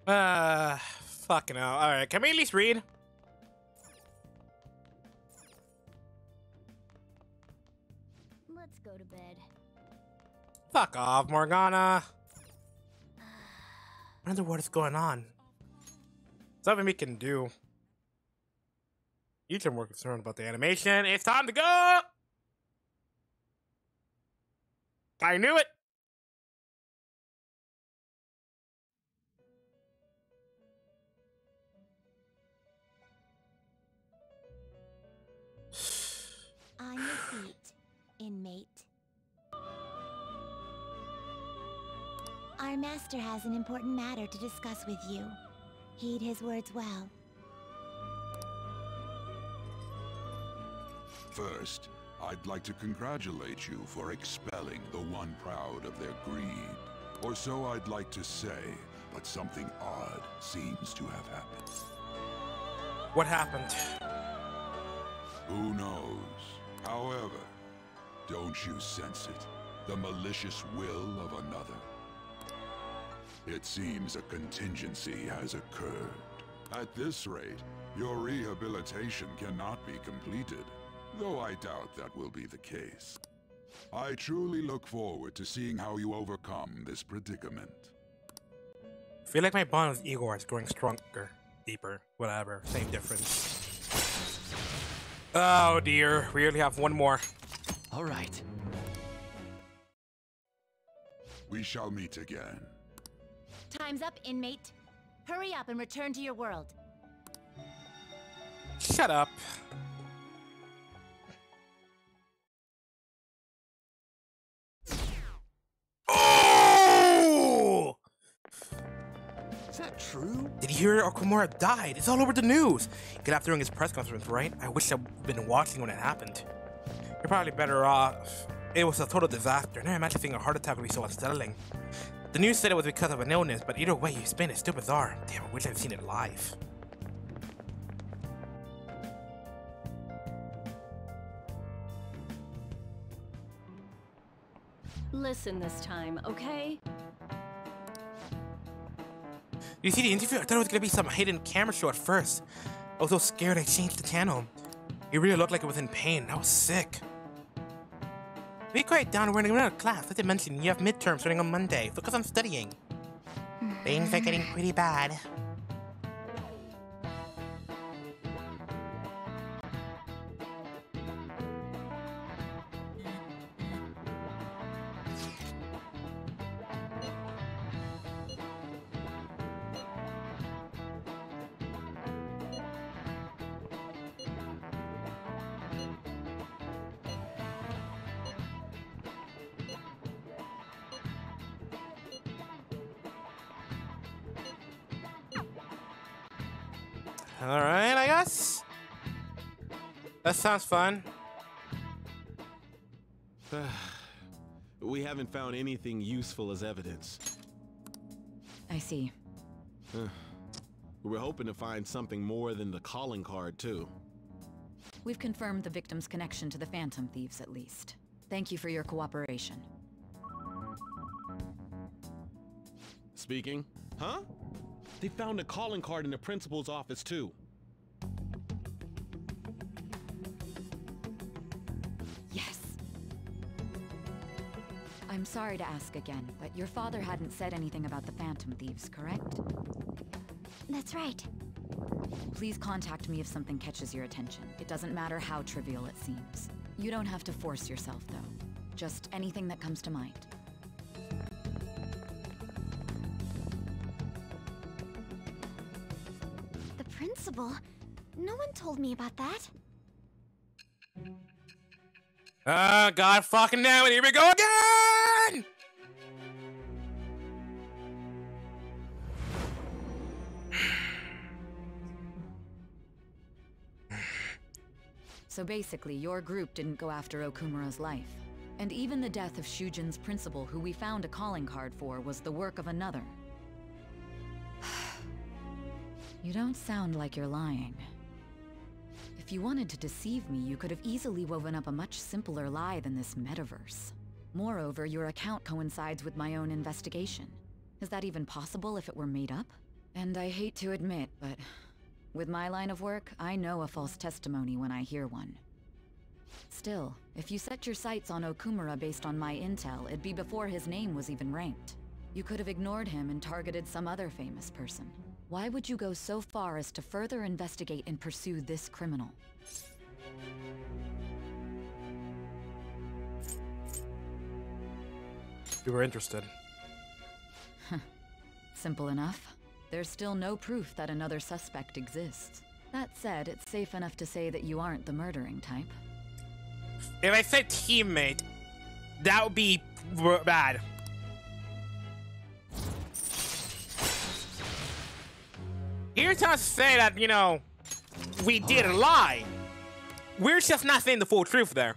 Fucking hell. Alright, can we at least read? Let's go to bed. Fuck off, Morgana. I wonder what is going on. Something we can do. You two are more concerned about the animation. It's time to go! I knew it! On your feet, inmate. Our master has an important matter to discuss with you. Heed his words well. First, I'd like to congratulate you for expelling the one proud of their greed. Or so I'd like to say, but something odd seems to have happened. What happened? Who knows? However, don't you sense it? The malicious will of another? It seems a contingency has occurred. At this rate, your rehabilitation cannot be completed, though I doubt that will be the case. I truly look forward to seeing how you overcome this predicament. I feel like my bond with Igor is growing stronger, deeper, whatever, same difference. Oh dear, we only have one more. All right. We shall meet again. Time's up, inmate. Hurry up and return to your world. Shut up. Oh! Is that true? Did you hear Okumura died? It's all over the news. He got out during his press conference, right? I wish I'd been watching when it happened. You're probably better off. It was a total disaster. Never imagine thinking a heart attack would be so unsettling. The news said it was because of an illness, but either way, you spin it. It's still bizarre. Damn, I wish I'd seen it live. Listen this time, okay? You see the interview? I thought it was gonna be some hidden camera show at first. I was so scared I changed the channel. He really looked like he was in pain. I was sick. Be quiet down, we're in another class. As I mentioned, you have midterms starting on Monday. Focus on studying. Things are getting pretty bad. Alright, I guess. That sounds fun. We haven't found anything useful as evidence. I see. We're hoping to find something more than the calling card, too. We've confirmed the victim's connection to the Phantom Thieves, at least. Thank you for your cooperation. Speaking? Huh? They found a calling card in the principal's office, too. Yes. I'm sorry to ask again, but your father hadn't said anything about the Phantom Thieves, correct? That's right. Please contact me if something catches your attention. It doesn't matter how trivial it seems. You don't have to force yourself, though. Just anything that comes to mind. The principal? No one told me about that. God fucking damn it, here we go again! So basically, your group didn't go after Okumura's life. And even the death of Shujin's principal, who we found a calling card for, was the work of another. You don't sound like you're lying. If you wanted to deceive me, you could have easily woven up a much simpler lie than this metaverse. Moreover, your account coincides with my own investigation. Is that even possible if it were made up? And I hate to admit, but with my line of work, I know a false testimony when I hear one. Still, if you set your sights on Okumura based on my intel, it'd be before his name was even ranked. You could have ignored him and targeted some other famous person. Why would you go so far as to further investigate and pursue this criminal? You were interested. Simple enough. There's still no proof that another suspect exists. That said, it's safe enough to say that you aren't the murdering type. If I said teammate, that would be bad. Here's us say that, you know, we did lie. We're just not saying the full truth there.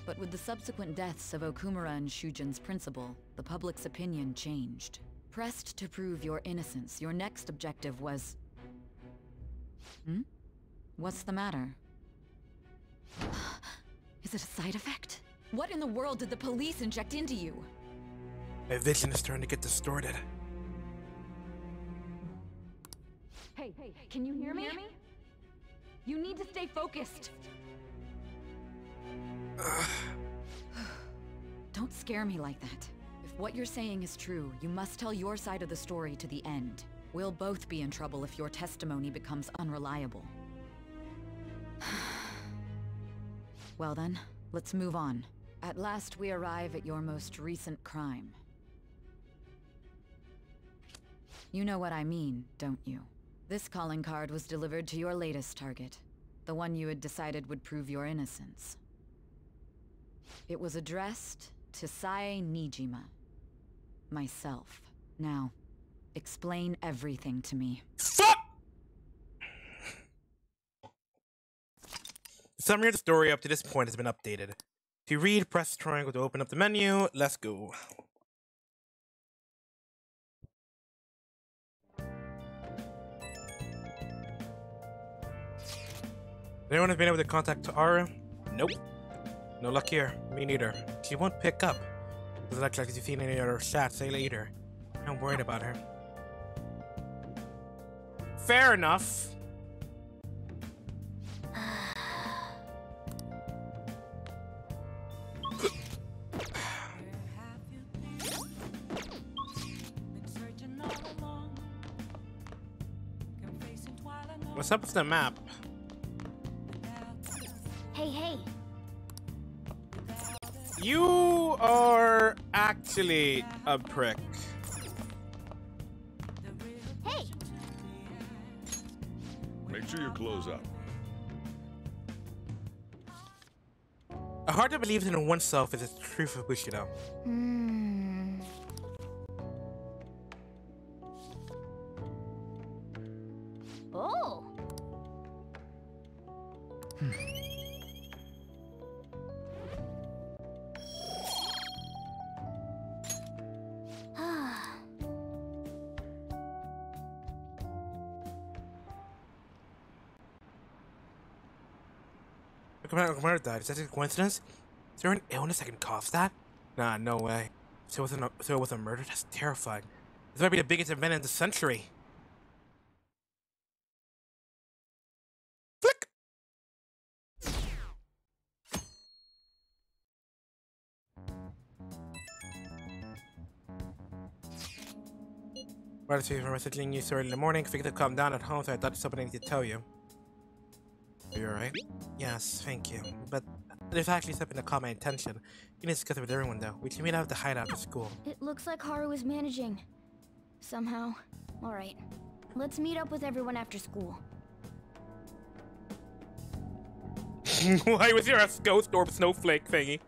But with the subsequent deaths of Okumura and Shujin's principal, the public's opinion changed. Pressed to prove your innocence, your next objective was... What's the matter? Is it a side effect? What in the world did the police inject into you? My vision is starting to get distorted. Hey, can you hear me? You need to stay focused. Don't scare me like that. If what you're saying is true, you must tell your side of the story to the end. We'll both be in trouble if your testimony becomes unreliable. Well then, let's move on. At last we arrive at your most recent crime. You know what I mean, don't you? This calling card was delivered to your latest target, the one you had decided would prove your innocence. It was addressed to Sae Nijima. Myself. Now, explain everything to me. Fuck! The summary of the story up to this point has been updated. To read, press triangle to open up the menu. Let's go. Anyone have been able to contact Ta'ara? Nope. No luck here. Me neither. She won't pick up. Doesn't look like she's seen any other shots. Say later. I'm worried about her. Fair enough. What's up with the map? Hey. You are actually a prick. Hey! Make sure you close up. Hard to believe in oneself is the truth of Bushido. Oh! Okumura died. Is that a coincidence? Is there an illness that can cause that? Nah, no way. So it was a murder? That's terrifying. This might be the biggest event in the century. Flick! Right, so for messaging you so early in the morning. Figured to calm down at home, so I thought it's something I need to tell you. Are you alright? Yes, thank you. But there's actually something that caught my attention. You need to discuss it with everyone though. We should meet out at the hideout at school. It looks like Haru is managing. Somehow. Alright. Let's meet up with everyone after school. Why was there a ghost orb snowflake thingy?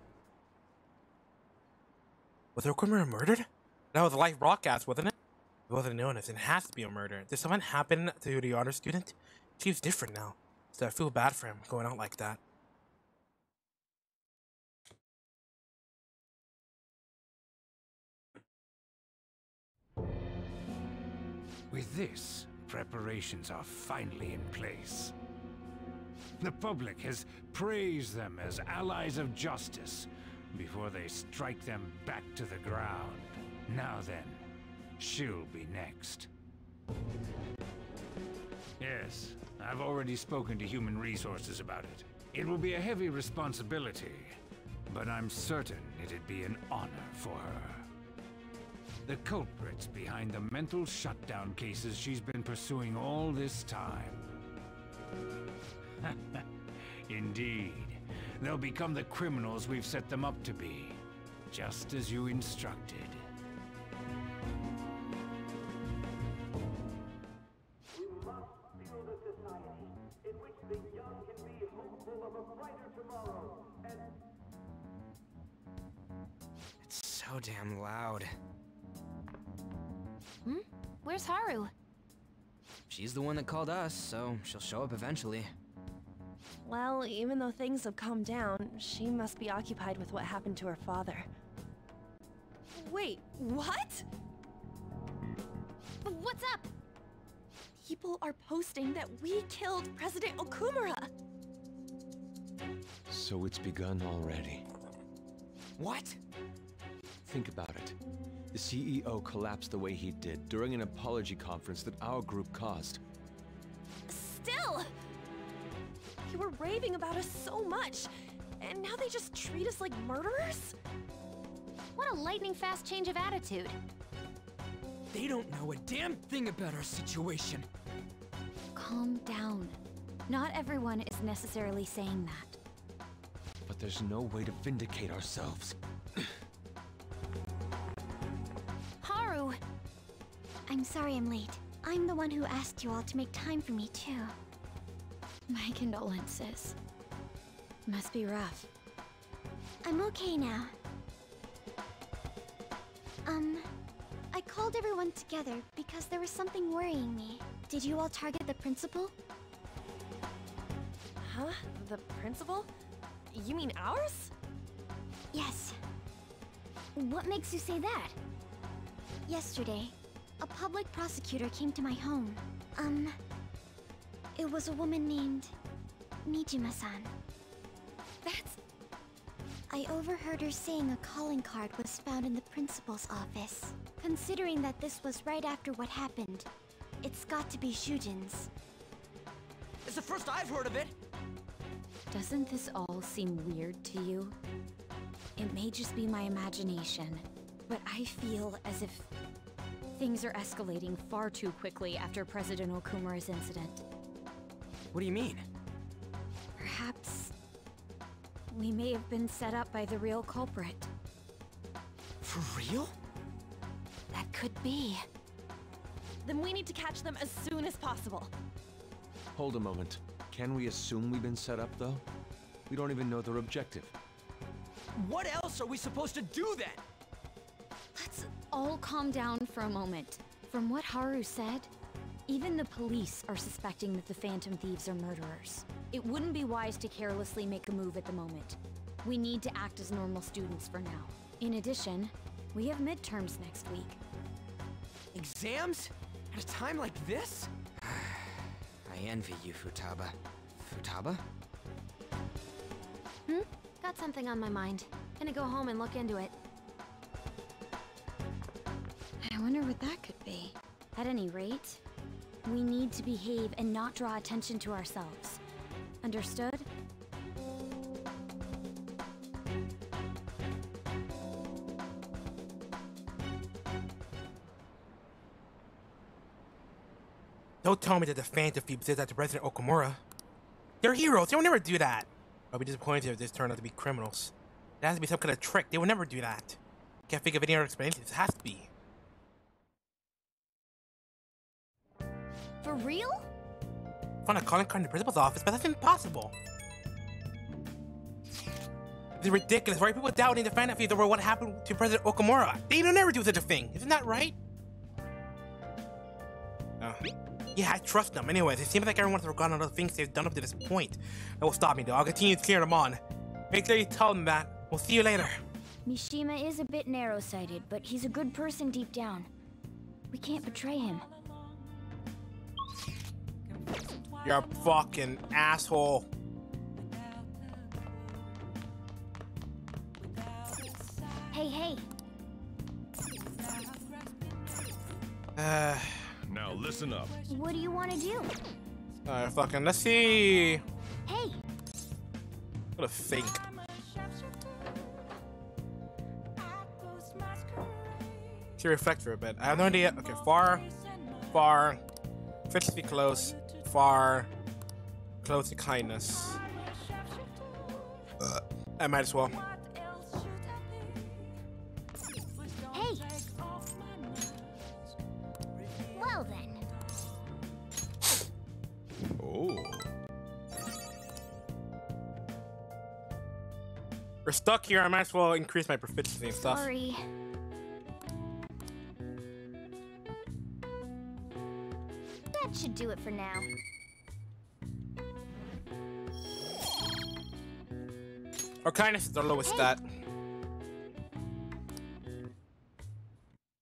Was Okumura murdered? That was a live broadcast, wasn't it? It wasn't an illness. It has to be a murder. Did something happen to the honor student? She's different now. So I feel bad for him going out like that. With this, preparations are finally in place. The public has praised them as allies of justice before they strike them back to the ground. Now then, she'll be next. Yes, I've already spoken to Human Resources about it. It will be a heavy responsibility, but I'm certain it'd be an honor for her. The culprits behind the mental shutdown cases she's been pursuing all this time. Indeed. They'll become the criminals we've set them up to be, just as you instructed. We must build a society in which the young can be hopeful of a brighter tomorrow, and... It's so damn loud. Where's Haru? She's the one that called us, so she'll show up eventually. Well, even though things have calmed down, she must be occupied with what happened to her father. Wait, what? What's up? People are posting that we killed President Okumura! So it's begun already. What? Think about it. The CEO collapsed the way he did during an apology conference that our group caused. Still! You were raving about us so much, and now they just treat us like murderers? What a lightning-fast change of attitude. They don't know a damn thing about our situation. Calm down. Not everyone is necessarily saying that. But there's no way to vindicate ourselves. Haru! I'm sorry I'm late. I'm the one who asked you all to make time for me, too. My condolences. Must be rough. I'm okay now. I called everyone together because there was something worrying me. Did you all target the principal? Huh? The principal? You mean ours? Yes. What makes you say that? Yesterday, a public prosecutor came to my home. It was a woman named Nijima-san. That's... I overheard her saying a calling card was found in the principal's office. Considering that this was right after what happened, it's got to be Shujin's. It's the first I've heard of it! Doesn't this all seem weird to you? It may just be my imagination, but I feel as if things are escalating far too quickly after President Okumura's incident. What do you mean? Perhaps we may have been set up by the real culprit. For real? That could be. Then we need to catch them as soon as possible. Hold a moment. Can we assume we've been set up, though? We don't even know their objective. What else are we supposed to do then? Let's all calm down for a moment. From what Haru said, even the police are suspecting that the Phantom Thieves are murderers. It wouldn't be wise to carelessly make a move at the moment. We need to act as normal students for now. In addition, we have midterms next week. Exams? At a time like this? I envy you, Futaba. Futaba? Got something on my mind. Gonna go home and look into it. I wonder what that could be. At any rate, we need to behave and not draw attention to ourselves. Understood? Don't tell me that the Phantom Thieves did that to President Okumura. They're heroes. They would never do that. I'll be disappointed if this turned out to be criminals. It has to be some kind of trick. They would never do that. Can't think of any other explanation. It has to be. For real? Found a calling card in the principal's office, but that's impossible. It's ridiculous. Why are people doubting the Phantom Thieves over what happened to President Okumura? They don't never do such a thing. Isn't that right? Yeah, I trust them. Anyways, it seems like everyone's forgotten all the things they've done up to this point. That will stop me, though. I'll continue to cheer them on. Make sure you tell them that. We'll see you later. Mishima is a bit narrow-sighted, but he's a good person deep down. We can't betray him. You're a fucking asshole. Hey, hey. Now Now listen up. What do you want to do? Alright, fucking, let's see. Hey, What a fake. She reflect for a bit. I have no idea. Okay, far, far, 50 feet close, far, close to kindness. I might as well. hey. Well then. Oh. We're stuck here. I might as well increase my proficiency and stuff. Sorry. That should do it for now. Or kindness is the lowest stat.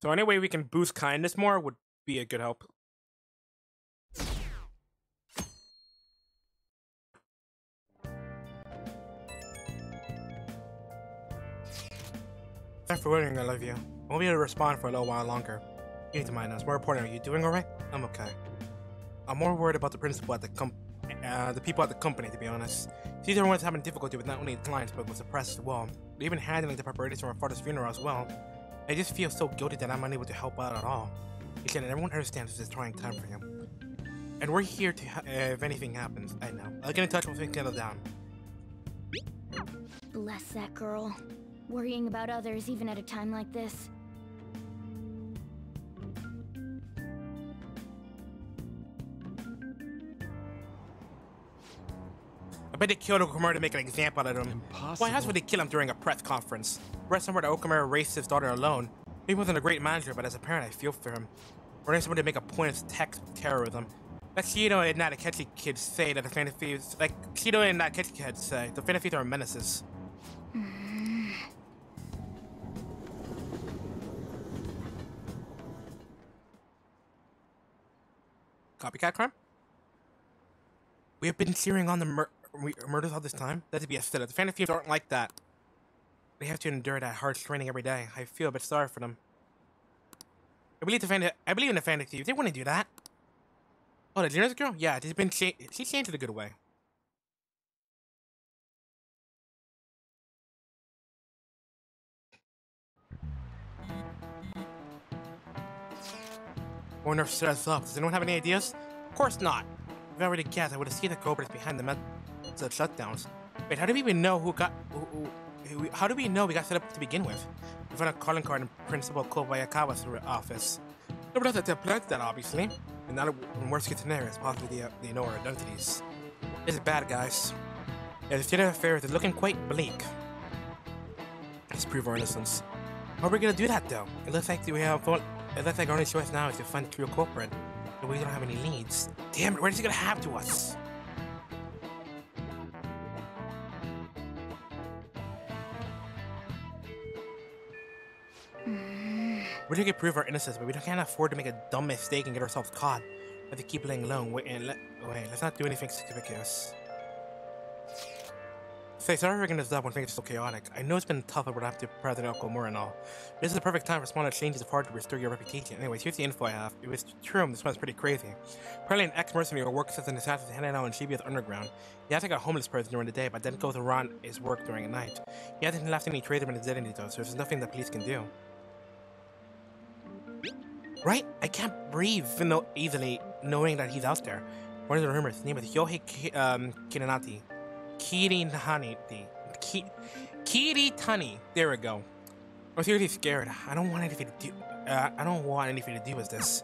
So any way we can boost kindness more would be a good help. Thanks for waiting, I love you. I won't be able to respond for a little while longer. You need to mind us. More important, are you doing alright? I'm okay. I'm more worried about the principal at the people at the company, to be honest. These are the ones having difficulty with not only the clients, but with the press as well. They're even handling the preparations for my father's funeral as well. I just feel so guilty that I'm unable to help out at all. He said, everyone understands this is a trying time for him. And we're here to if anything happens. I know. I'll get in touch once we settle down. Bless that girl. Worrying about others even at a time like this. I bet they killed Okumura to make an example out of him. Impossible. Why else would they kill him during a press conference? Read somewhere that Okumura raised his daughter alone. He wasn't a great manager, but as a parent I feel for him. Ordering someone to make a point of text terrorism. Like Shido and Natakechi kids say that the fantasies, like Shido and Natakechi kids say, the fantasies are menaces. Copycat crime? We have been cheering on the murders all this time? That'd be a sit. The fantasies aren't like that. They have to endure that hard training every day. I feel a bit sorry for them. I believe in the fantasy. They wouldn't do that. Oh, the generous girl? Yeah, she's changed in a good way. Warner set us up. Does anyone have any ideas? Of course not. If I were to guess, I would have seen the culprits behind the shutdowns. Wait, how do we even know how do we know we got set up to begin with? We found a calling card in Principal Kobayakawa's office. Nobody else had planned that, obviously. And not in worst case scenario, it's possibly they know our identities. This is bad, guys. Yeah, the state of affairs is looking quite bleak. Let's prove our innocence. How are we gonna do that, though? It looks like our only choice now is to find the true culprit. But we don't have any leads. Damn it, what is he gonna have to us? We're gonna prove our innocence, but we can't afford to make a dumb mistake and get ourselves caught. We have to keep laying low. Wait, let's not do anything ridiculous. Say, sorry for bringing this up when things are so chaotic. I know it's been tough over after President Okumura and all. This is the perfect time for smaller changes of heart to restore your reputation. Anyways, here's the info I have. It was true, this one's pretty crazy. Apparently an ex-mercenary works as an assassin handed out in Shibuya's underground. He acts like a homeless person during the day, but then goes around his work during the night. He hasn't left any trace of his identity though, so there's nothing the police can do. Right? I can't breathe easily knowing that he's out there. One of the rumors, his name is Yohei Kirinati. Kiritani. There we go. I'm seriously scared. I don't want anything to do. I don't want anything to do with this.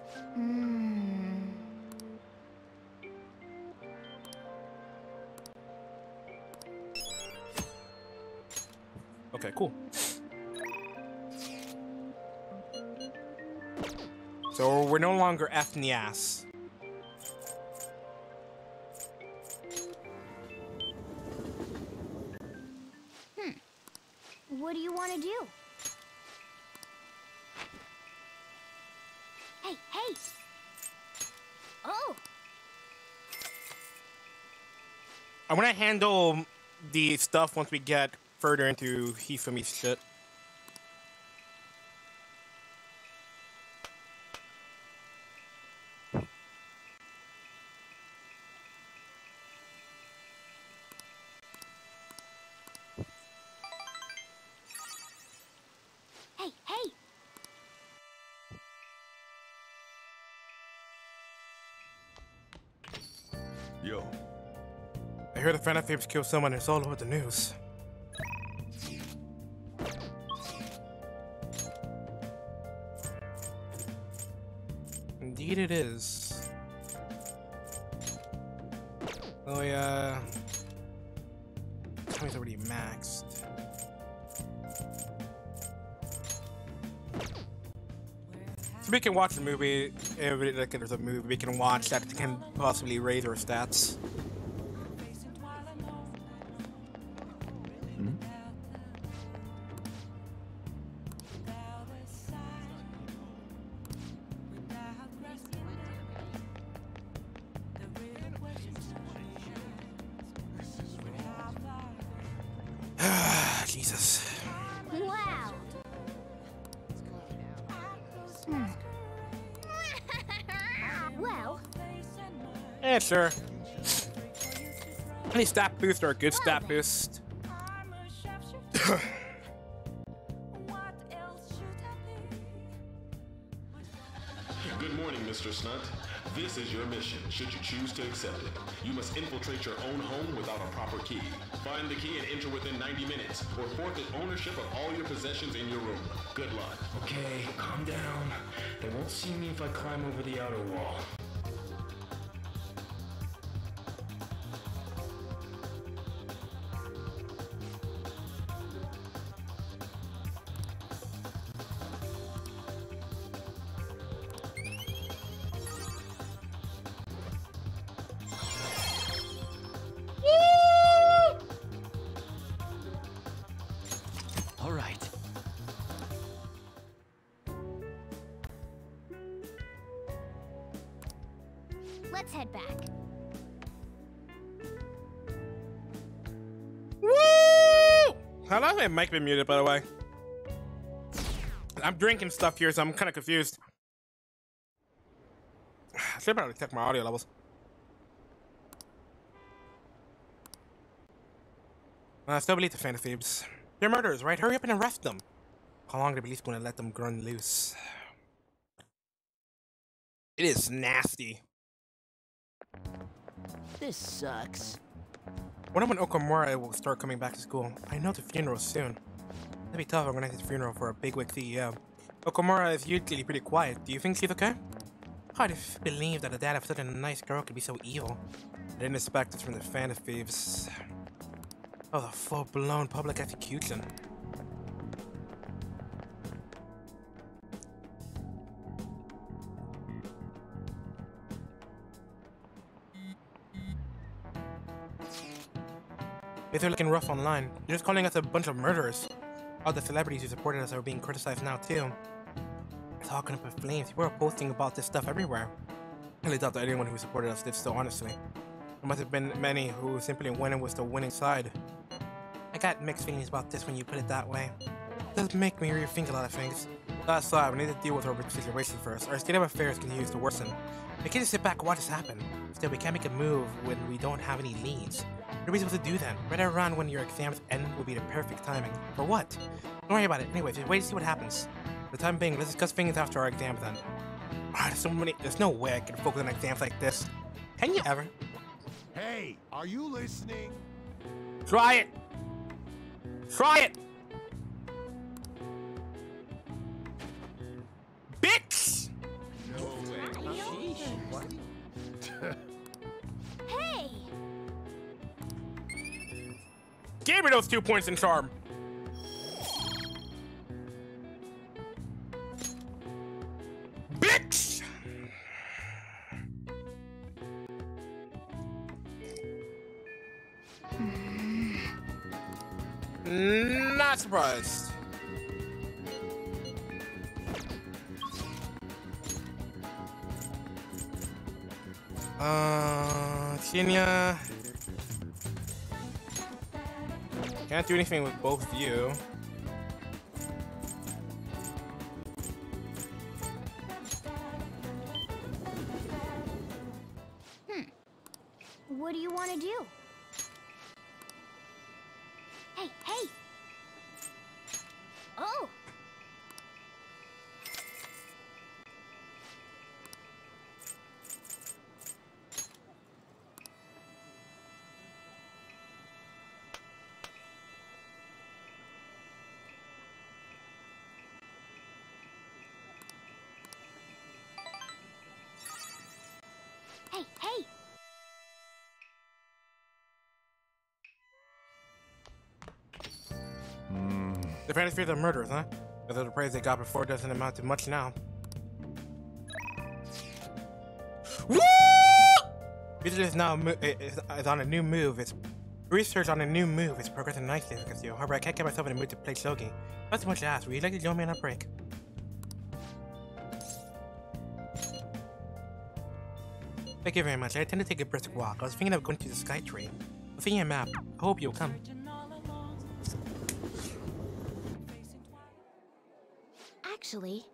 Okay, cool. So we're no longer F in the ass. What do you want to do? Hey, hey! Oh! I want to handle the stuff once we get further into Hifumi's shit. Yo. I heard the Phantom Thieves killed someone. It's all over the news. Indeed it is. Oh yeah. Time's already maxed. So we can watch a movie, if like there's a movie we can watch that can possibly raise our stats. Jesus. Wow. Well. Yeah, sure. Any stat boost or a good stat boost? Good morning, Mr. Snunt. This is your mission, should you choose to accept it. You must infiltrate your own home without a proper key. Find the key and enter within 90 minutes, or forfeit ownership of all your possessions in your room. Good luck. Okay, calm down. They won't see me if I climb over the outer wall. All right. Let's head back. Woo! How long has my mic been muted, by the way? I'm drinking stuff here, so I'm kind of confused. I should probably check my audio levels. I still believe the Phantom Thieves. They're murderers, right? Hurry up and arrest them. How long are the police going to let them run loose? It is nasty. This sucks. Wonder when Okamura will start coming back to school. I know the funeral soon. That'd be tough organizing a funeral for a bigwig CEO. Okamura is usually pretty quiet. Do you think she's okay? Hard to believe that the dad of such a nice girl could be so evil. I didn't expect this from the Phantom Thieves. Oh, the full-blown public execution. They're looking rough online. They're just calling us a bunch of murderers. All the celebrities who supported us are being criticized now too. Talking up in flames. People are posting about this stuff everywhere. I really doubt that anyone who supported us did so, honestly. There must have been many who simply went and was the winning side. I got mixed feelings about this when you put it that way. It does make me rethink a lot of things. That aside, we need to deal with our situation first. Our state of affairs continues to worsen. We can't just sit back and watch this happen. Still, we can't make a move when we don't have any leads. What are we supposed to do then? Right around when your exams end will be the perfect timing. For what? Don't worry about it. Anyways, just wait to see what happens. For the time being, let's discuss things after our exams end. There's no way I can focus on exams like this. Can you ever? Hey, are you listening? Try it! Try it! Bitch! No way. What? Hey! Give me those 2 points in charm. Bitch! Not surprised. Xinya. Can't do anything with both of you. What do you want to do? Hey, hey! Oh! The Phantom Thieves are murderers, huh? Because the praise they got before doesn't amount to much now. Woo! Research is now is on a new move. It's research on a new move. It's progressing nicely, I can see. However, I can't get myself in the mood to play shogi. Not too much to ask. Would you like to join me on a break? Thank you very much. I intend to take a brisk walk. I was thinking of going to the Sky Tree. I'm seeing a map. I hope you'll come. Actually...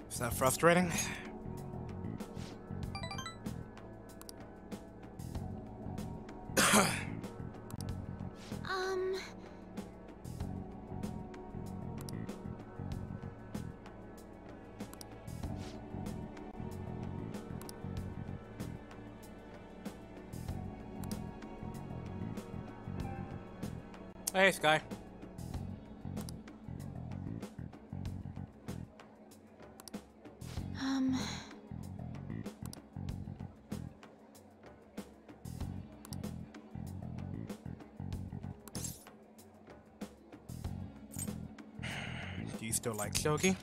Is that frustrating? Hey, Sky. Do you still like shogi?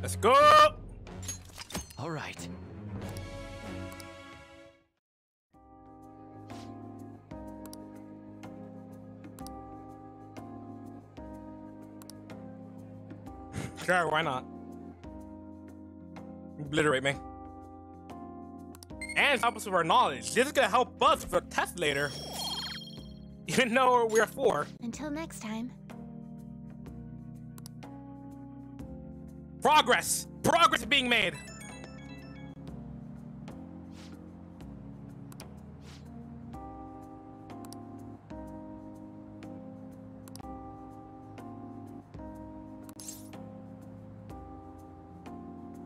Let's go! All right. Sure, why not? Obliterate me. And help us with our knowledge. This is gonna help us for the test later. Even though we're 4. Until next time. Progress! Progress is being made!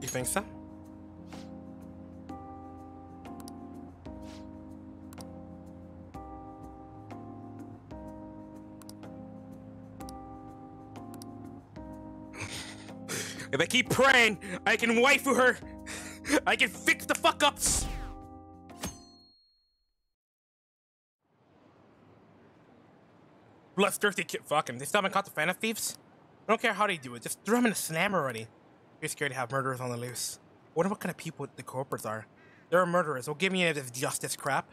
You think so? If I keep praying, I can waifu her. I can fix the fuck ups. Bloodthirsty kid. Fuck him. They still haven't caught the Phantom Thieves? I don't care how they do it. Just throw them in a slam already. You're scared to have murderers on the loose. I wonder what kind of people the corporates are. They're murderers. Don't give me any of this justice crap.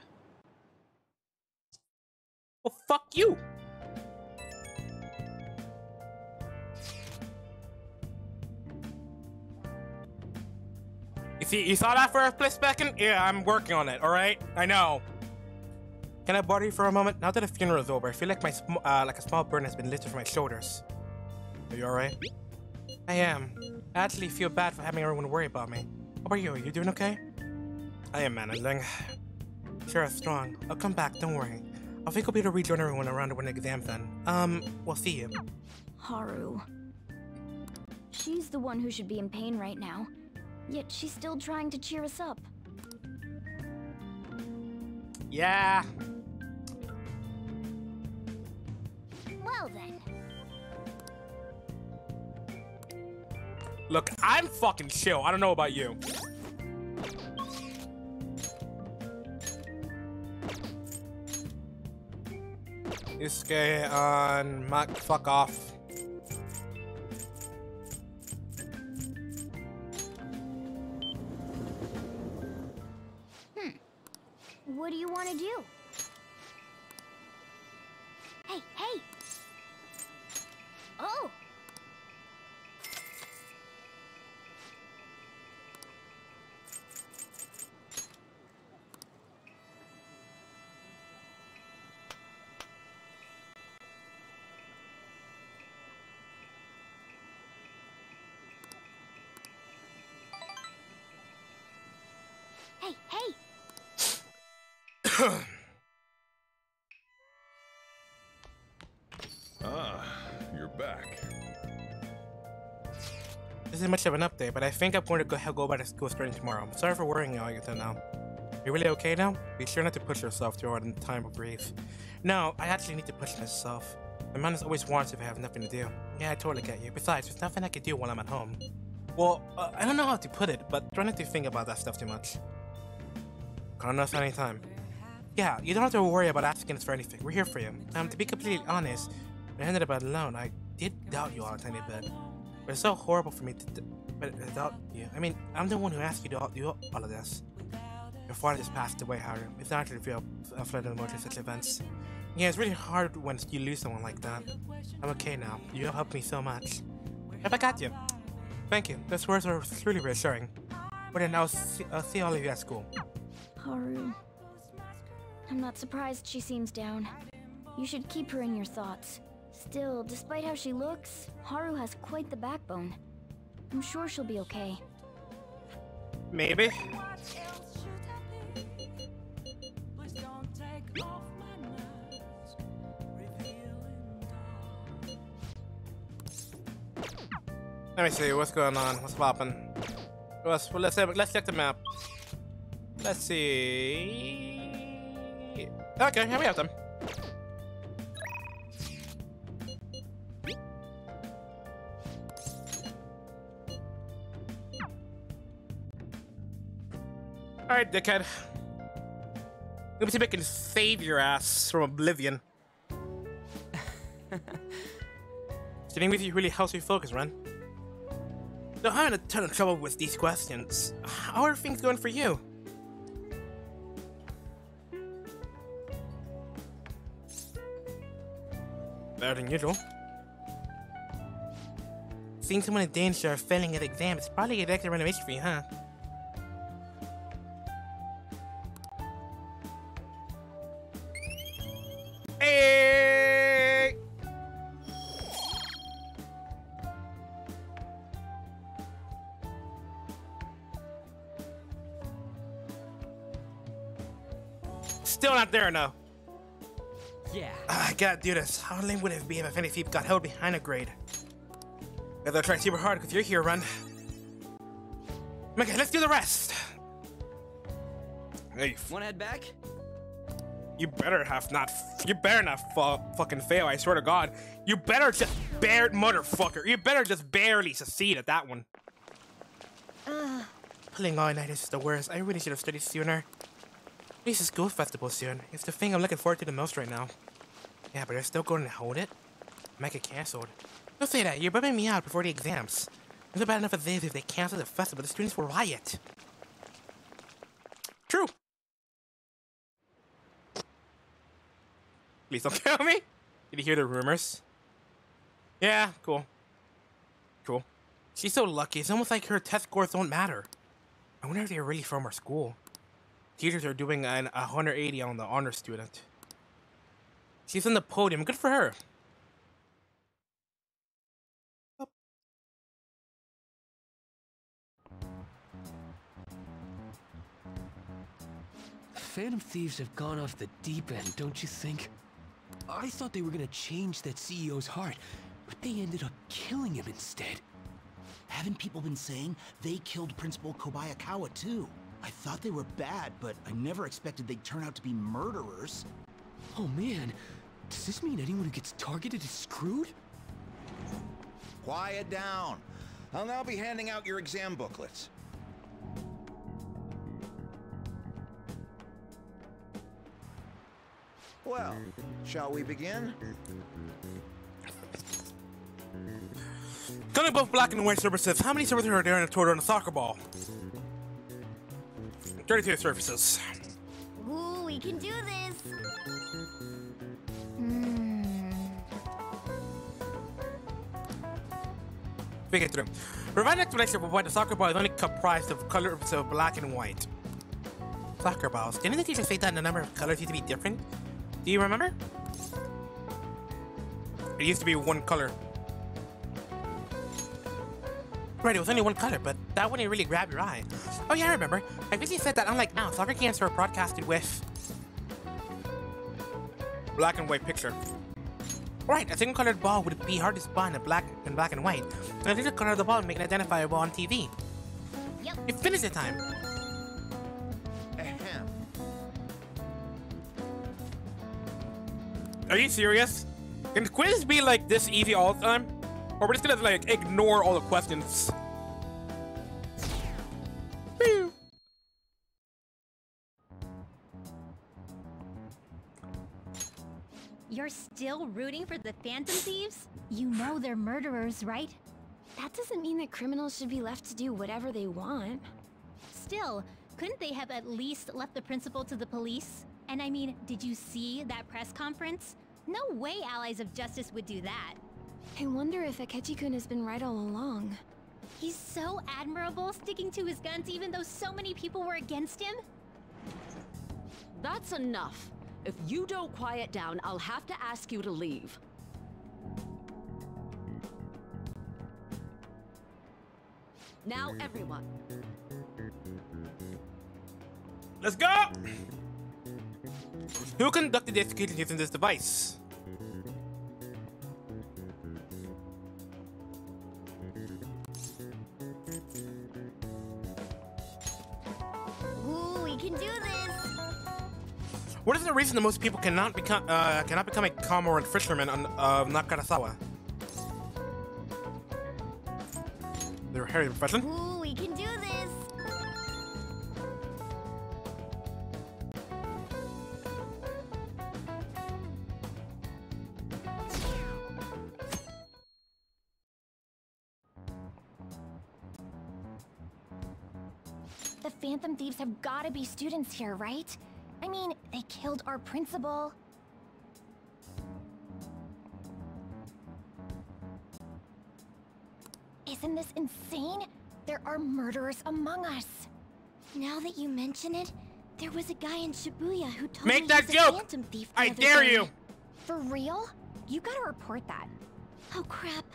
Well, fuck you. You see, you saw that for a split second? Yeah, I'm working on it, alright? I know. Can I bother you for a moment? Now that the funeral is over, I feel like like a small burden has been lifted from my shoulders. Are you alright? I am. I actually feel bad for having everyone worry about me. How about you? Are you doing okay? I am managing. Sure, I'm strong. I'll come back, don't worry. I think I'll be able to rejoin everyone around when the exam's done. We'll see you. Haru. She's the one who should be in pain right now. Yet she's still trying to cheer us up. Yeah. Well then. Look, I'm fucking chill. I don't know about you. Yusuke on Mac, fuck off. What do you want to do? Hey, hey! Oh! You're back. This isn't much of an update, but I think I'm going to go back to school starting tomorrow. Sorry for worrying you all you now. You really okay now? Be sure not to push yourself throughout the time of grief. No, I actually need to push myself. My mind is always wants if I have nothing to do. Yeah, I totally get you. Besides, there's nothing I can do while I'm at home. Well, I don't know how to put it, but try not to think about that stuff too much. Call us anytime. Yeah, you don't have to worry about asking us for anything. We're here for you. To be completely honest, when I ended up alone, I did doubt you all a tiny bit. But it's so horrible for me to doubt you. I mean, I'm the one who asked you to do all of this. Your father just passed away, Haru. It's not to feel a flood of emotion such events. Yeah, it's really hard when you lose someone like that. I'm okay now. You helped me so much. Yep, I got you. Thank you. Those words are truly reassuring. But then I'll see all of you at school. Haru. I'm not surprised she seems down. You should keep her in your thoughts. Still, despite how she looks, Haru has quite the backbone. I'm sure she'll be okay. Maybe. Let me see what's going on. What's popping? Let's check the map. Let's see. Okay, here we have them. Alright, dickhead. Let me see if I can save your ass from oblivion. Sitting with you really helps me focus, Ren. So I'm having a ton of trouble with these questions. How are things going for you? Better than usual. Seeing someone in danger of failing an exam is probably a extra renovation for you, huh? Hey! Still not there, no. Yeah. I gotta do this. How lame would it be if any thief got held behind a grade? Gotta try super hard because you're here, Run. Okay, let's do the rest. Hey. Wanna head back? You better not fucking fail, I swear to God. You better just motherfucker. You better just barely succeed at that one. Pulling all night is the worst. I really should have studied sooner. At least the school festival soon. It's the thing I'm looking forward to the most right now. Yeah, but they're still going to hold it? Might get cancelled. Don't say that. You're bumming me out before the exams. It's not bad enough as this if they cancel the festival. The students will riot. True. Please don't kill me. Did you hear the rumors? Yeah, cool. Cool. She's so lucky. It's almost like her test scores don't matter. I wonder if they're really from our school. Teachers are doing an 180 on the honor student. She's on the podium. Good for her. Oh. Phantom Thieves have gone off the deep end, don't you think? I thought they were gonna change that CEO's heart, but they ended up killing him instead. Haven't people been saying they killed Principal Kobayakawa too? I thought they were bad, but I never expected they'd turn out to be murderers. Oh man, does this mean anyone who gets targeted is screwed? Quiet down. I'll now be handing out your exam booklets. Well, shall we begin? Going both black and white surfaces. How many surfaces are there in a total on a soccer ball? 32 surfaces. Ooh, we can do this. We get through. Provide an explanation for why the soccer ball is only comprised of colors of black and white. Soccer balls. Didn't the teacher say that the number of colors used to be different? Do you remember? It used to be one color. Right, it was only one color, but that wouldn't really grab your eye. Oh yeah, I remember. I think he said that unlike now, soccer games are broadcasted with black and white picture. Right, a single-colored ball would be hard to spot in black and white. And I think the color of the ball would make it identifiable on TV. Yep. You finished the time. Ahem. Are you serious? Can the quiz be like this easy all the time? Or we're just gonna like ignore all the questions? Pew. You're still rooting for the Phantom Thieves? You know they're murderers, right? That doesn't mean that criminals should be left to do whatever they want. Still, couldn't they have at least left the principal to the police? And I mean, did you see that press conference? No way Allies of Justice would do that. I wonder if Akechi-kun has been right all along. He's so admirable, sticking to his guns even though so many people were against him. That's enough. If you don't quiet down, I'll have to ask you to leave. Now, everyone. Let's go! Who conducted the execution using this device? Ooh, we can do this! What is the reason that most people cannot become a commoner and fisherman of Nakarasawa? Their hairy profession? Ooh, we can do this! The Phantom Thieves have gotta be students here, right? I mean, they killed our principal. Isn't this insane? There are murderers among us. Now that you mention it, there was a guy in Shibuya who told Make me that he's joke! a Phantom Thief. I dare you! For real? You gotta report that. Oh crap,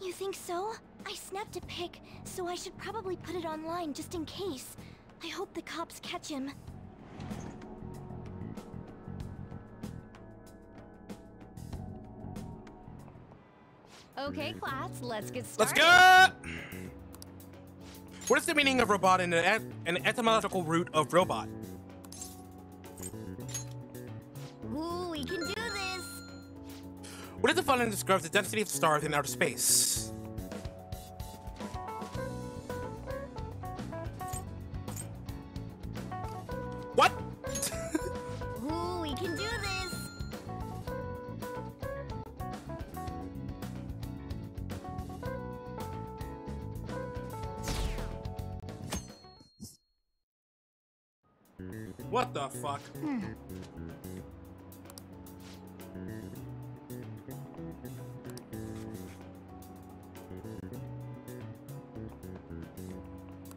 you think so? I snapped a pic, so I should probably put it online just in case. I hope the cops catch him. Okay, class, let's get Let's started. go! What is the meaning of robot and an etymological root of robot? Ooh, we can do this! What is the following describes the density of stars in outer space? What? Ooh, we can do this! What the fuck?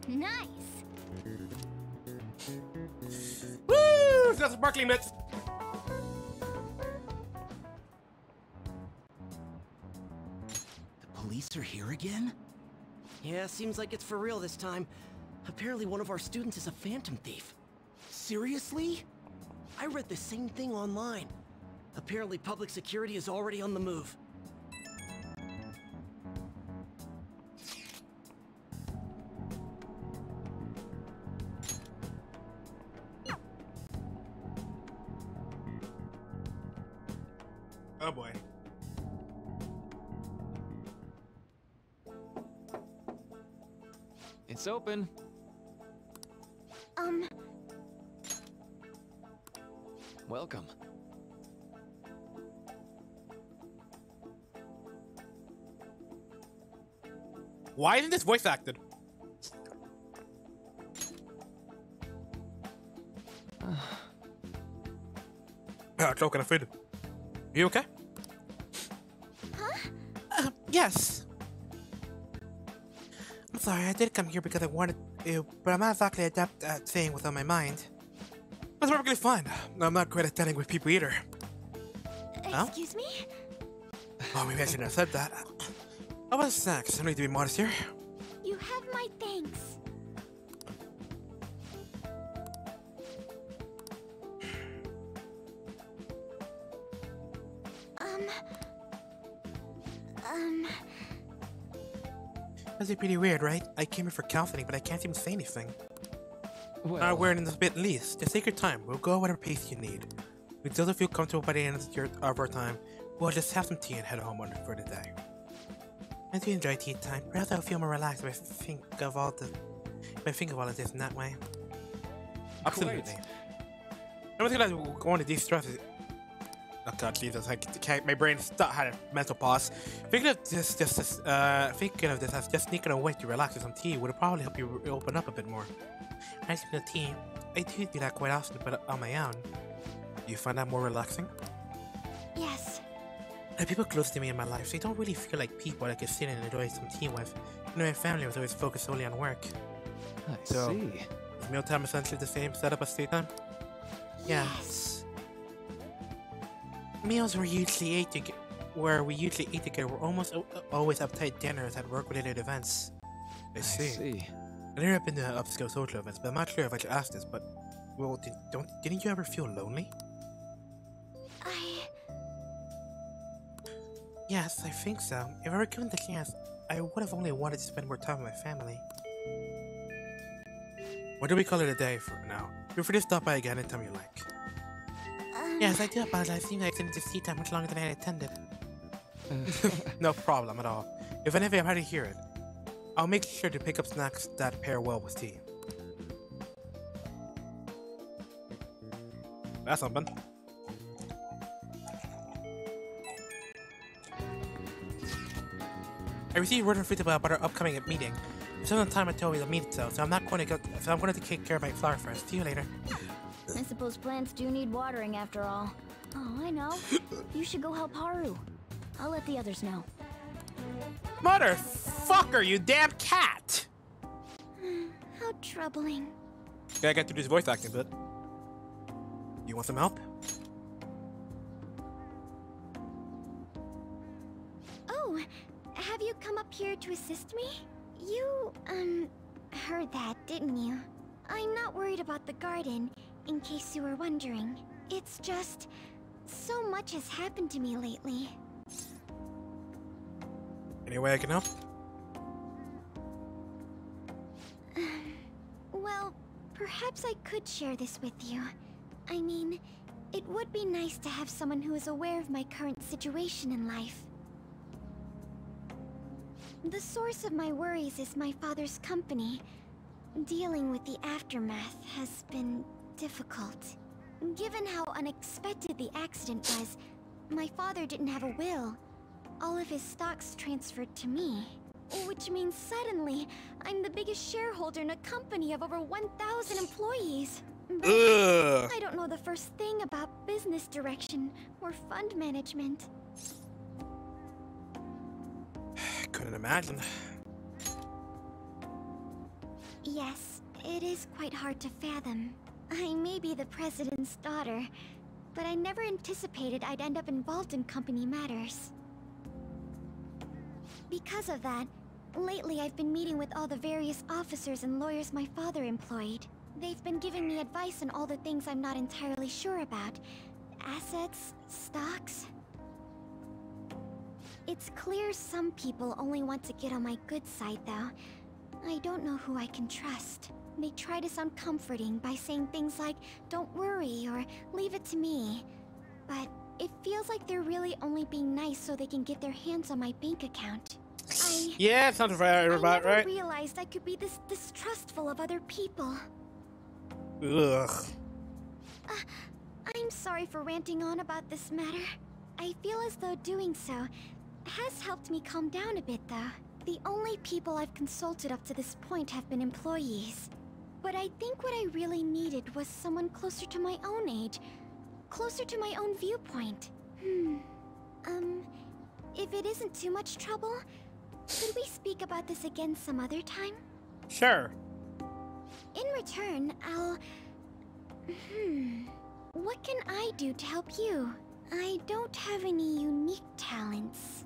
Nice! Woo! It's got sparkling mitts. The police are here again? Yeah, seems like it's for real this time. Apparently one of our students is a Phantom Thief. Seriously? I read the same thing online. Apparently public security is already on the move. Oh boy. It's open. Welcome. Why isn't this voice acted? Choking, I'm afraid. You okay? Huh? Yes. I'm sorry, I did come here because I wanted to, but I'm not exactly adept at saying what's on my mind. That's perfectly fine. I'm not great at dealing with people either. Excuse me? Oh, maybe I shouldn't have said that. How about snacks? I don't need to be modest here. You have my thanks. That's pretty weird, right? I came here for counseling, but I can't even say anything. Well, Not wearing this bit least. Just take your time. We'll go at whatever pace you need. We still don't feel comfortable by the end of our time. We'll just have some tea and head home for the day. I do enjoy tea time. Perhaps I'll feel more relaxed if I think of all this in that way. Absolutely. I was gonna go on to de-stress. Oh god, Jesus! My brain had a mental pause. Thinking of this as just sneaking away to relax with some tea would probably help you open up a bit more. I speak of tea. I do that quite often, but on my own. Do you find that more relaxing? Yes. The people close to me in my life, they don't really feel like people I could sit and enjoy some tea with. You know, my family was always focused solely on work. I see. Is mealtime essentially the same setup as daytime? Yes. Meals we usually eat together were almost always uptight dinners at work-related events. I see. I've never been to upscale social events, but I'm not sure if I should ask this, but well, didn't you ever feel lonely? Yes, I think so. If I were given the chance, I would have only wanted to spend more time with my family. What do we call it a day for now? Feel free to stop by again anytime you like. Yes, I do apologize. It seems I extended this tea time much longer than I had intended. No problem at all. If anything, I'm happy to hear it. I'll make sure to pick up snacks that pair well with tea. That's something. I received word from Fruitable about our upcoming meeting. There's some time I told me to meet so I'm not going to go. So I'm going to take care of my flower first. See you later. I suppose plants do need watering after all. Oh, I know. You should go help Haru. I'll let the others know. Motherfucker, you damn cat! How troubling. Okay, I got to do this voice acting bit. You want some help? Oh, have you come up here to assist me? You, heard that, didn't you? I'm not worried about the garden, in case you were wondering. It's just, so much has happened to me lately. Any way I can help? Well, perhaps I could share this with you. I mean, it would be nice to have someone who is aware of my current situation in life. The source of my worries is my father's company. Dealing with the aftermath has been difficult. Given how unexpected the accident was, my father didn't have a will. All of his stocks transferred to me. Which means suddenly, I'm the biggest shareholder in a company of over 1,000 employees. But I don't know the first thing about business direction or fund management. Couldn't imagine. Yes, it is quite hard to fathom. I may be the president's daughter, but I never anticipated I'd end up involved in company matters. Because of that, lately I've been meeting with all the various officers and lawyers my father employed. They've been giving me advice on all the things I'm not entirely sure about. Assets, stocks. It's clear some people only want to get on my good side, though. I don't know who I can trust. They try to sound comforting by saying things like, "Don't worry," or "Leave it to me." But it feels like they're really only being nice so they can get their hands on my bank account. Yeah, it sounds right, I never right? realized I could be this distrustful of other people. Ugh. I'm sorry for ranting on about this matter. I feel as though doing so has helped me calm down a bit, though. The only people I've consulted up to this point have been employees. But I think what I really needed was someone closer to my own age. Closer to my own viewpoint. If it isn't too much trouble, could we speak about this again some other time? Sure. In return, I'll... What can I do to help you? I don't have any unique talents.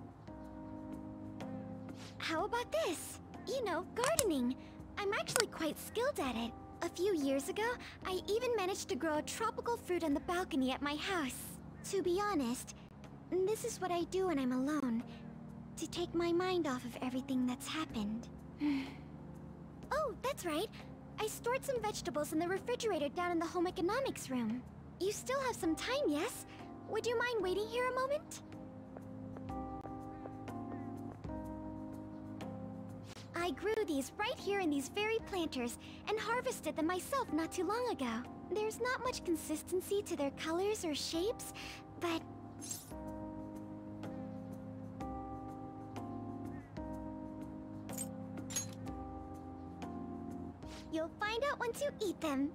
How about this? You know, gardening. I'm actually quite skilled at it. A few years ago, I even managed to grow a tropical fruit on the balcony at my house. To be honest, this is what I do when I'm alone, to take my mind off of everything that's happened. Oh, that's right. I stored some vegetables in the refrigerator down in the home economics room. You still have some time, yes? Would you mind waiting here a moment? I grew these right here in these very planters and harvested them myself not too long ago. There's not much consistency to their colors or shapes, but... You'll find out once you eat them.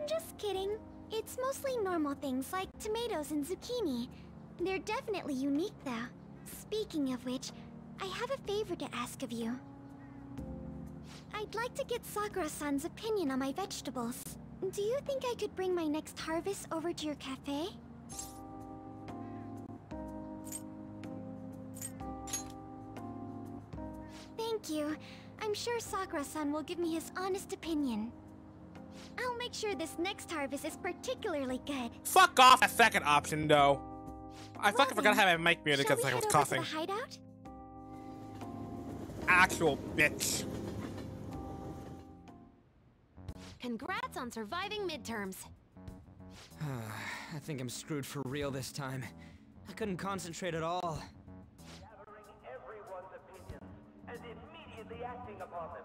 Just kidding. It's mostly normal things like tomatoes and zucchini. They're definitely unique though. Speaking of which, I have a favor to ask of you. I'd like to get Sakura-san's opinion on my vegetables. Do you think I could bring my next harvest over to your cafe? Thank you. I'm sure Sakura-san will give me his honest opinion. I'll make sure this next harvest is particularly good. Fuck off that second option, though. I fucking forgot how I mic muted because I was coughing. Shall we head over to the hideout? Actual bitch. Congrats on surviving midterms. I think I'm screwed for real this time. I couldn't concentrate at all. Gathering everyone's opinions and immediately acting upon them.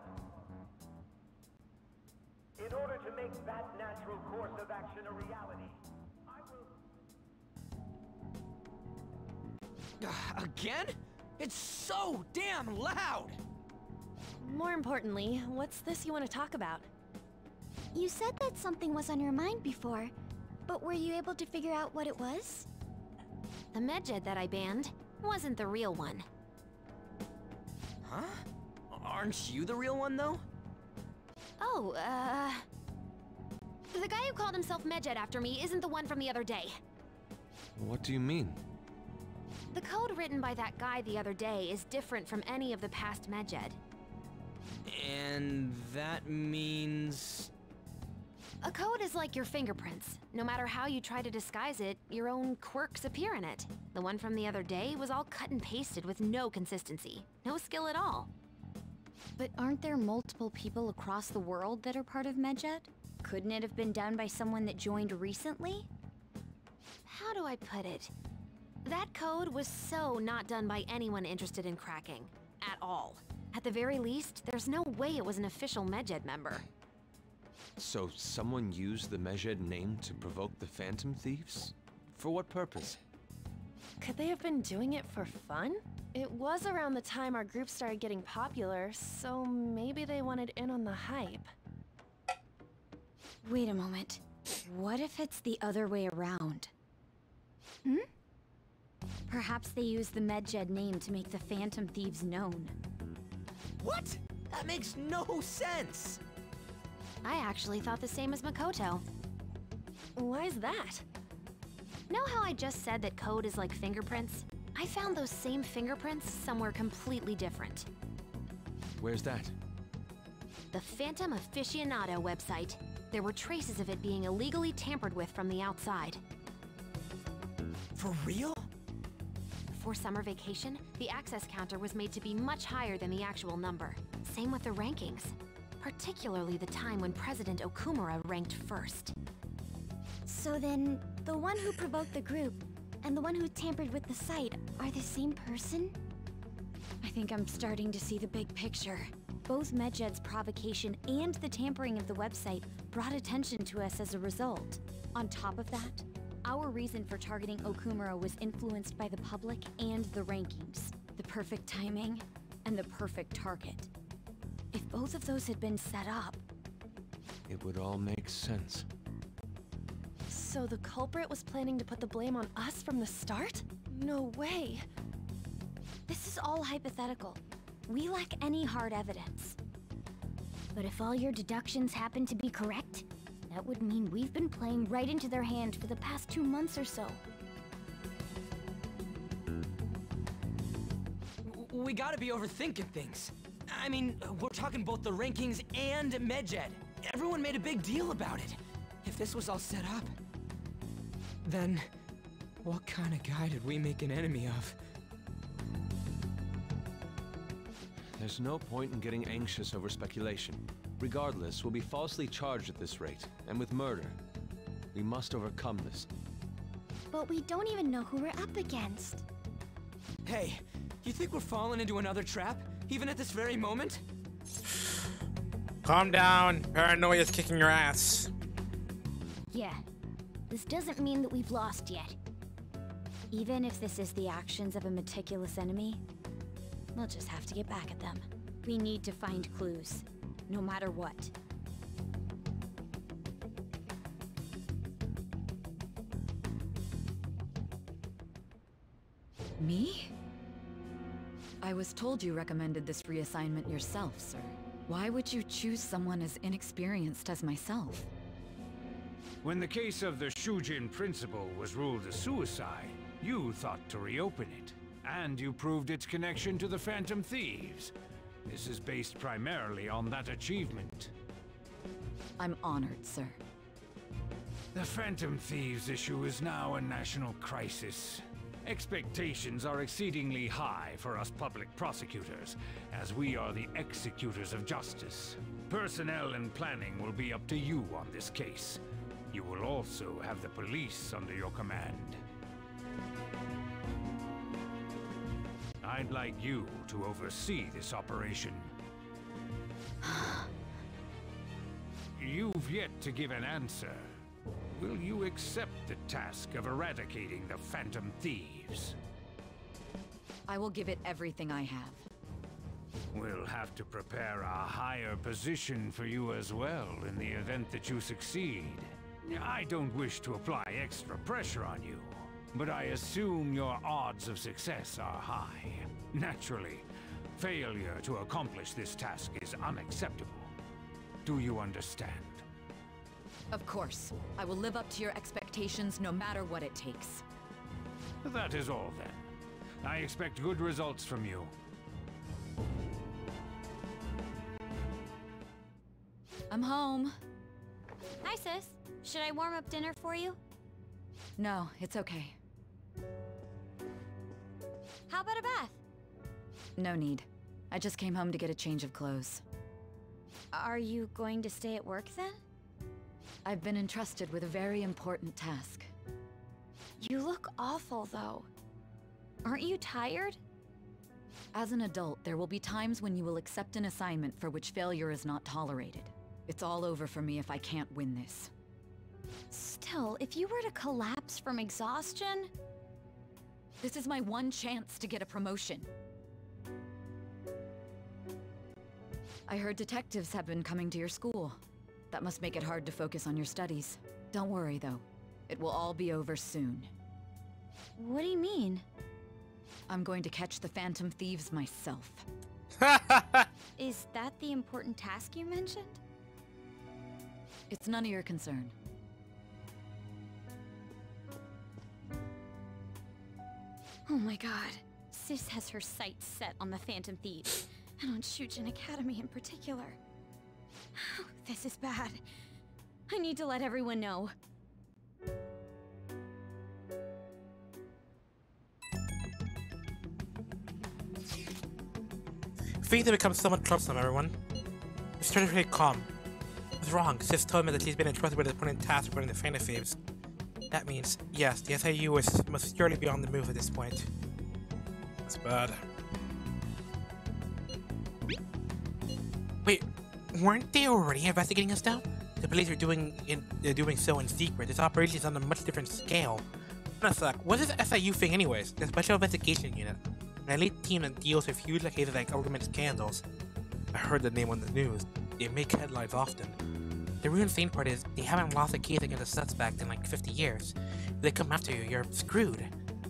In order to make that natural course of action a reality, I will... Again? It's so damn loud! More importantly, what's this you want to talk about? You said that something was on your mind before, but were you able to figure out what it was? The Medjed that I banned wasn't the real one. Huh? Aren't you the real one, though? Oh, the guy who called himself Medjed after me isn't the one from the other day. What do you mean? The code written by that guy the other day is different from any of the past Medjed. And that means... A code is like your fingerprints. No matter how you try to disguise it, your own quirks appear in it. The one from the other day was all cut and pasted with no consistency. No skill at all. But aren't there multiple people across the world that are part of Medjed? Couldn't it have been done by someone that joined recently? How do I put it? That code was so not done by anyone interested in cracking. At all. At the very least, there's no way it was an official Medjed member. So someone used the Medjed name to provoke the Phantom Thieves? For what purpose? Could they have been doing it for fun? It was around the time our group started getting popular, so maybe they wanted in on the hype. Wait a moment. What if it's the other way around? Perhaps they used the Medjed name to make the Phantom Thieves known. What? That makes no sense! I actually thought the same as Makoto. Why's that? Know how I just said that code is like fingerprints? I found those same fingerprints somewhere completely different. Where's that? The Phantom Aficionado website. There were traces of it being illegally tampered with from the outside. For real? Before summer vacation, the access counter was made to be much higher than the actual number. Same with the rankings. Particularly the time when President Okumura ranked first. So then, the one who provoked the group and the one who tampered with the site are the same person? I think I'm starting to see the big picture. Both Medjed's provocation and the tampering of the website brought attention to us as a result. On top of that, our reason for targeting Okumura was influenced by the public and the rankings. The perfect timing and the perfect target. If both of those had been set up... It would all make sense. So the culprit was planning to put the blame on us from the start? No way. This is all hypothetical. We lack any hard evidence. But if all your deductions happen to be correct, that would mean we've been playing right into their hand for the past 2 months or so. We gotta be overthinking things. I mean, we're talking both the rankings and Medjed. Everyone made a big deal about it. If this was all set up, then what kind of guy did we make an enemy of? There's no point in getting anxious over speculation. Regardless, we'll be falsely charged at this rate, and with murder. We must overcome this. But we don't even know who we're up against. Hey, you think we're falling into another trap? Even at this very moment? Calm down. Paranoia's kicking your ass. Yeah, this doesn't mean that we've lost yet. Even if this is the actions of a meticulous enemy, we'll just have to get back at them. We need to find clues, no matter what. Me? I was told you recommended this reassignment yourself, sir. Why would you choose someone as inexperienced as myself? When the case of the Shujin principal was ruled a suicide, you thought to reopen it. And you proved its connection to the Phantom Thieves. This is based primarily on that achievement. I'm honored, sir. The Phantom Thieves issue is now a national crisis. Expectations are exceedingly high for us public prosecutors, as we are the executors of justice. Personnel and planning will be up to you on this case. You will also have the police under your command. I'd like you to oversee this operation. You've yet to give an answer. Will you accept the task of eradicating the Phantom Thieves? I will give it everything I have. We'll have to prepare a higher position for you as well in the event that you succeed. I don't wish to apply extra pressure on you, but I assume your odds of success are high. Naturally, failure to accomplish this task is unacceptable. Do you understand? Of course. I will live up to your expectations no matter what it takes. That is all then. I expect good results from you. I'm home. Hi, sis. Should I warm up dinner for you? No, it's okay. How about a bath? No need. I just came home to get a change of clothes. Are you going to stay at work then? I've been entrusted with a very important task. You look awful, though. Aren't you tired? As an adult, there will be times when you will accept an assignment for which failure is not tolerated. It's all over for me if I can't win this. Still, if you were to collapse from exhaustion... This is my one chance to get a promotion. I heard detectives have been coming to your school. That must make it hard to focus on your studies. Don't worry, though. It will all be over soon. What do you mean? I'm going to catch the Phantom Thieves myself. Is that the important task you mentioned? It's none of your concern. Oh my god. Sis has her sights set on the Phantom Thieves, and on Shujin Academy in particular. This is bad. I need to let everyone know. Faith had become somewhat troublesome, everyone. She started to get calm. What's wrong? Sis told me that she's been entrusted with an important task regarding the Phantom Thieves. That means, yes, the SIU must surely be on the move at this point. That's bad. Wait, weren't they already investigating us now? The police are doing so in secret. This operation is on a much different scale. No, suck. What is the SIU thing anyways? The Special Investigation Unit. An elite team that deals with huge cases like government scandals. I heard the name on the news. They make headlines often. The real insane part is, they haven't lost a case against a suspect in like 50 years. If they come after you, you're screwed.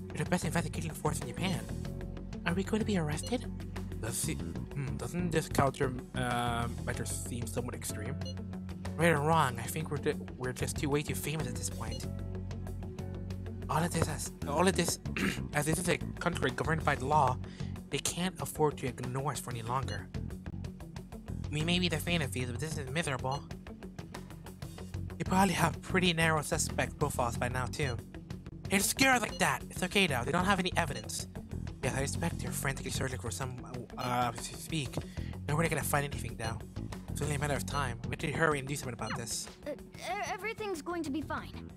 You're the best investigating force in Japan. Are we going to be arrested? Doesn't this counter measure seem somewhat extreme? Right or wrong, I think we're just way too famous at this point. All of this, as this is a country governed by law, they can't afford to ignore us for any longer. We may be the Phantom Thieves, but this is miserable. They probably have pretty narrow suspect profiles by now too. They're scared like that. It's okay now. They don't have any evidence. Yeah, I expect they're frantically searching for some, to speak. Nobody gonna find anything now. It's only a matter of time. We have to hurry and do something about this. Everything's going to be fine.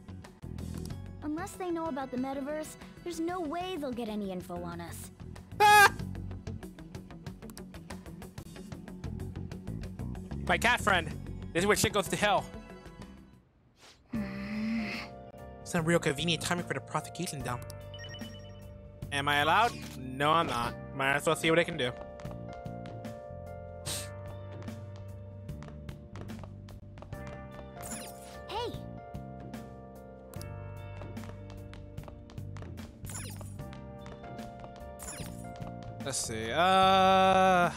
Unless they know about the metaverse, there's no way they'll get any info on us. My cat friend! This is where shit goes to hell. It's not real convenient timing for the prosecution dump. Am I allowed? No, I'm not. Might as well see what I can do. Hey! Let's see, Hey!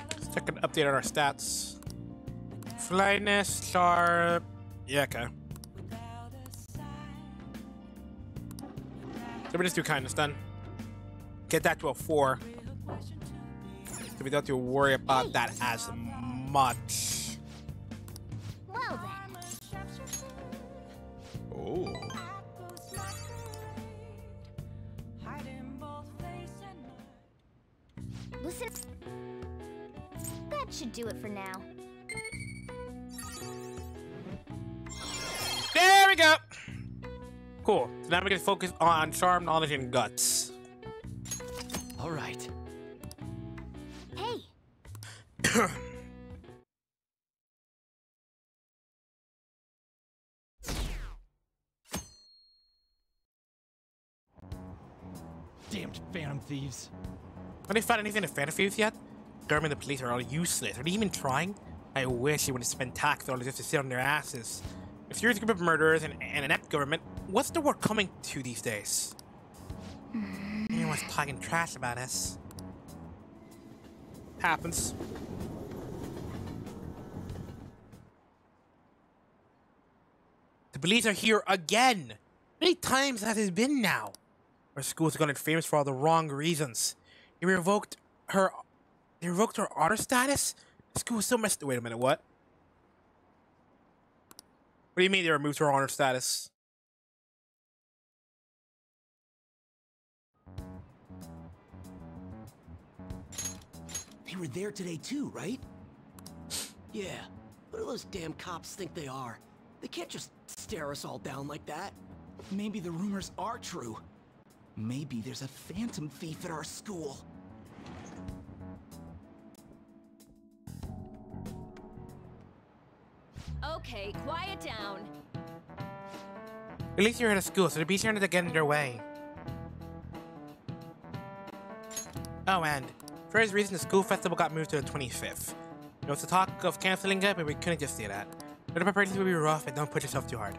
Let's check an update on our stats. Flightness, sharp. Yeah, okay. So we just do kindness then. Get that to a 4. So we don't have to worry about that as much. Well then. Oh. Listen. That should do it for now. There we go. Cool. So now we can focus on charm, knowledge, and guts. All right. Hey. Damned Phantom Thieves. Have they found anything to Phantom Thieves yet? Government and the police are all useless. Are they even trying? I wish they would have spent tax dollars just to sit on their asses. A serious group of murderers and an inept government. What's the world coming to these days? Everyone's talking trash about us. Happens. The police are here again. How many times has it been now? Our school's gotten famous for all the wrong reasons. They revoked her honor status? The school was so messed. Wait a minute, what? What do you mean they removed her honor status? They were there today too, right? Yeah. What do those damn cops think they are? They can't just stare us all down like that. Maybe the rumors are true. Maybe there's a phantom thief at our school. Okay, quiet down. At least you're at a school, so the beach aren't to get in their way. Oh, and for his reason, the school festival got moved to the 25th. There was the talk of canceling it, but we couldn't just say that. The preparations will be rough, and don't push yourself too hard.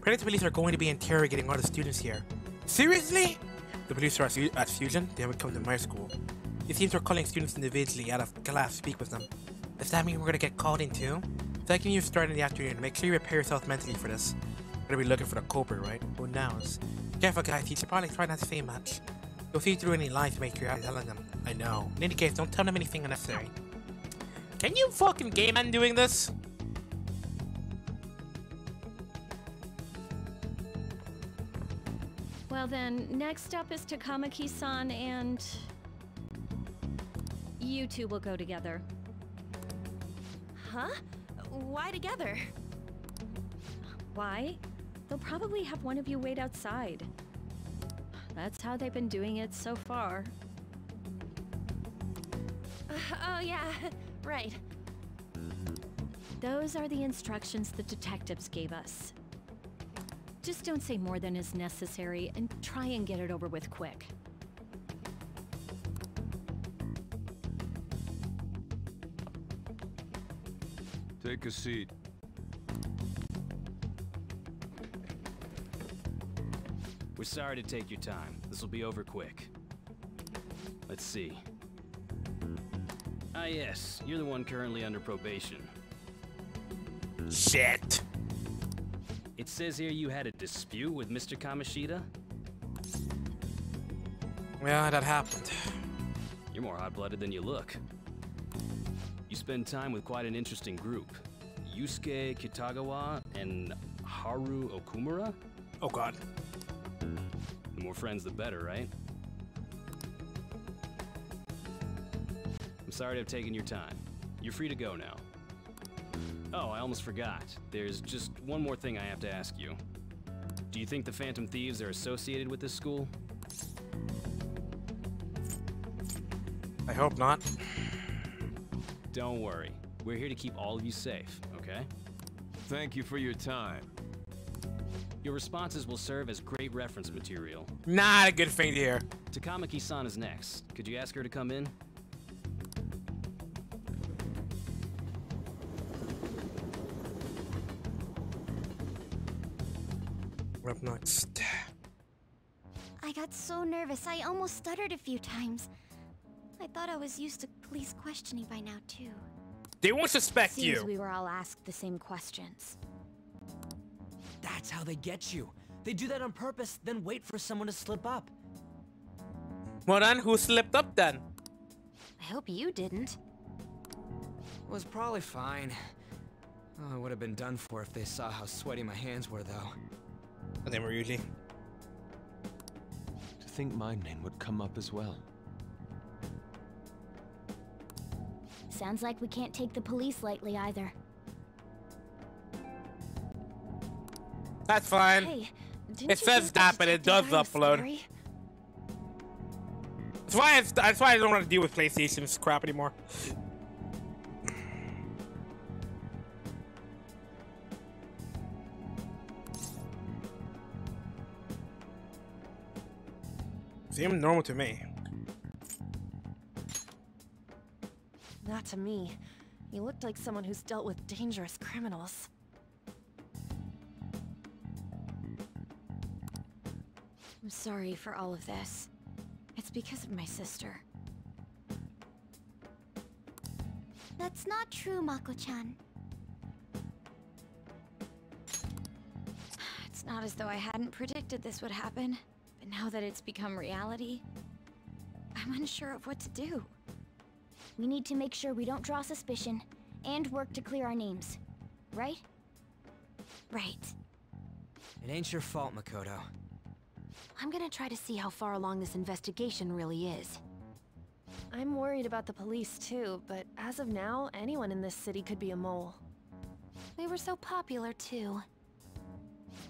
Predator police are going to be interrogating all the students here. Seriously? The police are at Fusion. They haven't come to my school. It seems we're calling students individually out of class to speak with them. Does that mean we're gonna get called in too? So I can use start in the afternoon. Make sure you prepare yourself mentally for this. We're gonna be looking for the culprit, right? Who knows? Careful guys, you should probably try not to say much. You'll see through any lies to make sure you're telling them. I know. In any case, don't tell them anything unnecessary. Can you fucking game man doing this? Well then, next up is Takamaki-san and... you two will go together. Huh? Why together? Why? They'll probably have one of you wait outside. That's how they've been doing it so far. Oh yeah, right. Those are the instructions the detectives gave us. Just don't say more than is necessary and try and get it over with quick. Take a seat. We're sorry to take your time. This will be over quick. Let's see. Ah, yes. You're the one currently under probation. Shit. It says here you had a dispute with Mr. Kamoshida? Yeah, that happened. You're more hot-blooded than you look. You spend time with quite an interesting group. Yusuke Kitagawa and Haru Okumura? Oh god. The more friends, the better, right? I'm sorry to have taken your time. You're free to go now. Oh, I almost forgot. There's just one more thing I have to ask you. Do you think the Phantom Thieves are associated with this school? I hope not. Don't worry. We're here to keep all of you safe, okay? Thank you for your time. Your responses will serve as great reference material. Not a good thing to hear. Takamaki-san is next. Could you ask her to come in? We're up next. I got so nervous, I almost stuttered a few times. I thought I was used to police questioning by now, too. They won't suspect Seems you. we were all asked the same questions. That's how they get you. They do that on purpose, then wait for someone to slip up. Well then, who slipped up then? I hope you didn't. Was probably fine. Oh, I would have been done for if they saw how sweaty my hands were, though. They were usually. To think my name would come up as well. Sounds like we can't take the police lightly either. That's fine. Hey, it says that, but it does upload. Scary? That's why I don't want to deal with PlayStation's crap anymore. Seemed normal to me. Not to me. You looked like someone who's dealt with dangerous criminals. I'm sorry for all of this. It's because of my sister. That's not true, Mako-chan. It's not as though I hadn't predicted this would happen, but now that it's become reality, I'm unsure of what to do. We need to make sure we don't draw suspicion, and work to clear our names. Right? Right. It ain't your fault, Makoto. I'm gonna try to see how far along this investigation really is. I'm worried about the police too, but as of now, anyone in this city could be a mole. We were so popular too.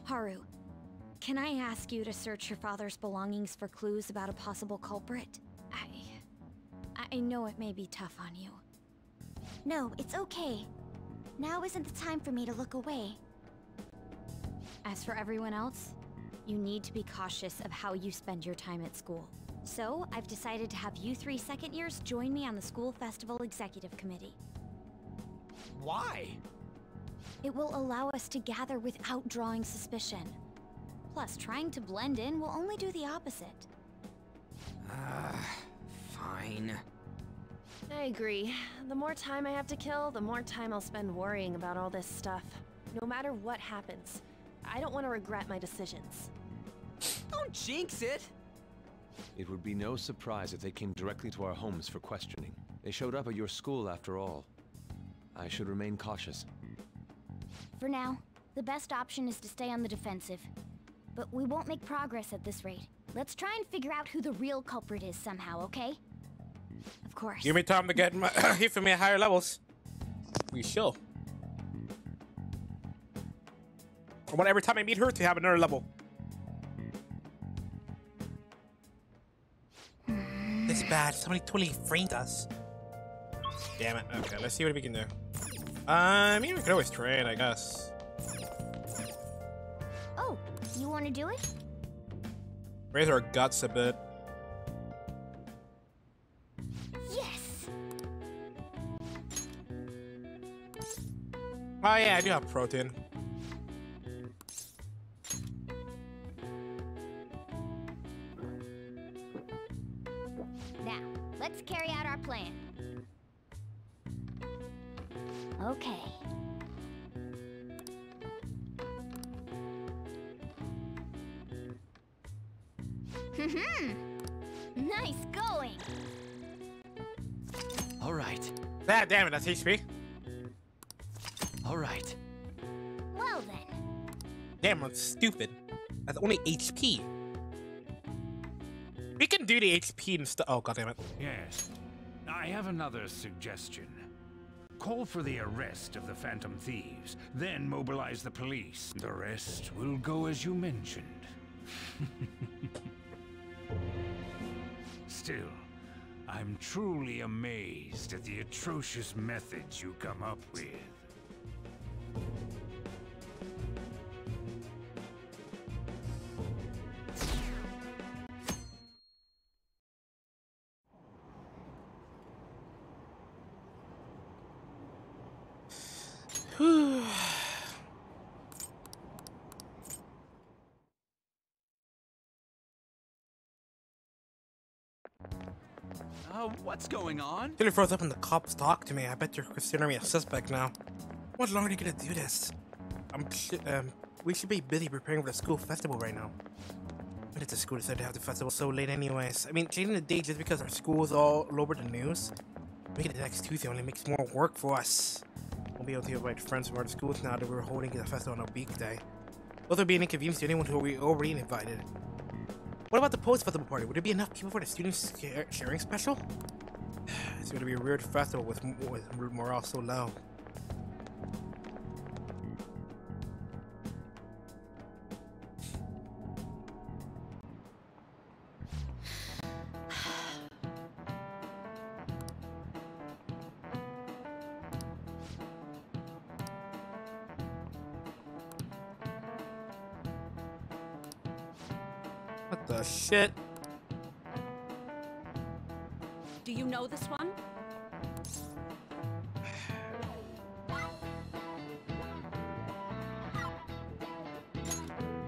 Haru, can I ask you to search your father's belongings for clues about a possible culprit? I know it may be tough on you. No, it's okay. Now isn't the time for me to look away. As for everyone else, you need to be cautious of how you spend your time at school. So, I've decided to have you 3 second years join me on the school festival executive committee. Why? It will allow us to gather without drawing suspicion. Plus, trying to blend in will only do the opposite. Fine. I agree. The more time I have to kill, the more time I'll spend worrying about all this stuff. No matter what happens, I don't want to regret my decisions. Don't jinx it! It would be no surprise if they came directly to our homes for questioning. They showed up at your school after all. I should remain cautious. For now, the best option is to stay on the defensive. But we won't make progress at this rate. Let's try and figure out who the real culprit is somehow, okay? Of course. Give me time to get my hit for me at higher levels. We shall. I want every time I meet her to have another level. This is bad. Somebody totally framed us. Damn it. Okay, let's see what we can do. I mean, we could always train, I guess. Oh, you want to do it? Raise our guts a bit. Yes! Oh yeah, I do have protein. Now, let's carry out our plan. Okay. Nice going. All right. Ah, damn it, that's HP. All right. Well then. Damn, I'm stupid. That's only HP. We can do the HP and stuff. Oh, goddammit. Yes. I have another suggestion. Call for the arrest of the Phantom Thieves, then mobilize the police. The rest will go as you mentioned. Still, I'm truly amazed at the atrocious methods you come up with. What's going on? Really froze up when the cops talk to me. I bet you're considering me a suspect now. How much longer are you gonna do this? We should be busy preparing for the school festival right now. Why did the school decide to have the festival so late anyways? I mean, changing the date just because our school is all over the news? Making it next Tuesday only makes more work for us. We'll be able to invite friends from our schools now that we're holding the festival on a weekday. Those would be an inconvenience to anyone who we already invited. What about the post-festival party? Would there be enough people for the students sharing special? It's going to be a weird festival with morale so low. What the shit? Do you know this one?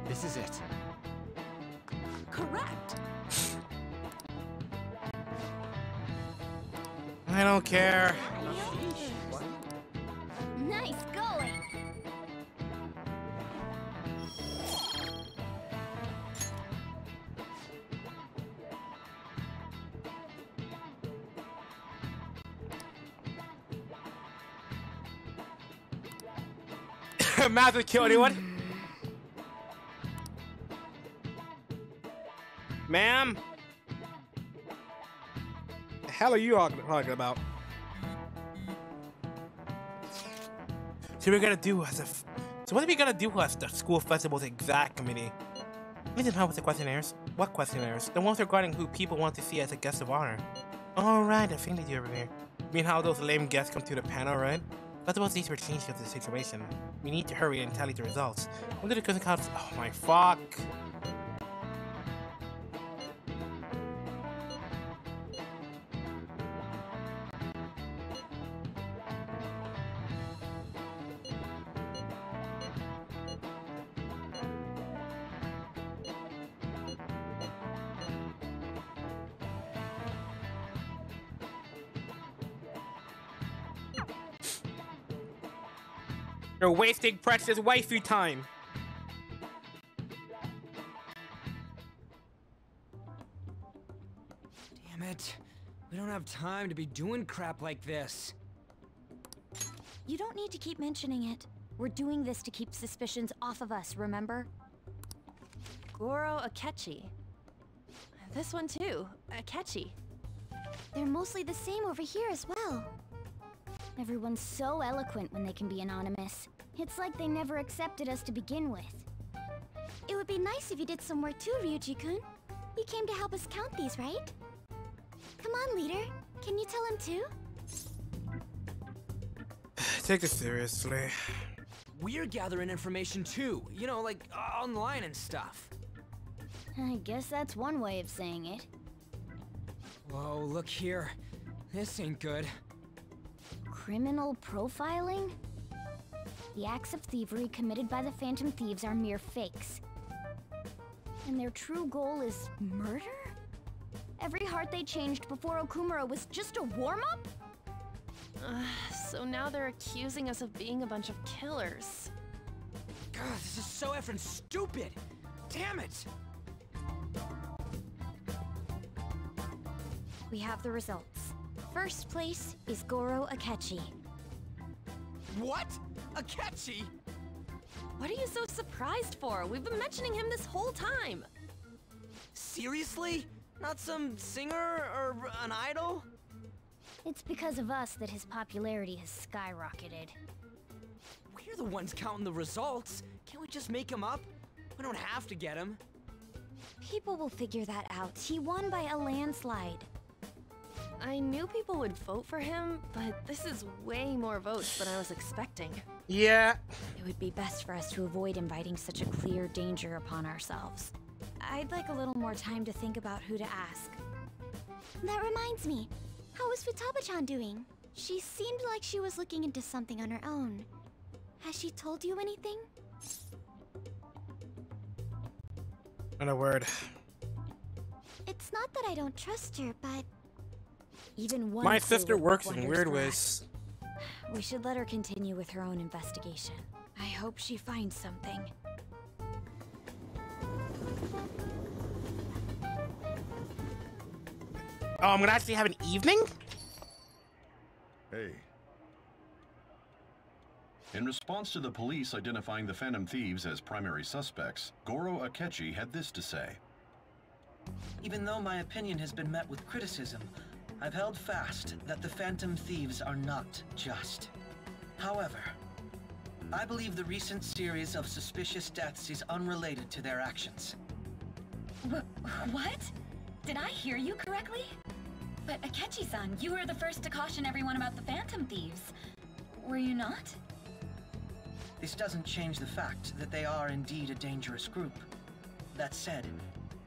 This is it. Correct. I don't care. Nice going. Math would kill anyone. Ma'am? The hell are you talking about? So we're gonna do as if. So what are we gonna do as the school festival's exact committee? Please help with the questionnaires. What questionnaires? The ones regarding who people want to see as a guest of honor. Alright, I think they do over here. You mean how those lame guests come to the panel, right? Festivals need to change of the situation. We need to hurry and tally the results. When did the cousin oh my fuck. You're wasting precious waifu time. Damn it. We don't have time to be doing crap like this. You don't need to keep mentioning it. We're doing this to keep suspicions off of us, remember? Goro Akechi. This one too, Akechi. They're mostly the same over here as well. Everyone's so eloquent when they can be anonymous. It's like they never accepted us to begin with. It would be nice if you did some work too, Ryuji-kun. You came to help us count these, right? Come on, leader. Can you tell him too? Take it seriously. We're gathering information too, you know, like online and stuff. I guess that's one way of saying it. Whoa, look here. This ain't good. Criminal profiling? The acts of thievery committed by the Phantom Thieves are mere fakes. And their true goal is murder? Every heart they changed before Okumura was just a warm-up? So now they're accusing us of being a bunch of killers. God, this is so effing stupid! Damn it! We have the results. First place is Goro Akechi. What? Akechi? What are you so surprised for? We've been mentioning him this whole time. Seriously? Not some singer or an idol? It's because of us that his popularity has skyrocketed. We're the ones counting the results. Can't we just make him up? We don't have to get him. People will figure that out. He won by a landslide. I knew people would vote for him, but this is way more votes than I was expecting. Yeah. It would be best for us to avoid inviting such a clear danger upon ourselves. I'd like a little more time to think about who to ask. That reminds me. How is Futaba-chan doing? She seemed like she was looking into something on her own. Has she told you anything? Not a word. It's not that I don't trust her, but... Even one My clue sister would works make in wonders weird for ways. us. We should let her continue with her own investigation. I hope she finds something. Oh, I'm gonna actually have an evening? Hey. In response to the police identifying the Phantom Thieves as primary suspects, Goro Akechi had this to say. Even though my opinion has been met with criticism, I've held fast that the Phantom Thieves are not just. However, I believe the recent series of suspicious deaths is unrelated to their actions. What? Did I hear you correctly? But Akechi-san, you were the first to caution everyone about the Phantom Thieves. Were you not? This doesn't change the fact that they are indeed a dangerous group. That said,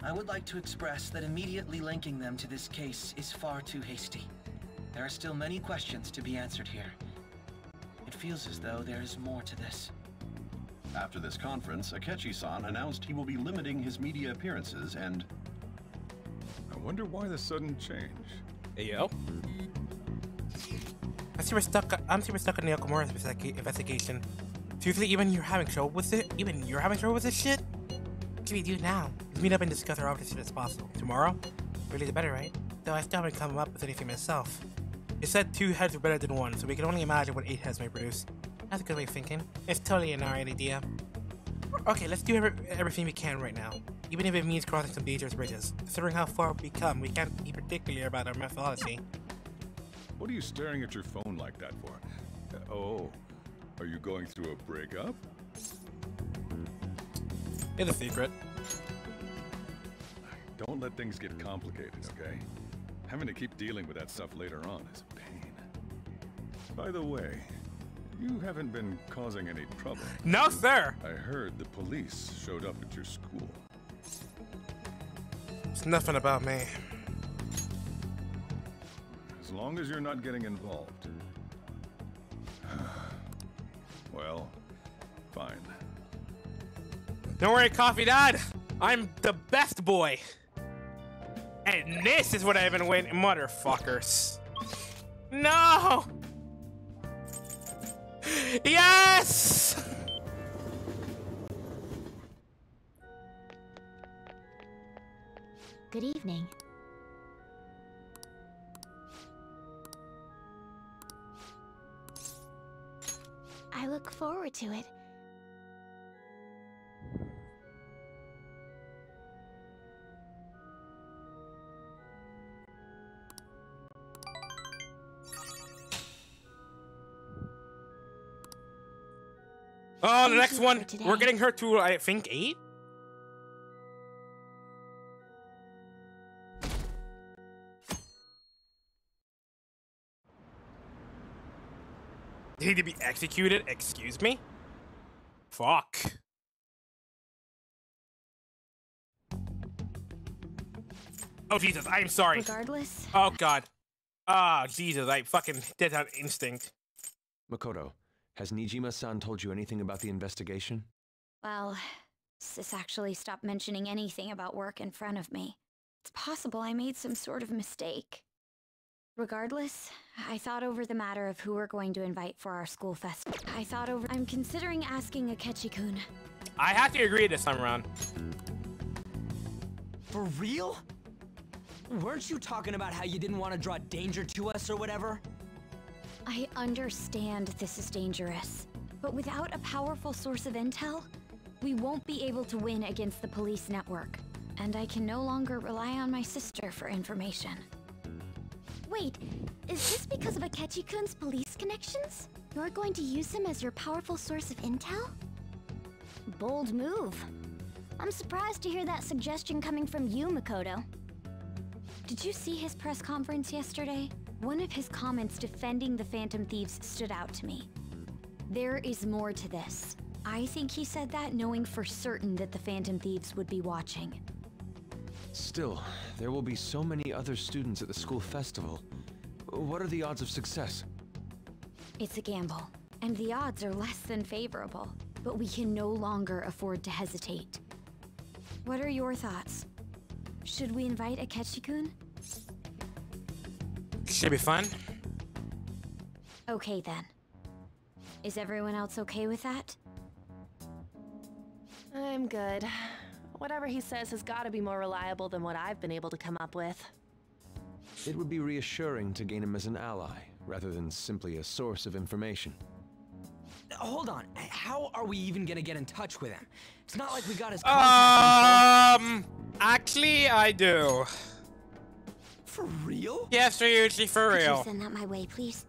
I would like to express that immediately linking them to this case is far too hasty. There are still many questions to be answered here. It feels as though there is more to this. After this conference, Akechi-san announced he will be limiting his media appearances and... I wonder why the sudden change. Hey, yo. I'm super stuck on the Okamura's investigation. Seriously, even you're having trouble with it? Even you're having trouble with this shit? What can we do now? Let's meet up and discuss our options as soon as possible. Tomorrow? Really the better, right? Though I still haven't come up with anything myself. You said 2 heads are better than 1, so we can only imagine what 8 heads may produce. That's a good way of thinking. It's totally an alright idea. Okay, let's do everything we can right now. Even if it means crossing some dangerous bridges. Considering how far we've come, we can't be particular about our methodology. What are you staring at your phone like that for? Oh, are you going through a breakup? It's a secret. Don't let things get complicated, okay? Having to keep dealing with that stuff later on is a pain. By the way, you haven't been causing any trouble. No, sir! I heard the police showed up at your school. It's nothing about me. As long as you're not getting involved. Well, fine. Don't worry, Coffee Dad. I'm the best boy. And this is what I've been waiting, motherfuckers. No! Yes! Good evening. I look forward to it. Oh, the next one. We're getting her to, I think, 8? Need to be executed? Excuse me? Fuck. Oh, Jesus, I'm sorry. Regardless. Oh, God. Ah, Jesus, I fucking did that instinct. Makoto, has Nijima-san told you anything about the investigation? Well, Sis actually stopped mentioning anything about work in front of me. It's possible I made some sort of mistake. Regardless, I thought over the matter of who we're going to invite for our school fest. I'm considering asking Akechi-kun. I have to agree this time around. For real? Weren't you talking about how you didn't want to draw danger to us or whatever? I understand this is dangerous, but without a powerful source of intel, we won't be able to win against the police network. And I can no longer rely on my sister for information. Wait, is this because of Akechi-kun's police connections? You're going to use him as your powerful source of intel? Bold move. I'm surprised to hear that suggestion coming from you, Makoto. Did you see his press conference yesterday? One of his comments defending the Phantom Thieves stood out to me. There is more to this. I think he said that knowing for certain that the Phantom Thieves would be watching. Still, there will be so many other students at the school festival. What are the odds of success? It's a gamble, and the odds are less than favorable, but we can no longer afford to hesitate. What are your thoughts? Should we invite Akechi-kun? Should be fun. Okay then. Is everyone else okay with that? I'm good. Whatever he says has got to be more reliable than what I've been able to come up with. It would be reassuring to gain him as an ally, rather than simply a source of information. Hold on, how are we even gonna get in touch with him? It's not like we got his contact info. Actually, I do. For real? Yes, Ryuji, for Could real. you send that my way, please?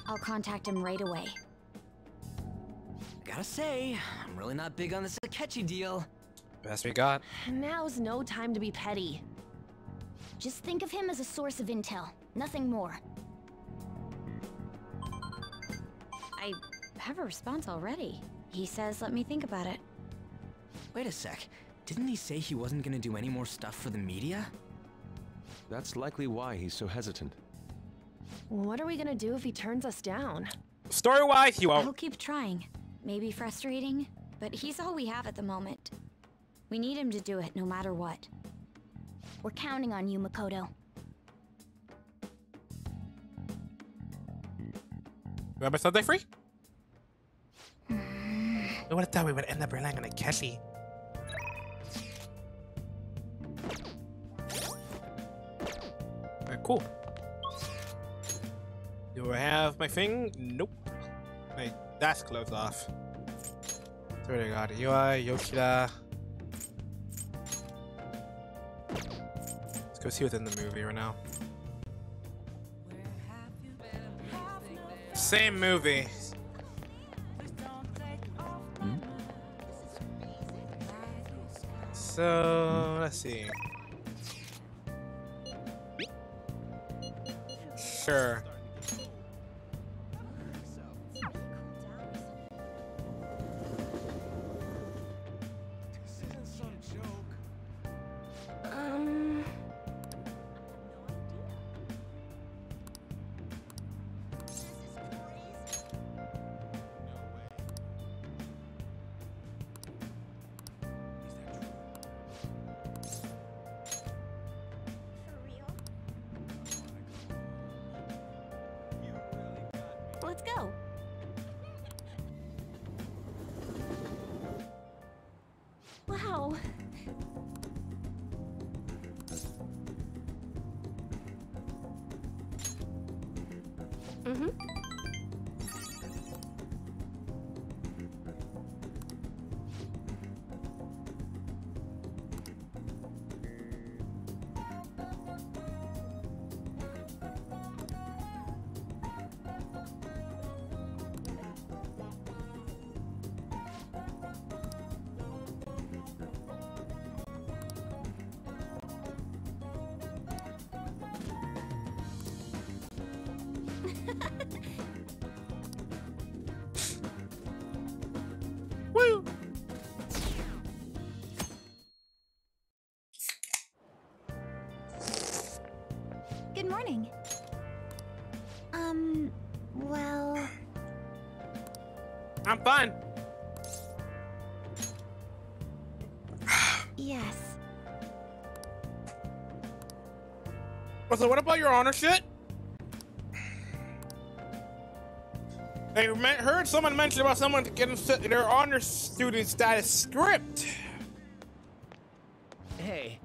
I'll contact him right away. Gotta say, I'm really not big on this Akechi deal. Best we got. Now's no time to be petty. Just think of him as a source of intel, nothing more. I have a response already. He says let me think about it. Wait a sec. Didn't he say he wasn't gonna do any more stuff for the media? That's likely why he's so hesitant. What are we gonna do if he turns us down? Story-wise, he I'll won't. keep trying. Maybe frustrating, but he's all we have at the moment. We need him to do it no matter what. We're counting on you, Makoto. Remember Sunday Free? I would have thought we would end up relying on Akechi. Alright, cool. Do I have my thing? Nope. My that's closed off. So what do I got? UI, Yoshida. Let's go see what's in the movie right now. Same movie. So let's see. Sure. Let's go. Wow. Mm-hmm. Woo! Good morning. Well... I'm fine. Yes. So what about your honor shit? I heard someone mention about someone getting their honor student status stripped. Hey.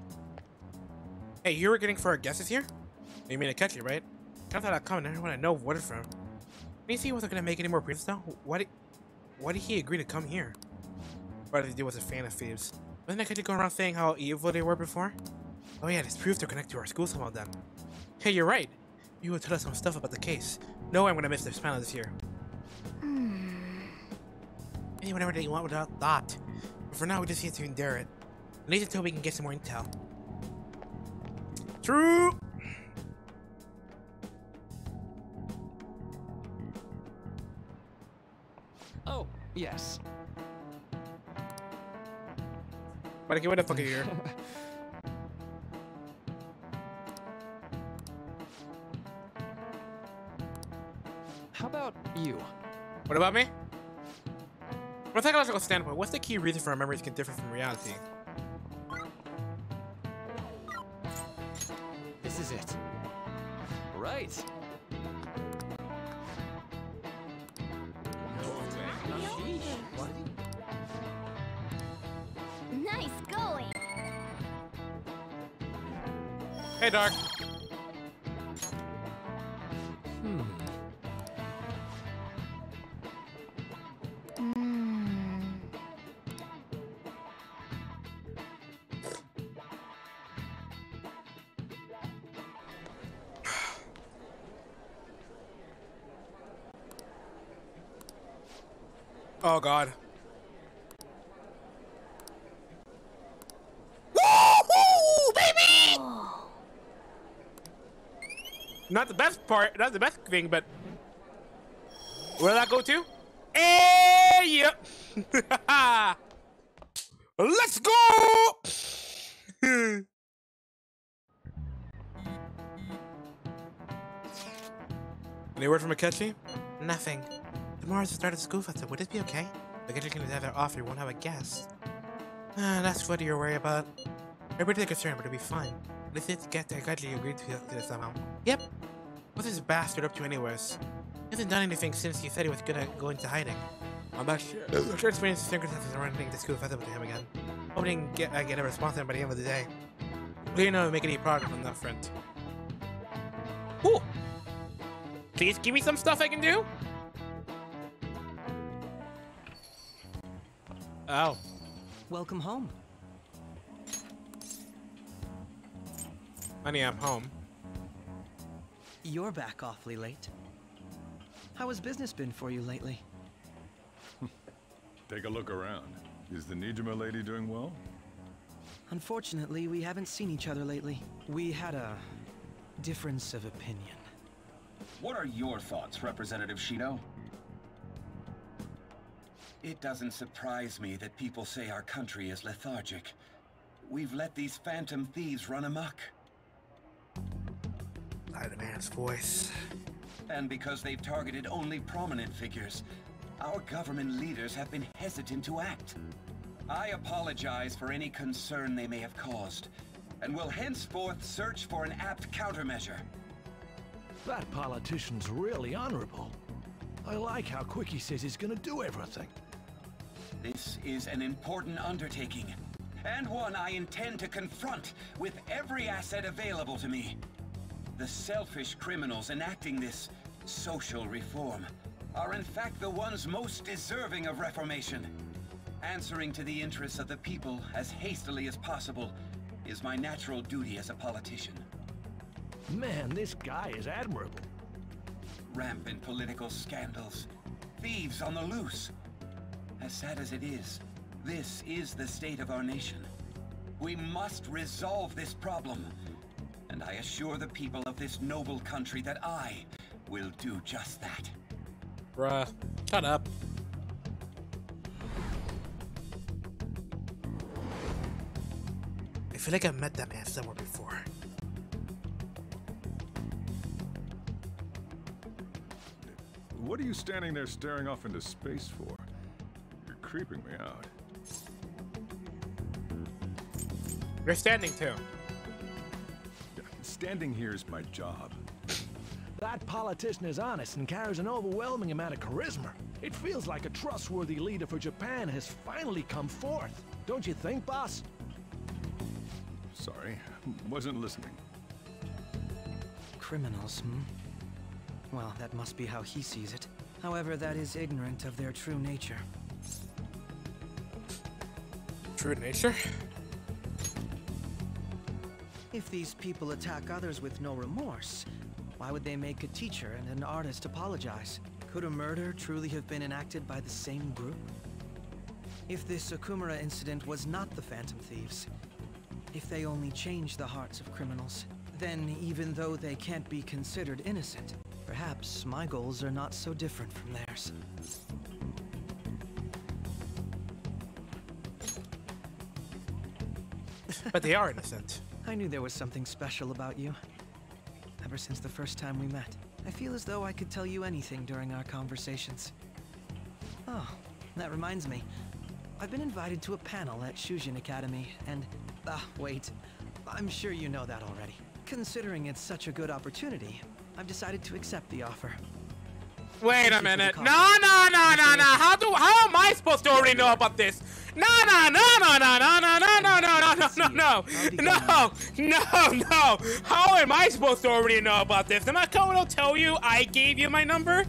Hey, you were getting for our guesses here? You mean Akechi, right? I thought I'd come and I want to know what it's from. Did he wasn't gonna make any more prints though? Why did he agree to come here? What did he do with a fan of thieves? Wasn't Akechi going around saying how evil they were before? Oh yeah, this proves they're connected to our school somehow then. Hey, you're right. You will tell us some stuff about the case. No way I'm gonna miss this panel this year. Maybe whatever they want without thought. But for now, we just need to endure it. At least until we can get some more intel. True! Oh, yes. But okay, what the fuck are you here? How about you? What about me? From a psychological standpoint, what's the key reason for our memories can differ from reality? This is it. Right. Nice going. Hey, Dark. Oh God. Woo-hoo, baby! Not the best part, not the best thing, but where'd that go to? Hey, yep. Let's go! Any word from Akechi? Nothing. Tomorrow's the start of school festival. Would this be okay? Akechi can have their offer. You won't have a guest. That's what you're worried about. Everybody's concerned, but it'll be fine. Let's get to Akechi agreed to this somehow. Yep. What's this bastard up to anyways? He hasn't done anything since he said he was gonna go into hiding. I'm not sure. I'm sure it's the circumstances running the school festival to him again. Hoping to get a response to him by the end of the day. We don't know if we make any progress on that front. Ooh! Please give me some stuff I can do? Oh. Welcome home. Honey, I'm home. You're back awfully late. How has business been for you lately? Take a look around. Is the Nijima lady doing well? Unfortunately, we haven't seen each other lately. We had a difference of opinion. What are your thoughts, Representative Shido? It doesn't surprise me that people say our country is lethargic. We've let these phantom thieves run amok. By the man's voice. And because they've targeted only prominent figures, our government leaders have been hesitant to act. I apologize for any concern they may have caused, and will henceforth search for an apt countermeasure. That politician's really honorable. I like how quick he says he's gonna do everything. This is an important undertaking, and one I intend to confront with every asset available to me. The selfish criminals enacting this social reform are in fact the ones most deserving of reformation. Answering to the interests of the people as hastily as possible is my natural duty as a politician. Man, this guy is admirable. Rampant political scandals, thieves on the loose. As sad as it is, this is the state of our nation. We must resolve this problem, and I assure the people of this noble country that I will do just that. Bruh, shut up. I feel like I've met that man somewhere before. What are you standing there staring off into space for? You're creeping me out. You're standing too. Standing here is my job. That politician is honest and carries an overwhelming amount of charisma. It feels like a trustworthy leader for Japan has finally come forth. Don't you think, boss? Sorry, wasn't listening. Criminals, Well, that must be how he sees it. However, that is ignorant of their true nature. True nature? If these people attack others with no remorse, why would they make a teacher and an artist apologize? Could a murder truly have been enacted by the same group? If this Okumura incident was not the Phantom Thieves, if they only changed the hearts of criminals, then even though they can't be considered innocent, perhaps my goals are not so different from theirs. But they are innocent. I knew there was something special about you. Ever since the first time we met, I feel as though I could tell you anything during our conversations. Oh, that reminds me. I've been invited to a panel at Shujin Academy, and... wait. I'm sure you know that already. Considering it's such a good opportunity, I've decided to accept the offer. Wait a minute. No. How am I supposed to already know about this? No. How am I supposed to already know about this? Am I going to tell you I gave you my number?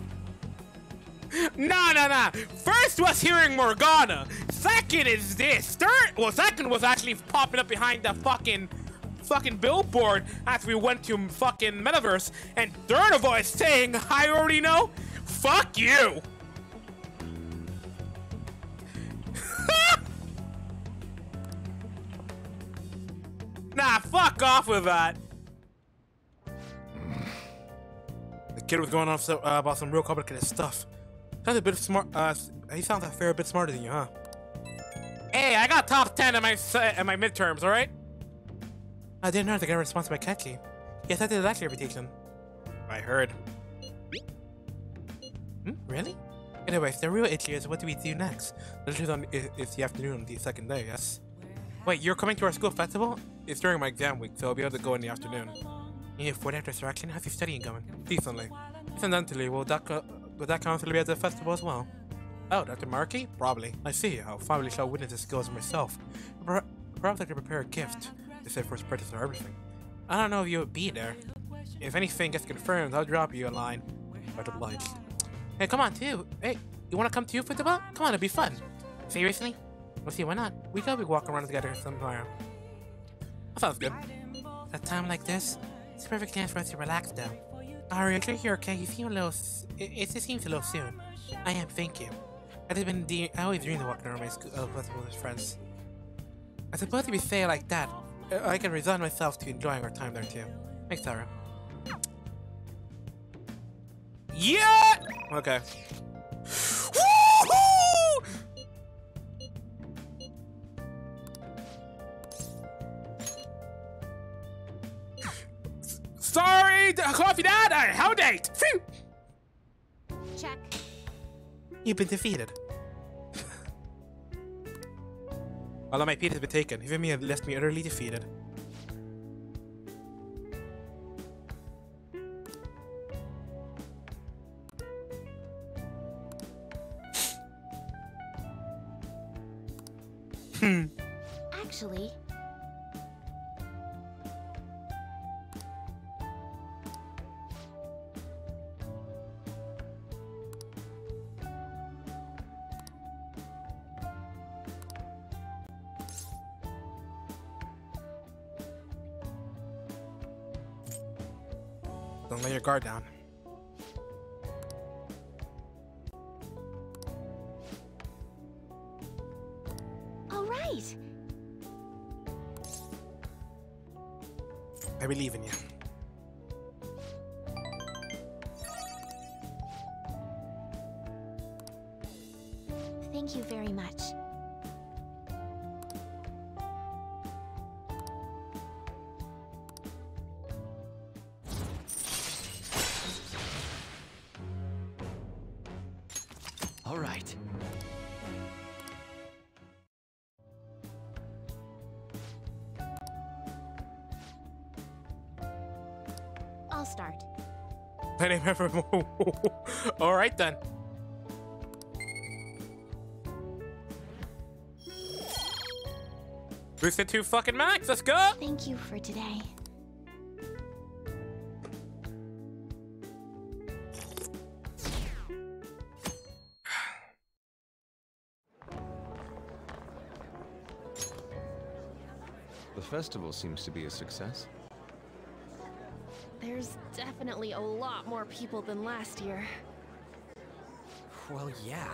No. First was hearing Morgana. Second is this. Second was actually popping up behind the fucking billboard as we went to fucking Metaverse. And third of all is saying I already know. Fuck you. Nah, fuck off with that. The kid was going on about some real complicated stuff. Sounds a bit smart. He sounds a fair bit smarter than you, huh? Hey, I got top 10 in my midterms, all right? I didn't know to get a response by Ketchy. Yes, I did that reputation. I heard. Really? Anyways, the real issue is what do we do next? It's the afternoon, the second day, yes? Wait, you're coming to our school festival? It's during my exam week, so I'll be able to go in the afternoon. You need 40 after selection? How's your studying going? Decently. Incidentally, will that counselor be at the festival as well? Oh, Dr. Markey? Probably. I see. I'll finally shall witness the skills myself. Perhaps I could prepare a gift. They say first purchase or everything. I don't know if you would be there. If anything gets confirmed, I'll drop you a line. But obliged. Hey, come on, too. Hey, you want to come to football? Come on, it'll be fun. Seriously? We'll see, why not? We could be walking around together somewhere. That sounds good. At a time like this, it's a perfect chance for us to relax down. Ari, I'm sure you're okay. You seem a little... It just seems a little soon. I am, thank you. I always dreamed of walking around my school festival with friends. I suppose if you say it like that, I can resign myself to enjoying our time there too. Thanks, Sarah. Yeah! Okay. Woohoo! Sorry, coffee dad, how date? Phew! Check. You've been defeated. All of my feet has been taken. Even me have left me utterly defeated. Actually... Don't lay your guard down. All right. I believe in you. Thank you very much. All right. I'll start. All right then. Boosted 2 fucking max. Let's go. Thank you for today. The festival seems to be a success. There's definitely a lot more people than last year. Well, yeah.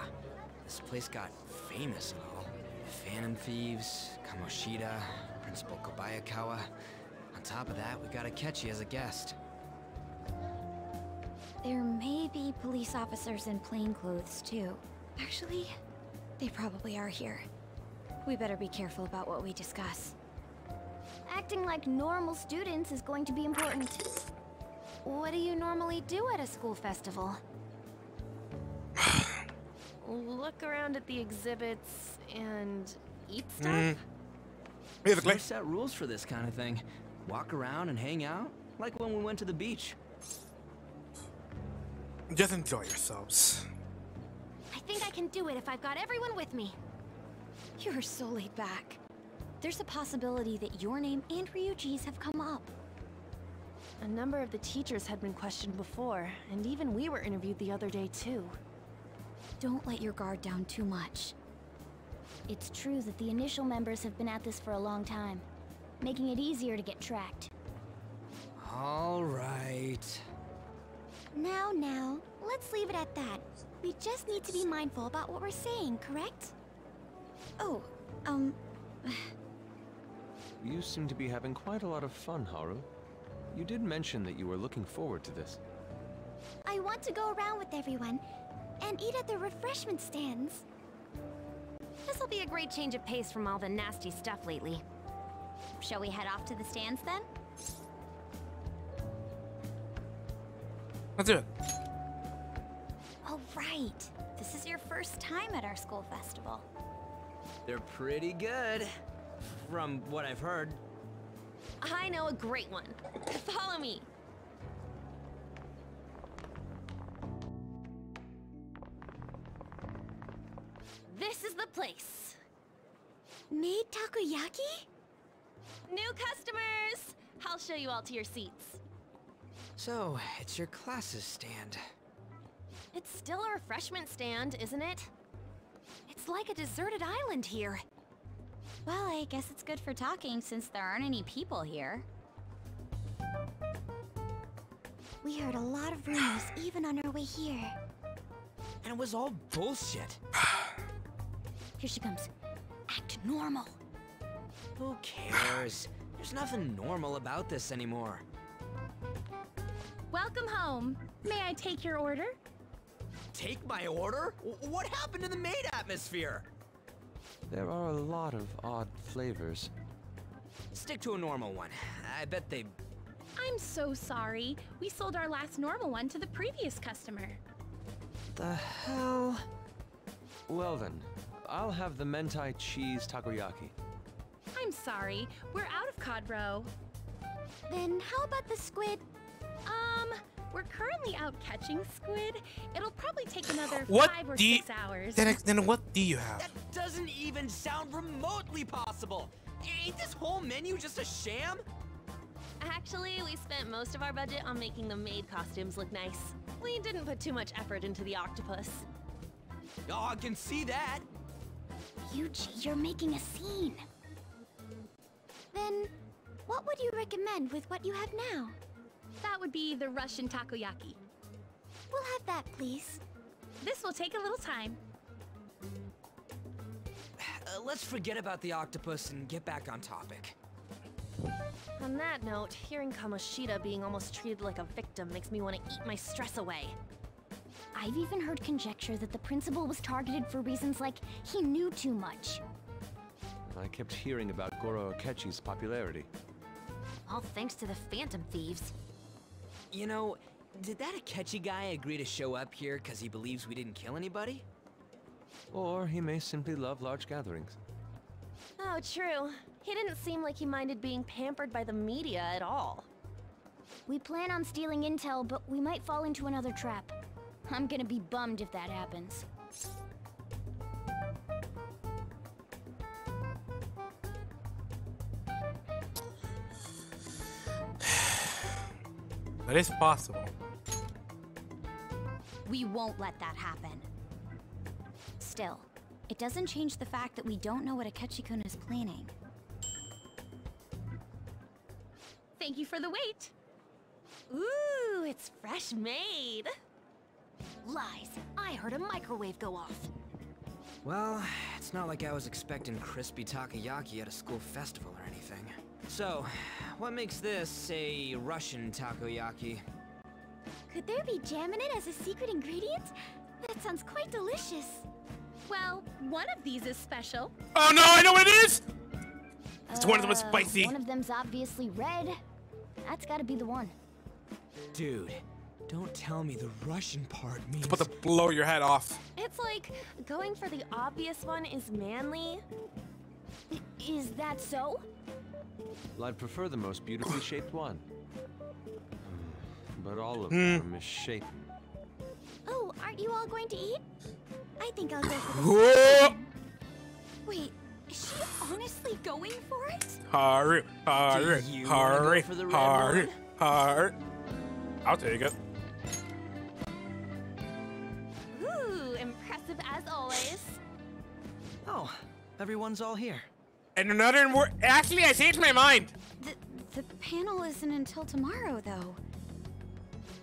This place got famous and all. Phantom Thieves, Kamoshida, Principal Kobayakawa. On top of that, we got Akechi as a guest. There may be police officers in plainclothes, too. Actually, they probably are here. We better be careful about what we discuss. Acting like normal students is going to be important. What do you normally do at a school festival? Look around at the exhibits and eat stuff? There's no set rules for this kind of thing. Walk around and hang out, like when we went to the beach. Just enjoy yourselves. I think I can do it if I've got everyone with me. You're so laid back. There's a possibility that your name and Ryuji's have come up. A number of the teachers had been questioned before, and even we were interviewed the other day too. Don't let your guard down too much. It's true that the initial members have been at this for a long time, making it easier to get tracked. All right. Now, let's leave it at that. We just need to be mindful about what we're saying, correct? Oh, You seem to be having quite a lot of fun, Haru. You did mention that you were looking forward to this. I want to go around with everyone and eat at the refreshment stands. This'll be a great change of pace from all the nasty stuff lately. Shall we head off to the stands then? Let's do it. Oh, right. This is your first time at our school festival. They're pretty good, from what I've heard. I know a great one. Follow me. This is the place. Made takoyaki? New customers! I'll show you all to your seats. So, it's your classes stand. It's still a refreshment stand, isn't it? It's like a deserted island here. Well, I guess it's good for talking since there aren't any people here. We heard a lot of rumors even on our way here. And it was all bullshit. Here she comes. Act normal. Who cares? There's nothing normal about this anymore. Welcome home. May I take your order? Take my order? What happened to the maid atmosphere? There are a lot of odd flavors. Stick to a normal one. I bet they... I'm so sorry. We sold our last normal one to the previous customer. The hell? Well then, I'll have the mentai cheese takoyaki. I'm sorry. We're out of cod roe. Then how about the squid? We're currently out catching squid. It'll probably take another What 5 or do you- 6 hours. Then what do you have? That doesn't even sound remotely possible. Ain't this whole menu just a sham? Actually, we spent most of our budget on making the maid costumes look nice. We didn't put too much effort into the octopus. Oh, I can see that. Yuji, you're making a scene. Then, what would you recommend with what you have now? That would be the Russian takoyaki. We'll have that, please. This will take a little time. Let's forget about the octopus and get back on topic. On that note, hearing Kamoshida being almost treated like a victim makes me want to eat my stress away. I've even heard conjecture that the principal was targeted for reasons like he knew too much. I kept hearing about Goro Akechi's popularity. All thanks to the Phantom Thieves. You know, did that Akechi guy agree to show up here because he believes we didn't kill anybody? Or he may simply love large gatherings. Oh, true. He didn't seem like he minded being pampered by the media at all. We plan on stealing intel, but we might fall into another trap. I'm gonna be bummed if that happens. That is possible. We won't let that happen. Still, it doesn't change the fact that we don't know what Akechi-kun is planning. Thank you for the wait. Ooh, it's fresh made. Lies. I heard a microwave go off. Well, it's not like I was expecting crispy takoyaki at a school festival or anything. So, what makes this a Russian takoyaki? Could there be jam in it as a secret ingredient? That sounds quite delicious. Well, one of these is special. Oh no, I know what it is! It's one of them is spicy. One of them's obviously red. That's gotta be the one. Dude, don't tell me the Russian part means... It's about to blow your head off. It's like going for the obvious one is manly. Is that so? Well, I'd prefer the most beautifully shaped one. But all of them are misshapen. Oh, aren't you all going to eat? I think I'll go for Whoa! Wait, is she honestly going for it? Haru, Haru, Do you Haru, wanna go for the red Haru, one? Haru. I'll take it. Ooh, impressive as always. Oh, everyone's all here. And another word. Actually, I changed my mind. The panel isn't until tomorrow, though.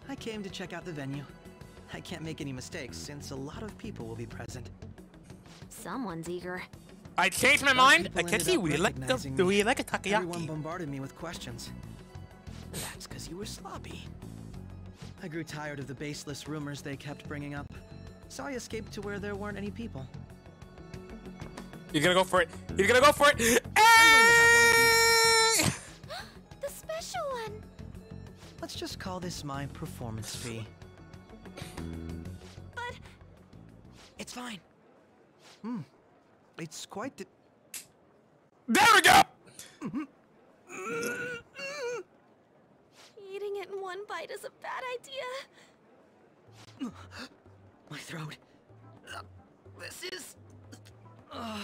I came to check out the venue. I can't make any mistakes since a lot of people will be present. Someone's eager. I changed my mind. Akechi, we like a takoyaki. Everyone bombarded me with questions. That's because you were sloppy. I grew tired of the baseless rumors they kept bringing up, so I escaped to where there weren't any people. You're gonna go for it. You're gonna go for it. Hey! the special one. Let's just call this my performance fee. But it's fine. It's quite the... There we go! eating it in one bite is a bad idea. My throat. This is... oh,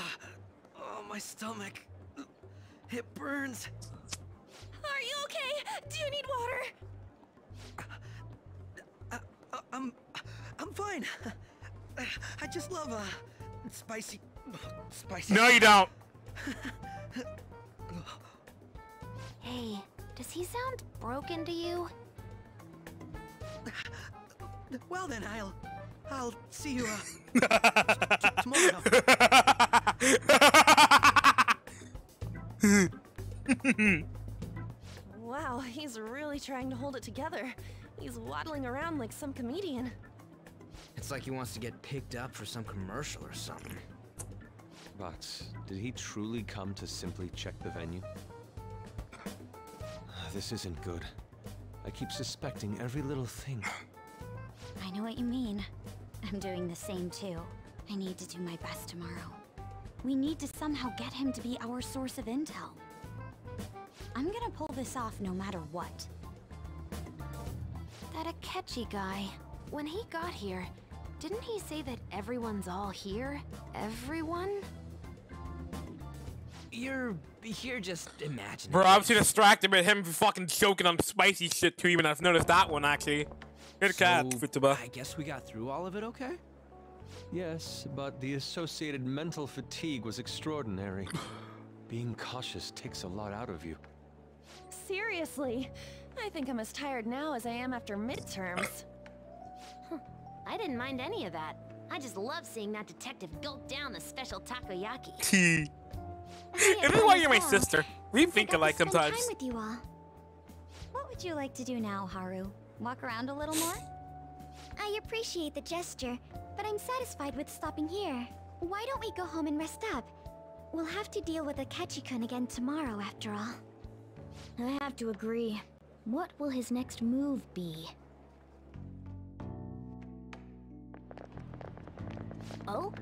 my stomach. It burns. Are you okay? Do you need water? I'm fine. I just love spicy. No, you don't. Hey, does he sound broken to you? Well then, I'll see you tomorrow. Wow, he's really trying to hold it together. He's waddling around like some comedian. It's like he wants to get picked up for some commercial or something. But did he truly come to simply check the venue? This isn't good. I keep suspecting every little thing. I know what you mean. I'm doing the same too. I need to do my best tomorrow. We need to somehow get him to be our source of intel. I'm gonna pull this off no matter what. That Akechi guy, when he got here, didn't he say that everyone's all here? Everyone? You're just imagining. Bro, I'm too distracted by him fucking choking on spicy shit too, even I've noticed that one actually. Good cat, Futaba. I guess we got through all of it okay? Yes, but the associated mental fatigue was extraordinary. Being cautious takes a lot out of you. Seriously, I think I'm as tired now as I am after midterms. I didn't mind any of that. I just love seeing that detective gulp down the special takoyaki. This is why you're my sister. We think alike sometimes. Time with you all. What would you like to do now, Haru? Walk around a little more? I appreciate the gesture, but I'm satisfied with stopping here. Why don't we go home and rest up? We'll have to deal with Akechi-kun again tomorrow, after all. I have to agree. What will his next move be? Oh?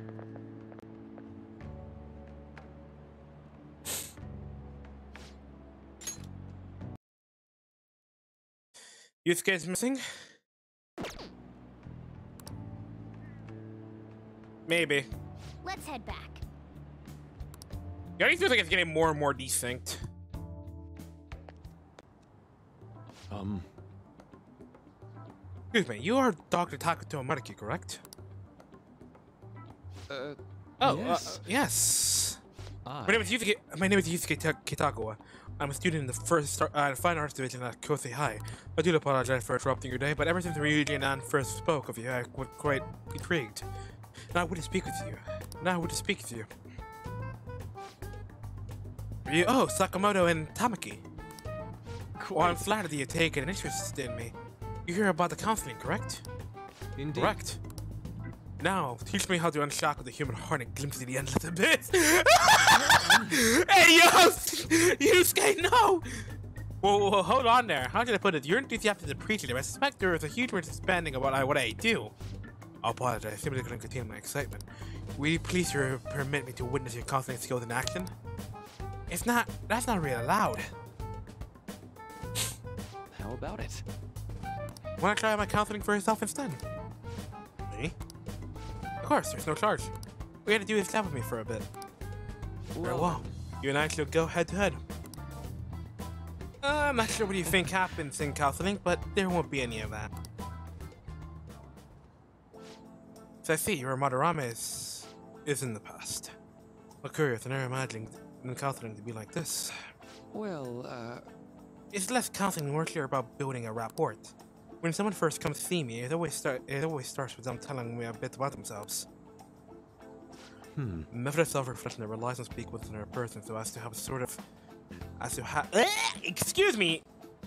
Yusuke is missing? Maybe. Let's head back. It already feels like it's getting more and more desynced. Excuse me, you are Dr. Takuto Mariki, correct? Yes. Yes. My name is Yusuke Kitagawa. I'm a student in the first Fine Arts Division at Kosei High. I do apologize for interrupting your day, but ever since Ryuji and Ann first spoke of you, I was quite intrigued. Now I would speak with you. Oh, Sakamoto and Tamaki. Well, I'm flattered that you've taken an interest in me. You hear about the counseling, correct? Indeed. Correct. Now, teach me how to unshackle the human heart and glimpse the endless abyss. Hey, yo! Yusuke, no! Whoa, hold on there. How should I put it? You're enthusiastic and appreciative. I suspect there is a huge misunderstanding about what I do. I apologize. I simply couldn't contain my excitement. Will you please permit me to witness your counseling skills in action? That's not really allowed. How about it? Wanna try my counseling for yourself instead? Me? Of course, there's no charge. We had to do this job with me for a bit. Very well. You and I shall go head to head. I'm not sure what you think happens in counseling, but there won't be any of that. So I see your Madarame is in the past. How curious, I never imagined counseling to be like this. Well, it's less counseling, more clear about building a rapport. When someone first comes to see me, it always starts with them telling me a bit about themselves. A method of self-reflection that relies on speaking with another person so as to have excuse me,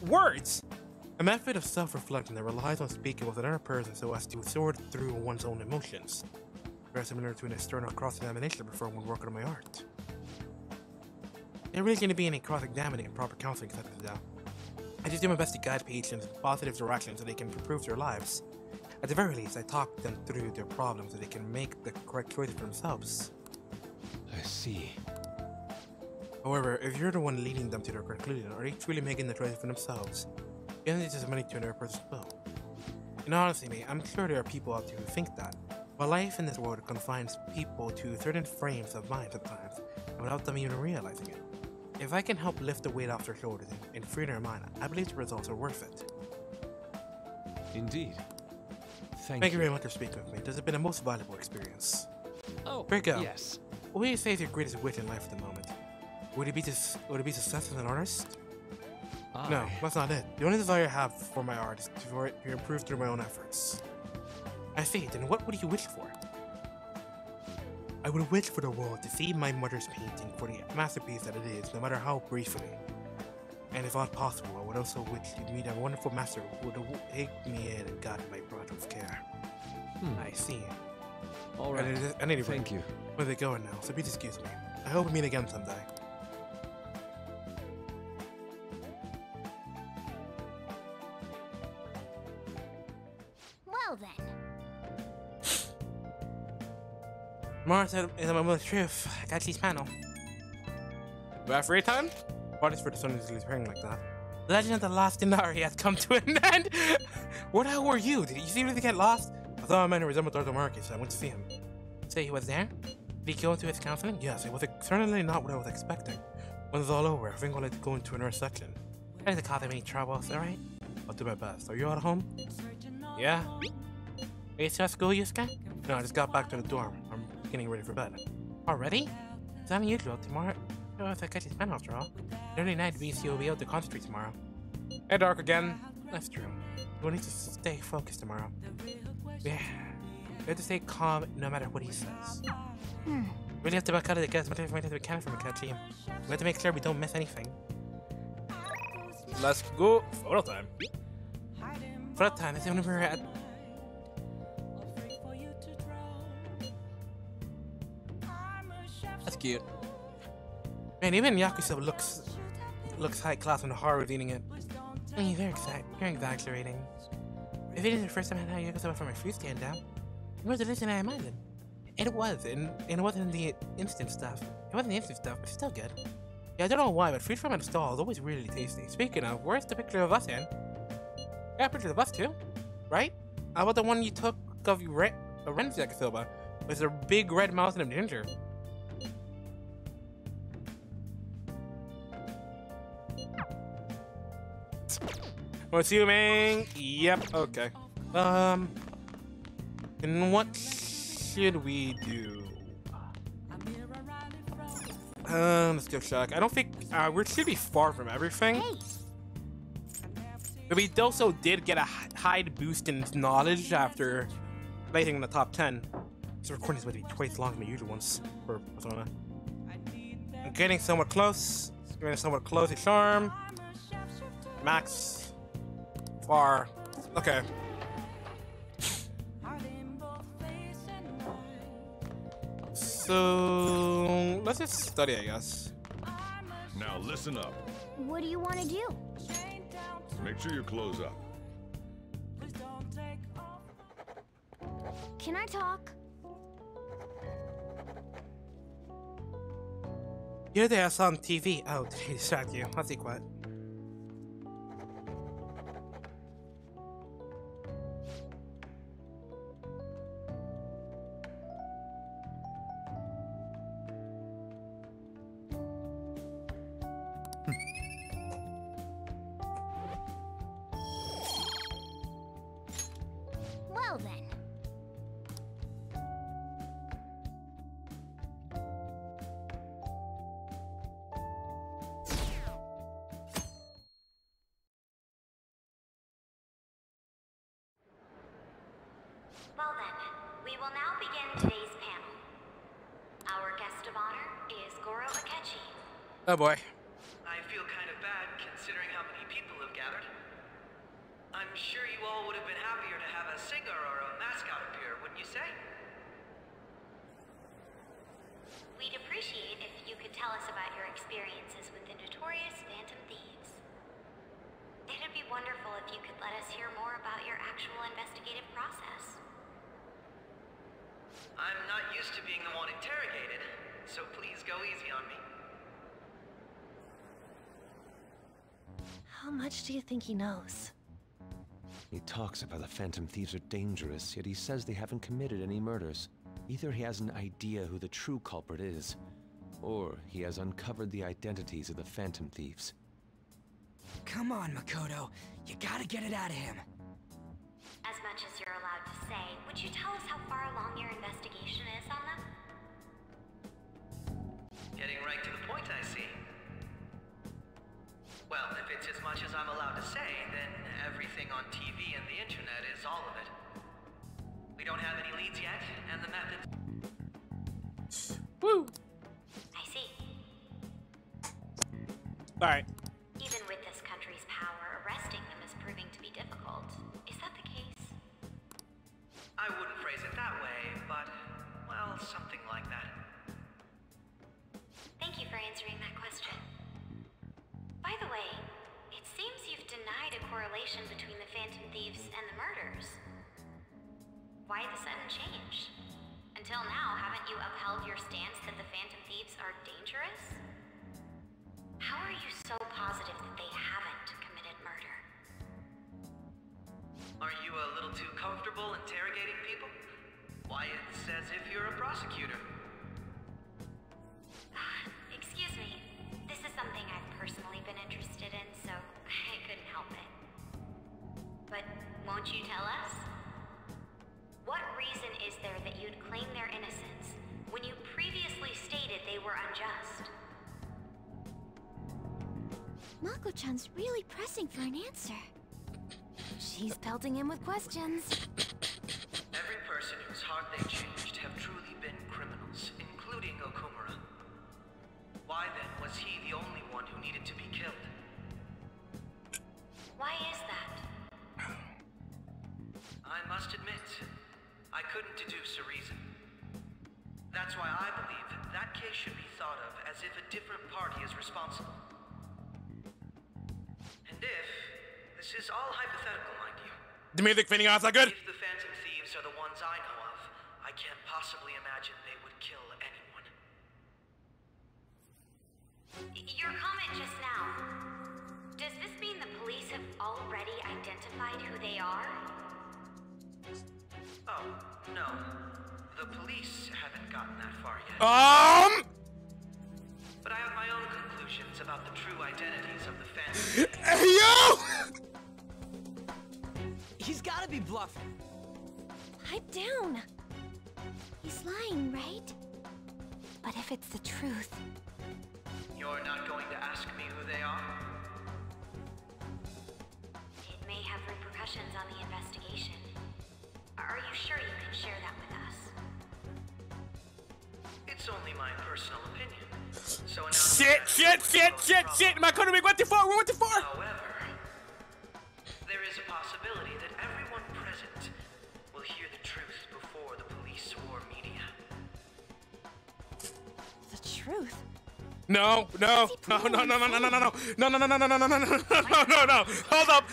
words! A method of self-reflection that relies on speaking with another person so as to sort through one's own emotions. Very similar to an external cross-examination before when working on my art. There really going to be any cross-examining and proper counseling sessions now. I just do my best to guide patients in positive direction so they can improve their lives. At the very least, I talk them through their problems so they can make the correct choices for themselves. I see. However, if you're the one leading them to their conclusion, are they truly making the choices for themselves? Isn't it just money to another person's will? And honestly, mate, I'm sure there are people out there who think that. But life in this world confines people to certain frames of mind sometimes, and without them even realizing it. If I can help lift the weight off their shoulders and free their mind, I believe the results are worth it. Indeed. Thank you very much for speaking with me. This has been a most valuable experience. Oh, Virgo, yes. What do you say is your greatest wish in life at the moment? Would it be success as an artist? No, that's not it. The only desire I have for my art is to improve through my own efforts. I see. Then what would you wish for? I would wish for the world to see my mother's painting for the masterpiece that it is, no matter how briefly. And if not possible, I would also wish to meet a wonderful master who would take me in and guide my project with care. I see. All right. Thank you. Where are they going now? So please excuse me. I hope we meet again someday. Well then. Mars is a moment of truth. I got this panel. Do I have free time? What is for the sun is appearing like that? The legend of the lost Inari has come to an end. What the hell were you? Did you seriously get lost? I thought a man who resembled Dr. Marcus, so I went to see him. Say he was there? Did he go into his counseling? Yes, it was certainly not what I was expecting. When it's all over, I think I'll let go into another section. I didn't cause him any troubles, alright? I'll do my best. Are you all at home? Yeah? Are you still at school, Yusuke? No, I just got back to the dorm. I'm getting ready for bed. Already? It's unusual. Tomorrow, if I catch his pen after all. Early night means you'll be able to concentrate tomorrow. Hey, dark again. That's true. We'll need to stay focused tomorrow. Yeah. We have to stay calm no matter what he says. Really have to back out of the guess as much information as we can from Akachi. We have to make sure we don't miss anything. Let's go. Photo time. Photo time is when we're at. That's cute. Man, even Yakuza looks high class when the horror reading it. I mean, you're exaggerating. If it isn't the first time I had Yakuza from my fruit stand down, it was the listen I imagined. It was, and it wasn't the instant stuff. It wasn't the instant stuff, but it's still good. Yeah, I don't know why, but fruit from a stall is always really tasty. Speaking of, where's the picture of us in? got a picture of us too, right? How about the one you took of Ren's Yakisoba? With a big red mouse and a ginger. I'm assuming. Yep. Okay. And what should we do? Let's go check. I don't think we should be far from everything. Hey. But we also did get a high boost in knowledge after rating in the top 10. This recording is going to be twice long than the usual ones for Persona. I'm getting somewhat close. Getting somewhat close to Charm. Max. Far. Okay. So let's just study, I guess. Now listen up. What do you want to do? Make sure you close up. Can I talk? You're there, I saw on TV. Oh, did he distract you? I'll be quiet. Well then. Well then, we will now begin today's panel. Our guest of honor is Goro Akechi. Oh boy. I feel kind of bad considering how many people have gathered. I'm sure you all would have been happier to have a singer or a mascot appear, wouldn't you say? We'd appreciate if you could tell us about your experiences with the notorious Phantom Thieves. It'd be wonderful if you could let us hear more about your actual investigative process. I'm not used to being the one interrogated, so please go easy on me. How much do you think he knows? He talks about the Phantom Thieves are dangerous, yet he says they haven't committed any murders. Either he has an idea who the true culprit is, or he has uncovered the identities of the Phantom Thieves. Come on, Makoto. You gotta get it out of him. As much as you're allowed to say, would you tell us how far along your investigation is on them? Getting right to the point, I see. Well, if it's as much as I'm allowed to say, then everything on TV and the internet is all of it. We don't have any leads yet, and the methods... Woo! I see. Alright. Even with this country's power, arresting them is proving to be difficult. Is that the case? I wouldn't phrase it that way, but, well, something like that. Thank you for answering that question. By the way, it seems you've denied a correlation between the Phantom Thieves and the murders. Why the sudden change? Until now, haven't you upheld your stance that the Phantom Thieves are dangerous? How are you so positive that they haven't committed murder? Are you a little too comfortable interrogating people? Why, it's as if you're a prosecutor. Excuse me. This is something I've personally been interested in, so I couldn't help it. But won't you tell us? What reason is there that you'd claim their innocence when you previously stated they were unjust? Mako-chan's really pressing for an answer. She's pelting him with questions. Every person whose heart they changed have truly been criminals, including Okumura. Why then was he the only one who needed to be killed? Why is that? I must admit, I couldn't deduce a reason. That's why I believe that case should be thought of as if a different party is responsible. And if, this is all hypothetical, mind you. The music fitting out that good? If the Phantom Thieves are the ones I know of, I can't possibly imagine they would kill anyone. Your comment just now, does this mean the police have already identified who they are? Oh, no. The police haven't gotten that far yet. But I have my own conclusions about the true identities of the Phantom. He's gotta be bluffing. Pipe down. He's lying, right? But if it's the truth... You're not going to ask me who they are? It may have repercussions on the investigation. Are you sure you can share that with us? It's only my personal opinion. So Shit! Makoto, we went too far! However, there is a possibility that everyone present will hear the truth before the police or media. The truth? No. Hold up,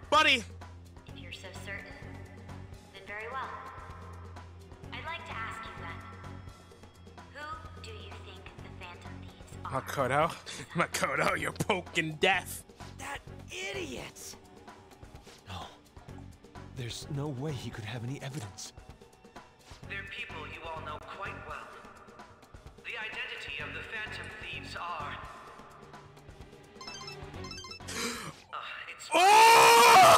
buddy. If you're so certain, then very well. I'd like to ask you then, who do you think the Phantom Thieves are? Makoto, you're poking deaf. That idiot! No. There's no way he could have any evidence. They're people you all know quite well. The identity of the Phantom Thieves are... I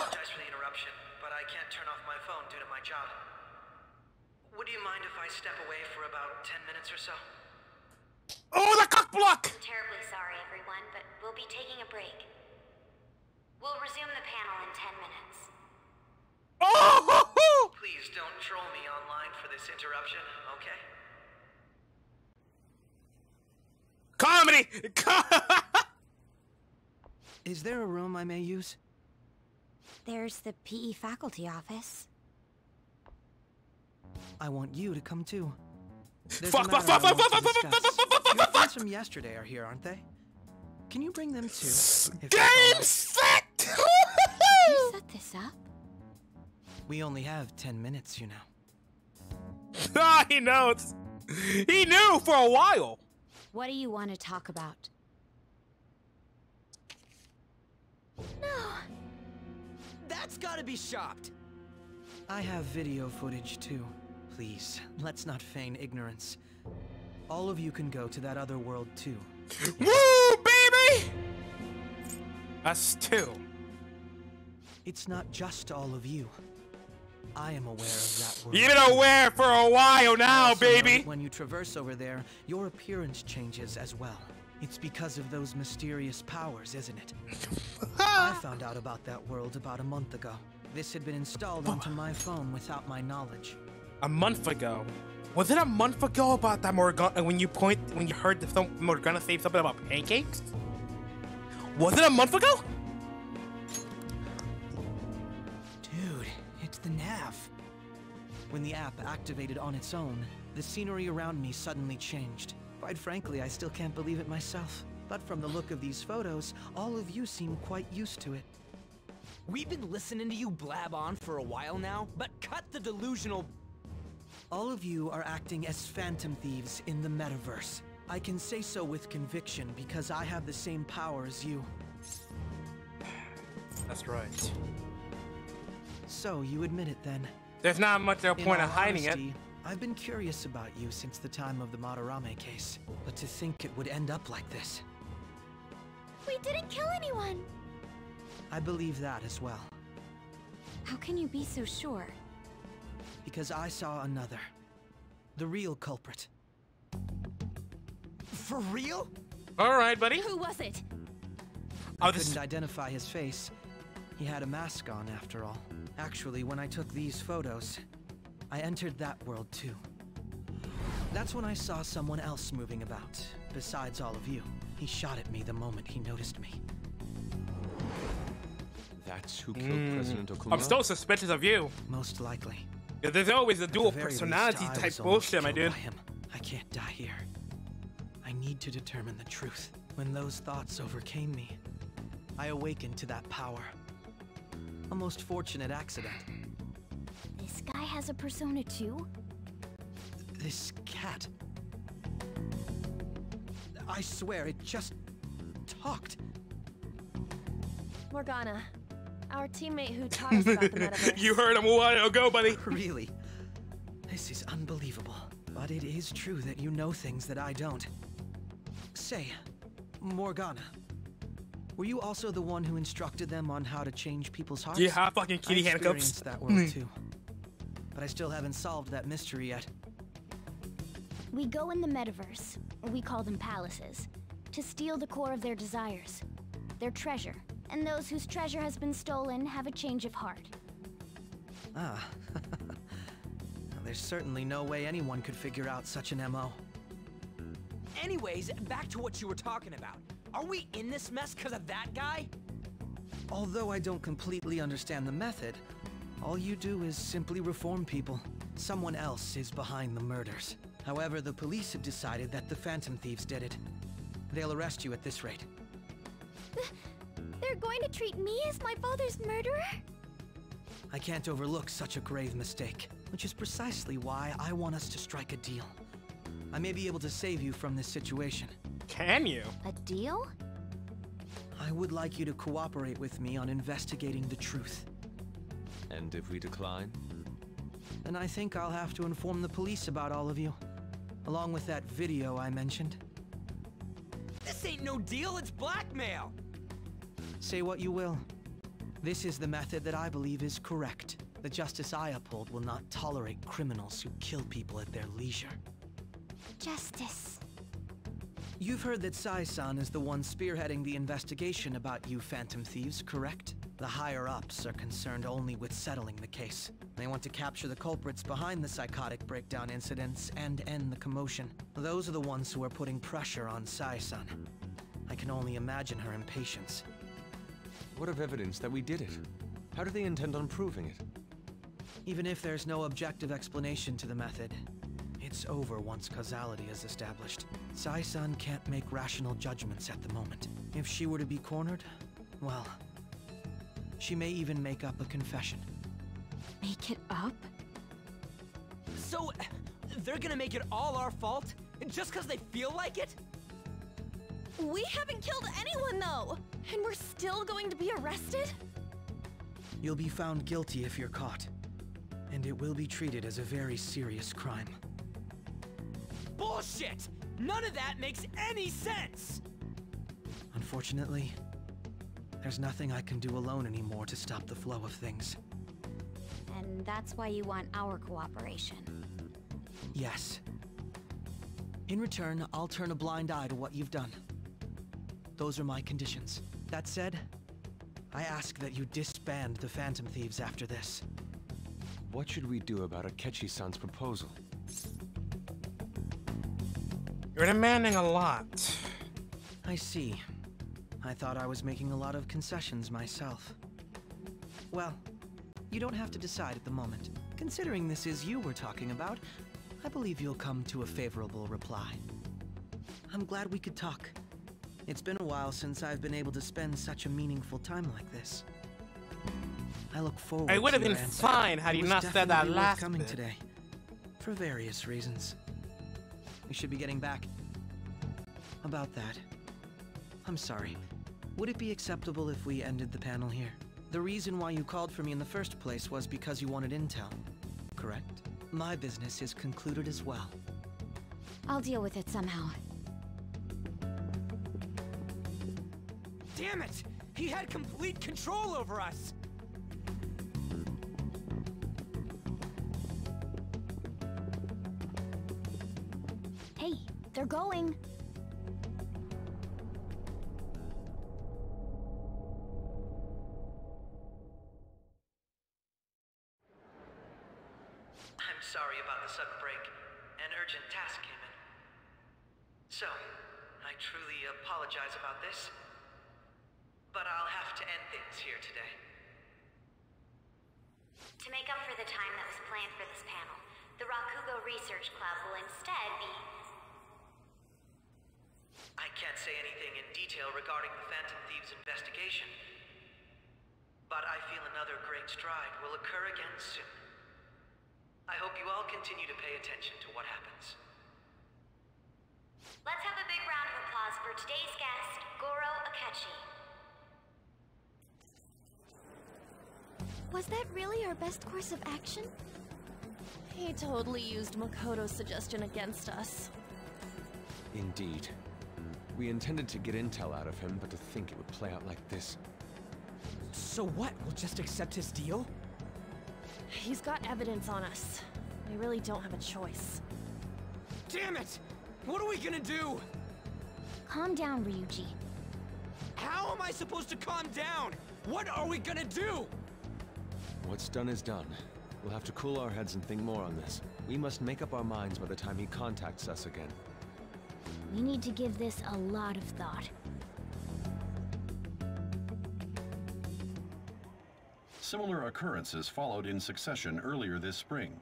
apologize for the interruption, but I can't turn off my phone due to my job. Would you mind if I step away for about 10 minutes or so? Oh, the cock block! I'm terribly sorry, everyone, but we'll be taking a break. We'll resume the panel in 10 minutes. Please don't troll me online for this interruption, okay? Comedy! Is there a room I may use? There's the PE faculty office. I want you to come too. Fuck! Your friends from yesterday are here, aren't they? Can you bring them too? Game set! Did you set this up? We only have 10 minutes, you know. He knows. He knew for a while. What do you want to talk about? No. That's gotta be shopped. I have video footage too. Please, let's not feign ignorance. All of you can go to that other world too. Woo, baby! Us too. It's not just all of you. I am aware of that world. You've been aware for a while now, baby. When you traverse over there, your appearance changes as well. It's because of those mysterious powers, isn't it? I found out about that world about a month ago. This had been installed onto my phone without my knowledge. A month ago? Was it a month ago about that Morgana, when you heard the film Morgana say something about pancakes? Was it a month ago? Dude, it's the nav. When the app activated on its own, the scenery around me suddenly changed. Quite frankly, I still can't believe it myself. But from the look of these photos, all of you seem quite used to it. We've been listening to you blab on for a while now, but cut the delusional... All of you are acting as Phantom Thieves in the metaverse. I can say so with conviction because I have the same power as you. That's right. So, you admit it then? There's not much of a point of hiding it. I've been curious about you since the time of the Madarame case, but to think it would end up like this. We didn't kill anyone! I believe that as well. How can you be so sure? Because I saw another. The real culprit. For real? Alright, buddy. Who was it? I couldn't identify his face. He had a mask on, after all. Actually, when I took these photos, I entered that world too. That's when I saw someone else moving about, besides all of you. He shot at me the moment he noticed me. That's who killed President Okumura? I'm still suspicious of you. Most likely. Yeah, there's always a dual personality type bullshit, my dude. I can't die here. I need to determine the truth. When those thoughts overcame me, I awakened to that power. A most fortunate accident. This guy has a persona too? This cat. I swear, it just talked. Morgana, Our teammate who taught us about the metaverse. You heard him a while ago, buddy. Really? This is unbelievable. But it is true that you know things that I don't. Say, Morgana, were you also the one who instructed them on how to change people's hearts? Yeah, fucking kitty handcuffs. I experienced that world too. But I still haven't solved that mystery yet. We go in the metaverse, or we call them palaces, to steal the core of their desires, their treasure. And those whose treasure has been stolen have a change of heart. Ah. Well, there's certainly no way anyone could figure out such an MO. Anyways, back to what you were talking about. Are we in this mess because of that guy? Although I don't completely understand the method, all you do is simply reform people. Someone else is behind the murders. However, the police have decided that the Phantom Thieves did it. They'll arrest you at this rate. They're going to treat me as my father's murderer? I can't overlook such a grave mistake, which is precisely why I want us to strike a deal. I may be able to save you from this situation. Can you? A deal? I would like you to cooperate with me on investigating the truth. And if we decline? Then I think I'll have to inform the police about all of you, along with that video I mentioned. This ain't no deal, it's blackmail! Say what you will. This is the method that I believe is correct. The justice I uphold will not tolerate criminals who kill people at their leisure. Justice. You've heard that Sai-san is the one spearheading the investigation about you Phantom Thieves, correct? The higher-ups are concerned only with settling the case. They want to capture the culprits behind the psychotic breakdown incidents and end the commotion. Those are the ones who are putting pressure on Sai-san. I can only imagine her impatience. What of evidence that we did it? How do they intend on proving it? Even if there's no objective explanation to the method, it's over once causality is established. Sai-san can't make rational judgments at the moment. If she were to be cornered, well, she may even make up a confession. Make it up? So, they're gonna make it all our fault? Just because they feel like it? We haven't killed anyone, though! And we're still going to be arrested? You'll be found guilty if you're caught. And it will be treated as a very serious crime. Bullshit! None of that makes any sense! Unfortunately, there's nothing I can do alone anymore to stop the flow of things. And that's why you want our cooperation. Yes. In return, I'll turn a blind eye to what you've done. Those are my conditions. That said, I ask that you disband the Phantom Thieves after this. What should we do about Akechi-san's proposal? You're demanding a lot. I see. I thought I was making a lot of concessions myself. Well, you don't have to decide at the moment. Considering this is you we're talking about, I believe you'll come to a favorable reply. I'm glad we could talk. It's been a while since I've been able to spend such a meaningful time like this. I look forward to I would have your been answer. fine had It you was not said that definitely worth last coming bit. today. For various reasons. We should be getting back. About that. I'm sorry. Would it be acceptable if we ended the panel here? The reason why you called for me in the first place was because you wanted intel, correct? My business is concluded as well. I'll deal with it somehow. Damn it! He had complete control over us! Hey, they're going. I'm sorry about the sudden break. An urgent task came in. So, I truly apologize about this. But I'll have to end things here today. To make up for the time that was planned for this panel, the Rakugo Research Club will instead be... I can't say anything in detail regarding the Phantom Thieves investigation. But I feel another great stride will occur again soon. I hope you all continue to pay attention to what happens. Let's have a big round of applause for today's guest, Goro Akechi. Was that really our best course of action? He totally used Makoto's suggestion against us. Indeed. We intended to get intel out of him, but to think it would play out like this. So what? We'll just accept his deal? He's got evidence on us. We really don't have a choice. Damn it! What are we gonna do? Calm down, Ryuji. How am I supposed to calm down? What are we gonna do? What's done is done. We'll have to cool our heads and think more on this. We must make up our minds by the time he contacts us again. We need to give this a lot of thought. Similar occurrences followed in succession earlier this spring.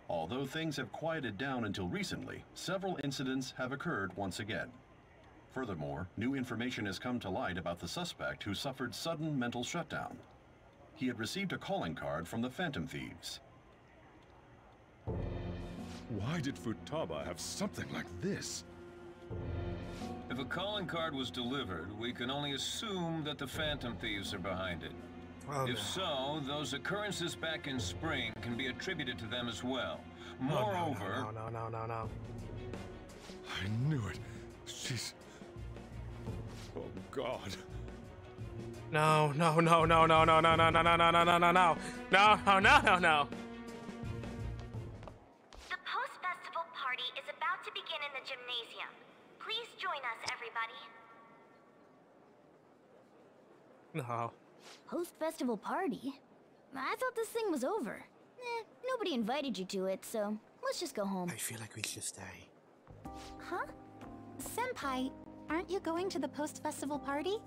Although things have quieted down until recently, several incidents have occurred once again. Furthermore, new information has come to light about the suspect who suffered sudden mental shutdown. He had received a calling card from the Phantom Thieves. Why did Futaba have something like this? If a calling card was delivered, we can only assume that the Phantom Thieves are behind it. Oh, if so, those occurrences back in spring can be attributed to them as well. Moreover... No. I knew it. She's... Oh, God. No. No. The post-festival party is about to begin in the gymnasium. Please join us, everybody. No. Post-festival party? I thought this thing was over. Nobody invited you to it, so let's just go home. I feel like we should stay. Huh? Senpai, aren't you going to the post-festival party?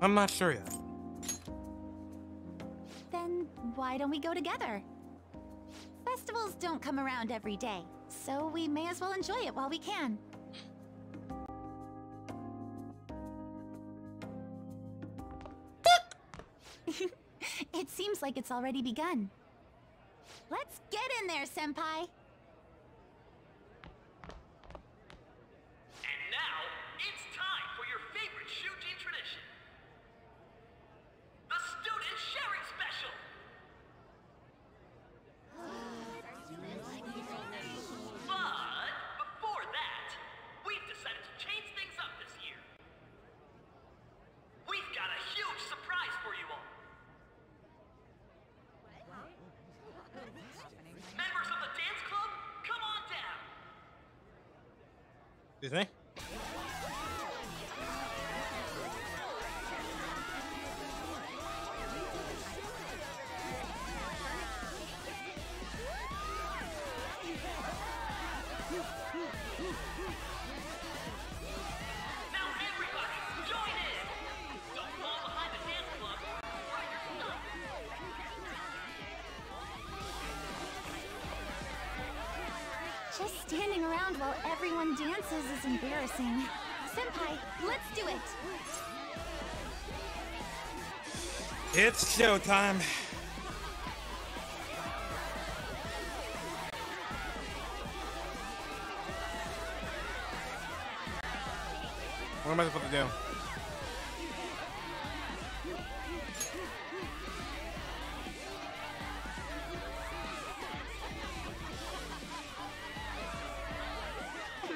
I'm not sure yet. Then why don't we go together? Festivals don't come around every day, so we may as well enjoy it while we can. It seems like it's already begun. Let's get in there, Senpai! And now, it's time for your favorite Shuji tradition. The Student Sharing Special! But, before that, we've decided to change things up this year. We've got a huge surprise for you all. Members of the dance club, come on down! Excuse me? Now everybody, join in! Don't fall behind the dance club or you're stuck! Just standing around while everyone dances is embarrassing. Senpai, let's do it! It's showtime. What am I supposed to do?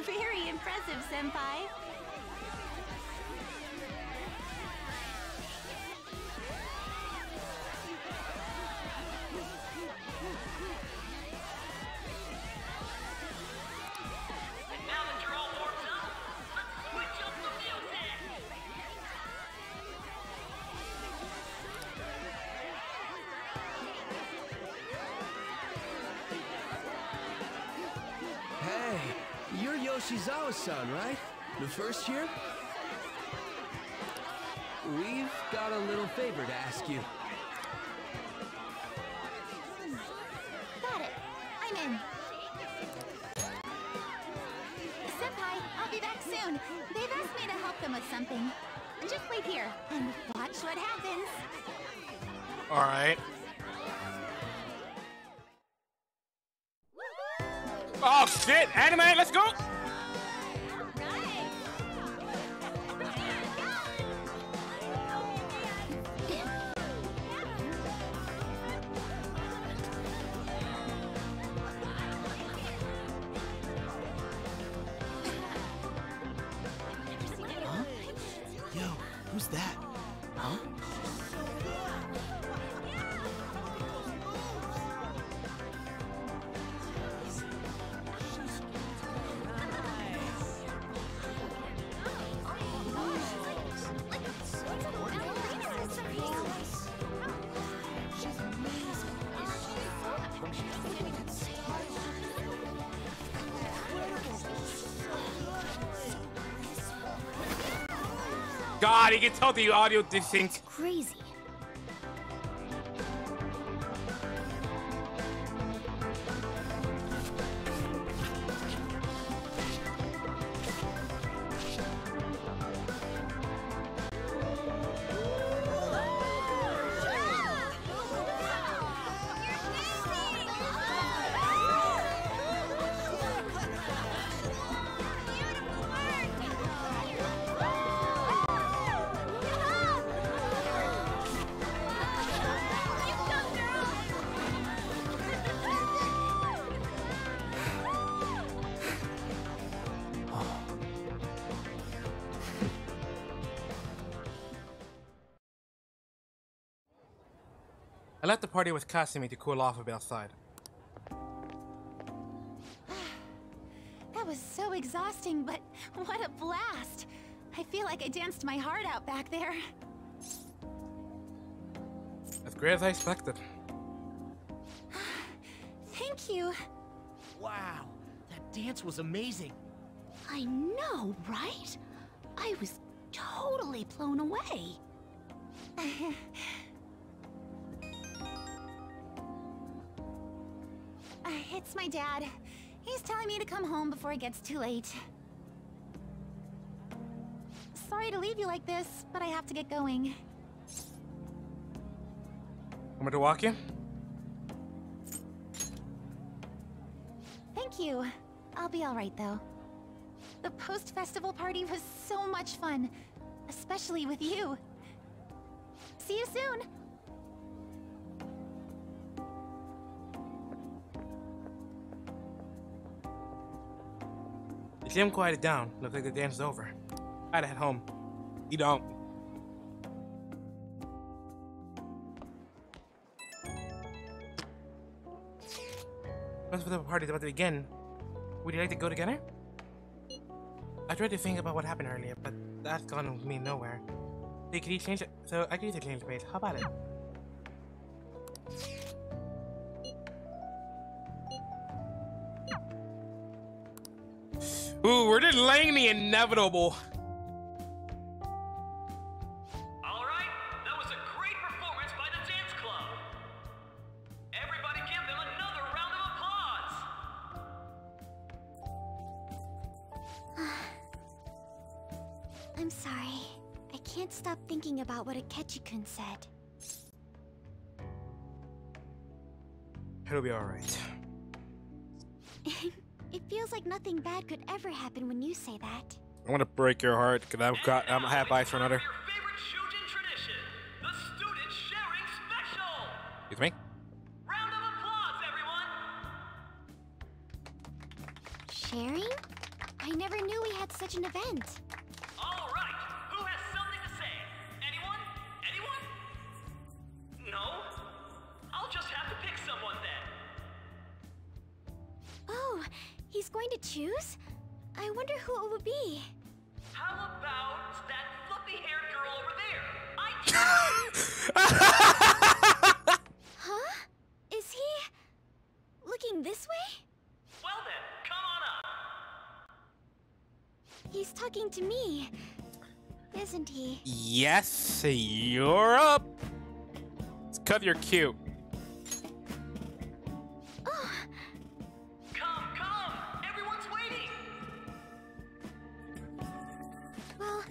Very impressive, Senpai. And now that you're all warmed up, let's switch up the music! Hey, you're Yoshizawa-san, right? The first year? We've got a little favor to ask you. Got it. I'm in. Senpai, I'll be back soon. They've asked me to help them with something. Just wait here and watch what happens. All right. Oh shit! Anime, let's go! Who's that? Huh? God, you can tell the audio distinct. Crazy. I left the party with Kasumi to cool off a bit outside. That was so exhausting, but what a blast! I feel like I danced my heart out back there. As great as I expected. Thank you. Wow, that dance was amazing. I know, right? I was totally blown away. It's my dad. He's telling me to come home before it gets too late. Sorry to leave you like this, but I have to get going. Want me to walk you? Thank you. I'll be alright though. The post-festival party was so much fun, especially with you. See you soon! You see him quieted down. Looks like the dance is over. I'd head home. You don't. Once the party is about to begin, would you like to go together? I tried to think about what happened earlier, but that's gone with me nowhere. Hey, can you change it? So I can use the change space. How about it? Ooh, we're delaying the inevitable. Alright, that was a great performance by the dance club. Everybody give them another round of applause. I'm sorry. I can't stop thinking about what Akechi-kun said. It'll be alright. It feels like nothing bad could ever happen when you say that. I want to break your heart because I'm half ice for another. The student sharing special. Excuse me? Round of applause, everyone. Sharing? I never knew we had such an event. All right, who has something to say? Anyone? Anyone? No? I'll just have to pick someone then. Oh, he's going to choose? I wonder who it would be. How about that fluffy-haired girl over there? Huh? Is he looking this way? Well then, come on up. He's talking to me, isn't he? Yes, you're up. It's 'cause you're cute. Oh. Come, everyone's waiting. Well,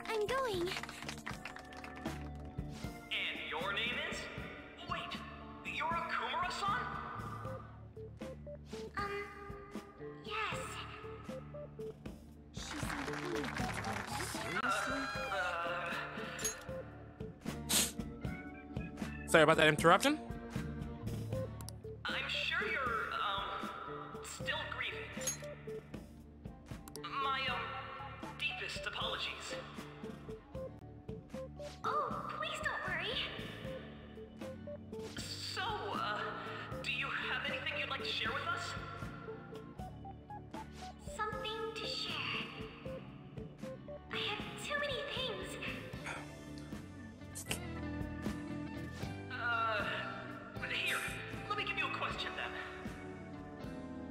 I'm going. And your name is? Wait, you're Akumura-san? Yes. She's Sorry about that interruption. I'm sure you're, still grieving. My, deepest apologies. share with us? Something to share. I have too many things. Here, let me give you a question then.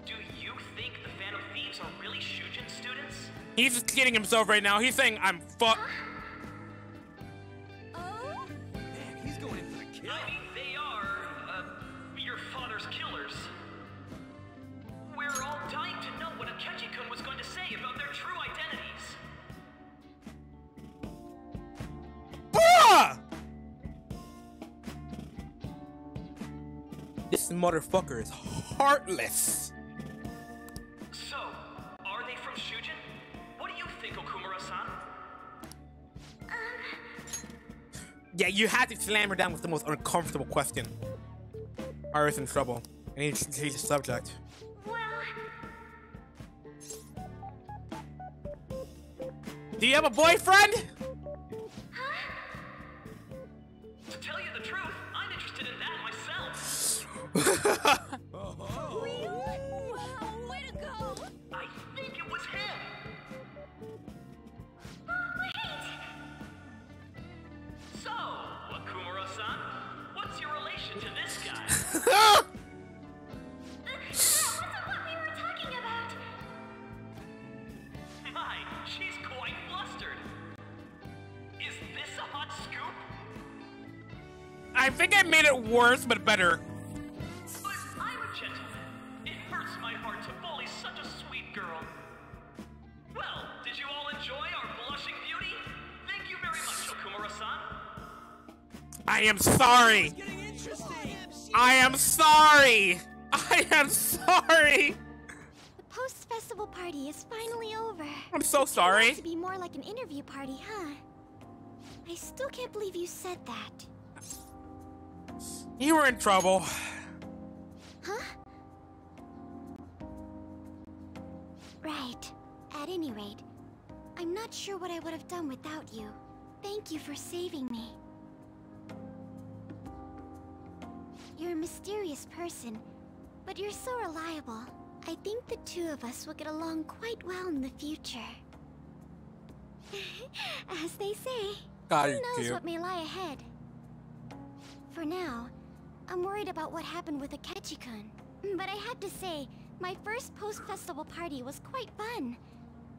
Do you think the Phantom Thieves are really Shujin students? He's just kidding himself right now. He's saying, I'm fuck. Man, he's going in for the kill. I mean, they are, your father's killers. We're all dying to know what Akechi-kun was going to say about their true identities. Bruh! This motherfucker is heartless. So, are they from Shujin? What do you think, Okumura-san? Yeah, you had to slam her down with the most uncomfortable question. Haru's in trouble. I need to change the subject. Do you have a boyfriend? To tell you the truth, I'm interested in that myself. Way to go! I think it was him. So, Okumura-san, what's your relation to this guy? That wasn't what we were talking about. My, she's quite flustered. Is this a hot scoop? I think I made it worse, but better. But I'm a gentleman. It hurts my heart to bully such a sweet girl. Well, did you all enjoy our blushing beauty? Thank you very much, Okumura-san. I am sorry. I am sorry. I am sorry. The post-festival party is finally over. I'm so It sorry. turned out to be more like an interview party, huh? I still can't believe you said that. You were in trouble. Huh? Right. At any rate, I'm not sure what I would have done without you. Thank you for saving me. You're a mysterious person, but you're so reliable. I think the two of us will get along quite well in the future. As they say, God, who you're knows cute. what may lie ahead? For now, I'm worried about what happened with Akechi-kun. But I have to say, my first post-festival party was quite fun.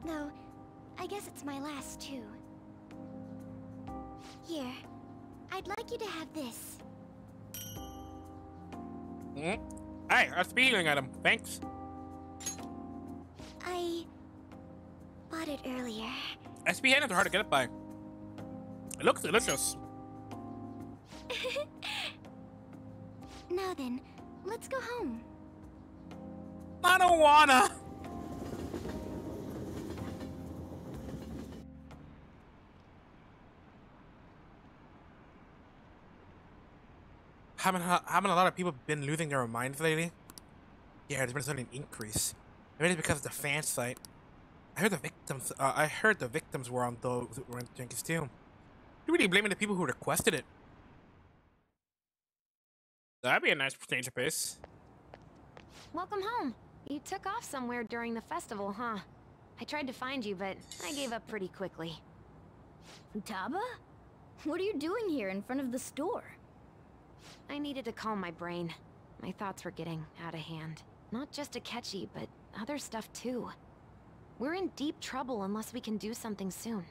Though, I guess it's my last too. Here, I'd like you to have this. Hey, a speeding item. Thanks. I bought it earlier. SP items are hard to get by. It looks delicious. Now then, let's go home. I don't wanna. Haven't a lot of people been losing their minds lately? Yeah, there's been a sudden increase. Maybe it's because of the fan site. I heard the victims were on those were in Jenkins too. You're really blaming the people who requested it. That'd be a nice change of pace. Welcome home. You took off somewhere during the festival, huh? I tried to find you, but I gave up pretty quickly. Taba? What are you doing here in front of the store? I needed to calm my brain. My thoughts were getting out of hand. Not just Akechi, but other stuff too. We're in deep trouble unless we can do something soon.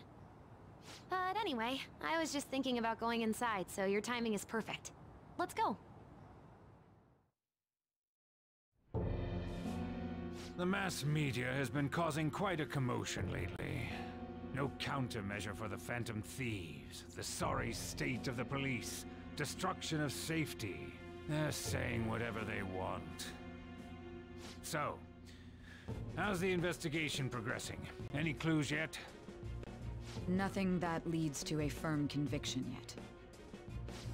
But anyway, I was just thinking about going inside, so your timing is perfect. Let's go. The mass media has been causing quite a commotion lately. No countermeasure for the Phantom Thieves, the sorry state of the police, destruction of safety. They're saying whatever they want. So, how's the investigation progressing? Any clues yet? Nothing that leads to a firm conviction yet.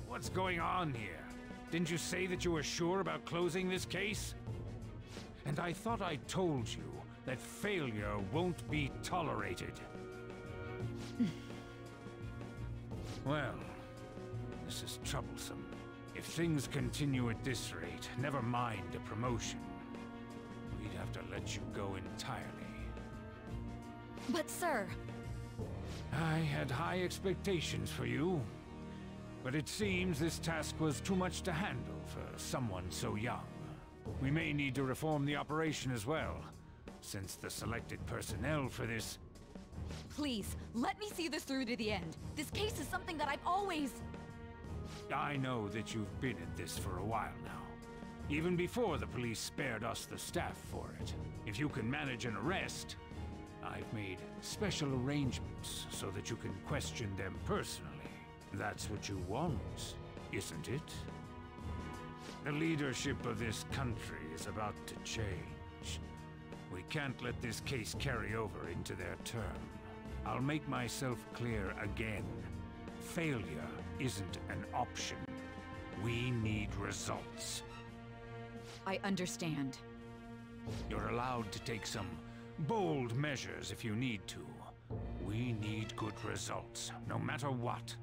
What's going on here? Didn't you say that you were sure about closing this case? And I thought I told you that failure won't be tolerated. Well, this is troublesome. If things continue at this rate, never mind a promotion. let you go entirely. But sir... I had high expectations for you, but it seems this task was too much to handle for someone so young. We may need to reform the operation as well, since the selected personnel for this... Please, let me see this through to the end. This case is something that I've always... I know that you've been at this for a while now, even before the police spared us the staff for it. If you can manage an arrest, I've made special arrangements so that you can question them personally. That's what you want, isn't it? The leadership of this country is about to change. We can't let this case carry over into their term. I'll make myself clear again. Failure isn't an option. We need results. I understand. You're allowed to take some bold measures if you need to. We need good results, no matter what.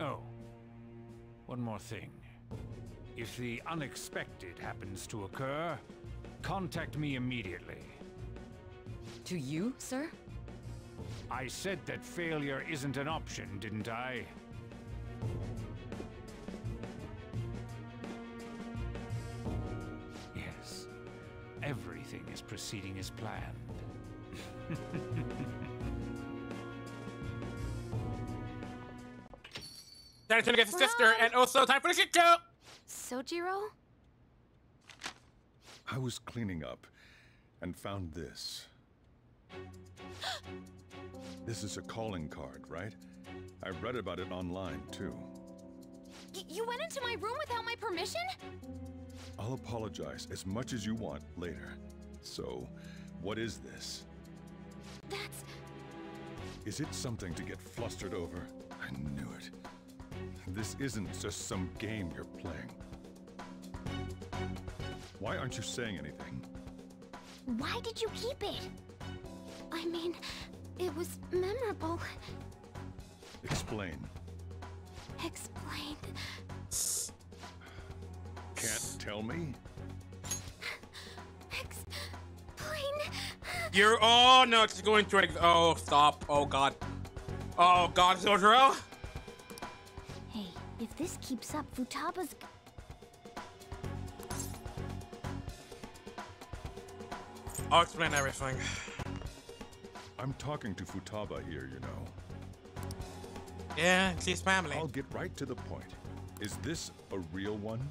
Oh, one more thing. If the unexpected happens to occur, contact me immediately. To you, sir? I said that failure isn't an option, didn't I? Yes. Everything is proceeding as planned. Time to get his sister, and also time for the shit show! Sojiro? I was cleaning up and found this. This is a calling card, right? I read about it online, too. You went into my room without my permission? I'll apologize as much as you want later. So, what is this? That's... Is it something to get flustered over? I knew it. This isn't just some game you're playing. Why aren't you saying anything? Why did you keep it? I mean, it was memorable. Explain. Explain. Can't tell me? Explain. You're... Oh, no, it's going through... Oh, stop. Oh, God. Oh, God, Sojiro. Hey, if this keeps up, Futaba's... I'll explain everything. I'm talking to Futaba here, you know. Yeah, she's family. I'll get right to the point. Is this a real one?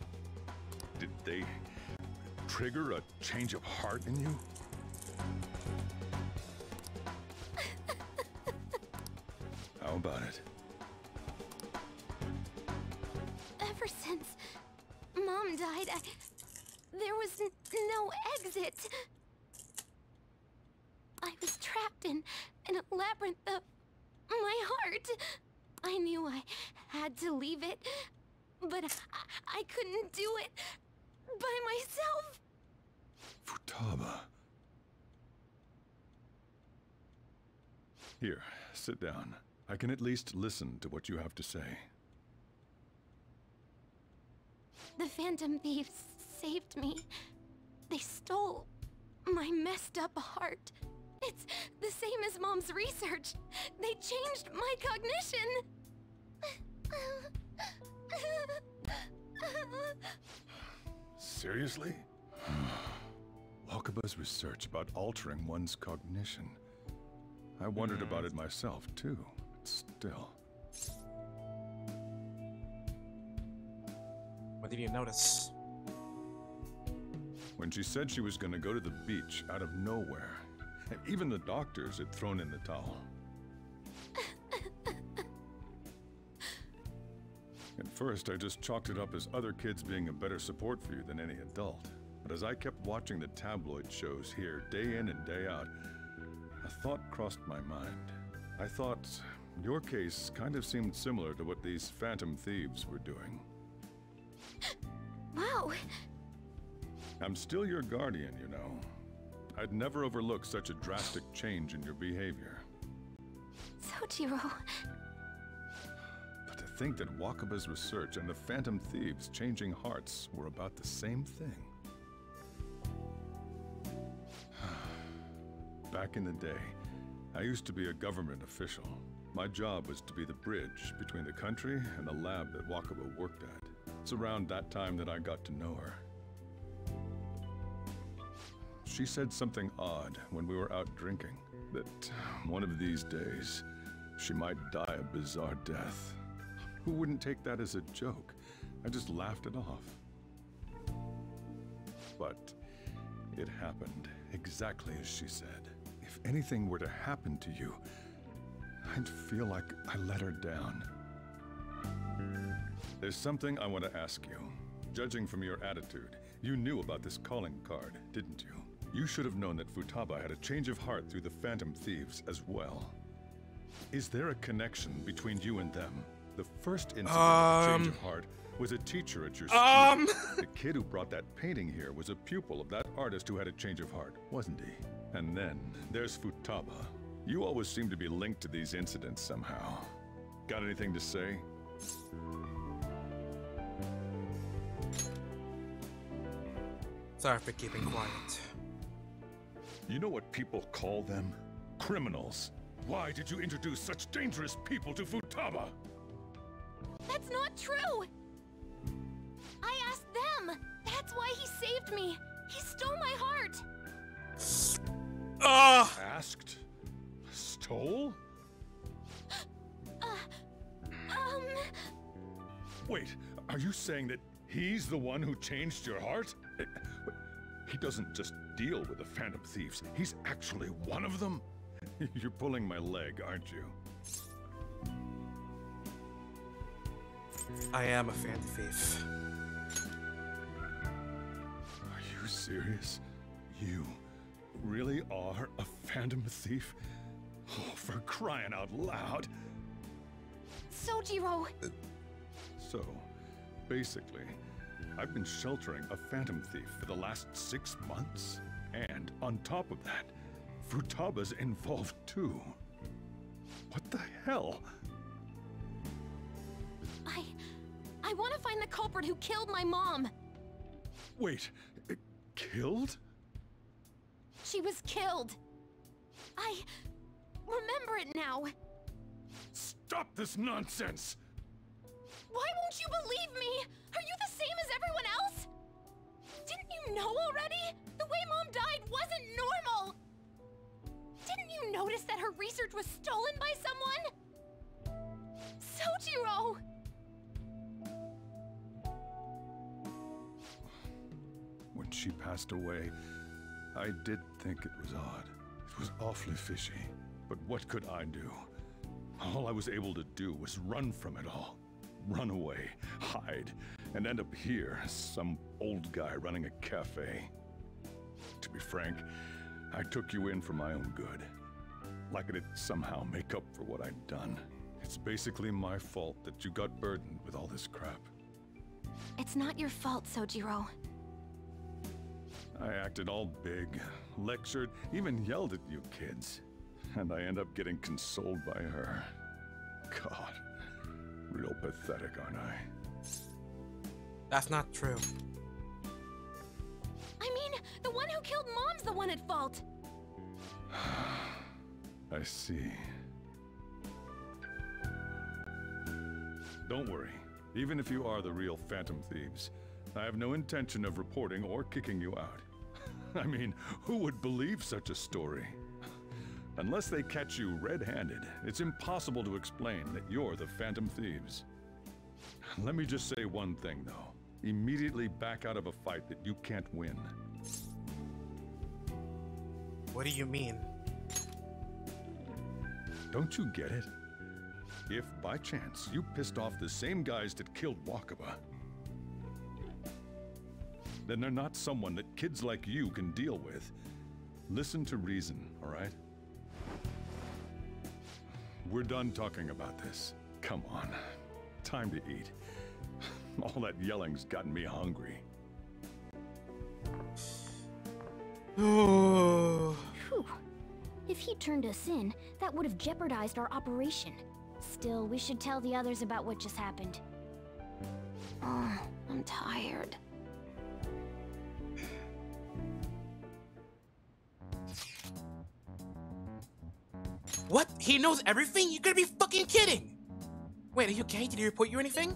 Did they trigger a change of heart in you? How about it? Ever since Mom died, there was no exit. I was trapped in a labyrinth of my heart. I knew I had to leave it, but I couldn't do it by myself. Futaba. Here, sit down. I can at least listen to what you have to say. The Phantom Thieves saved me. They stole my messed up heart. It's the same as Mom's research. They changed my cognition. Seriously? Wakaba's research about altering one's cognition. I wondered about it myself, too. But still. What did you notice? When she said she was going to go to the beach out of nowhere, and even the doctors had thrown in the towel. At first, I just chalked it up as other kids being a better support for you than any adult. But as I kept watching the tabloid shows here, day in and day out, a thought crossed my mind. I thought your case kind of seemed similar to what these Phantom Thieves were doing. Wow. I'm still your guardian, you know. I'd never overlook such a drastic change in your behavior. Sojiro. But to think that Wakaba's research and the Phantom Thieves changing hearts were about the same thing. back in the day, I used to be a government official. My job was to be the bridge between the country and the lab that Wakaba worked at. It's around that time that I got to know her. She said something odd when we were out drinking, that one of these days, she might die a bizarre death. Who wouldn't take that as a joke? I just laughed it off. But it happened exactly as she said. If anything were to happen to you, I'd feel like I let her down. There's something I want to ask you. Judging from your attitude, you knew about this calling card, didn't you? You should have known that Futaba had a change of heart through the Phantom Thieves as well. Is there a connection between you and them? The first incident of the change of heart was a teacher at your school. The kid who brought that painting here was a pupil of that artist who had a change of heart, wasn't he? And then there's Futaba. You always seem to be linked to these incidents somehow. Got anything to say? Sorry for keeping quiet. You know what people call them? Criminals. Why did you introduce such dangerous people to Futaba? That's not true! I asked them! That's why he saved me! He stole my heart! Asked? Stole? Wait, are you saying that he's the one who changed your heart? He doesn't just deal with the Phantom Thieves, he's actually one of them? You're pulling my leg, aren't you? I am a Phantom Thief. Are you serious? You really are a Phantom Thief? Oh, for crying out loud! Sojiro! So, basically, I've been sheltering a Phantom Thief for the last 6 months. And on top of that, Futaba's involved too. What the hell? I want to find the culprit who killed my mom! Wait, killed? She was killed! I remember it now! Stop this nonsense! Why won't you believe me? Are you the same as everyone else? Didn't you know already? The way Mom died wasn't normal! Didn't you notice that her research was stolen by someone? Sojiro! When she passed away, I did think it was odd. It was awfully fishy. But what could I do? All I was able to do was run from it all. Run away, hide, and end up here as some old guy running a cafe. To be frank, I took you in for my own good. Like it'd somehow make up for what I'd done. It's basically my fault that you got burdened with all this crap. It's not your fault, Sojiro. I acted all big, lectured, even yelled at you kids. And I end up getting consoled by her. God, real pathetic, aren't I? That's not true. I mean, the one who killed Mom's the one at fault! I see. Don't worry. Even if you are the real Phantom Thieves, I have no intention of reporting or kicking you out. I mean, who would believe such a story? Unless they catch you red-handed, it's impossible to explain that you're the Phantom Thieves. Let me just say one thing, though. Immediately back out of a fight that you can't win. What do you mean? Don't you get it? If, by chance, you pissed off the same guys that killed Wakaba, then they're not someone that kids like you can deal with. Listen to reason, all right? We're done talking about this. Come on. Time to eat. All that yelling's gotten me hungry. Phew. If he turned us in, that would have jeopardized our operation. Still, we should tell the others about what just happened. Oh, I'm tired. What? He knows everything? You gotta be fucking kidding! Wait, are you okay? Did he report you or anything?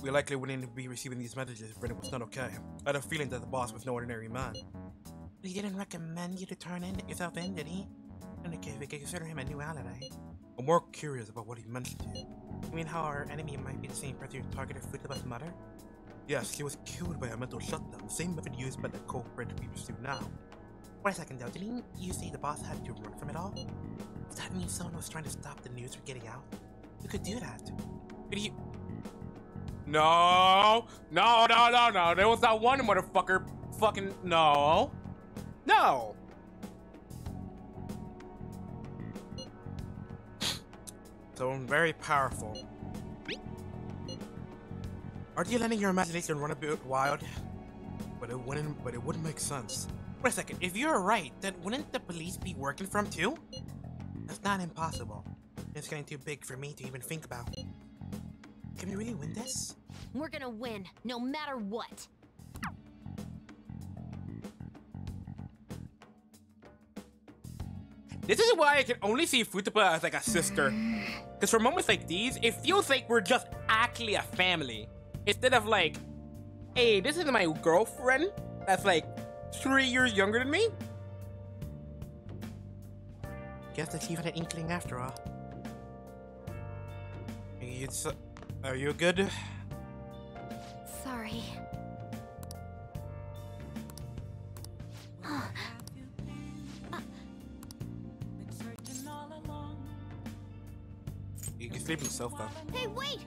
We likely wouldn't be receiving these messages if Brennan was not okay. I had a feeling that the boss was no ordinary man. But he didn't recommend you to turn yourself in, did he? In that case, we could consider him a new ally. I'm more curious about what he meant to do. You mean how our enemy might be the same person who targeted Futaba mother? Yes, he was killed by a mental shutdown, same method used by the culprit we pursue now. Wait a second though, didn't you say the boss had to run from it all? Does that mean someone was trying to stop the news from getting out? Who could do that? Could you... No! No, no, no, no! There was that one motherfucker fucking... No! No! So I'm very powerful. Aren't you letting your imagination run a bit wild? But it wouldn't make sense. Wait a second, if you're right, then wouldn't the police be working for him too? That's not impossible. It's getting too big for me to even think about. Can we really win this? We're gonna win, no matter what. This is why I can only see Futaba as like a sister. Because for moments like these, it feels like we're just actually a family. Instead of like, hey, this is my girlfriend that's like 3 years younger than me. Guess that's even an inkling after all. Are you good? Sorry. You can sleep on the sofa. Hey, wait!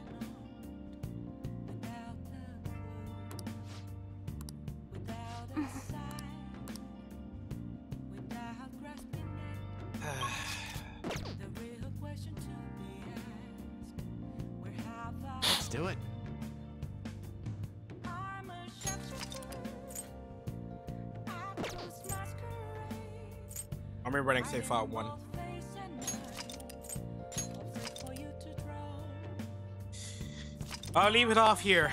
Let's do it. I'm rerunning save file 1. I'll leave it off here.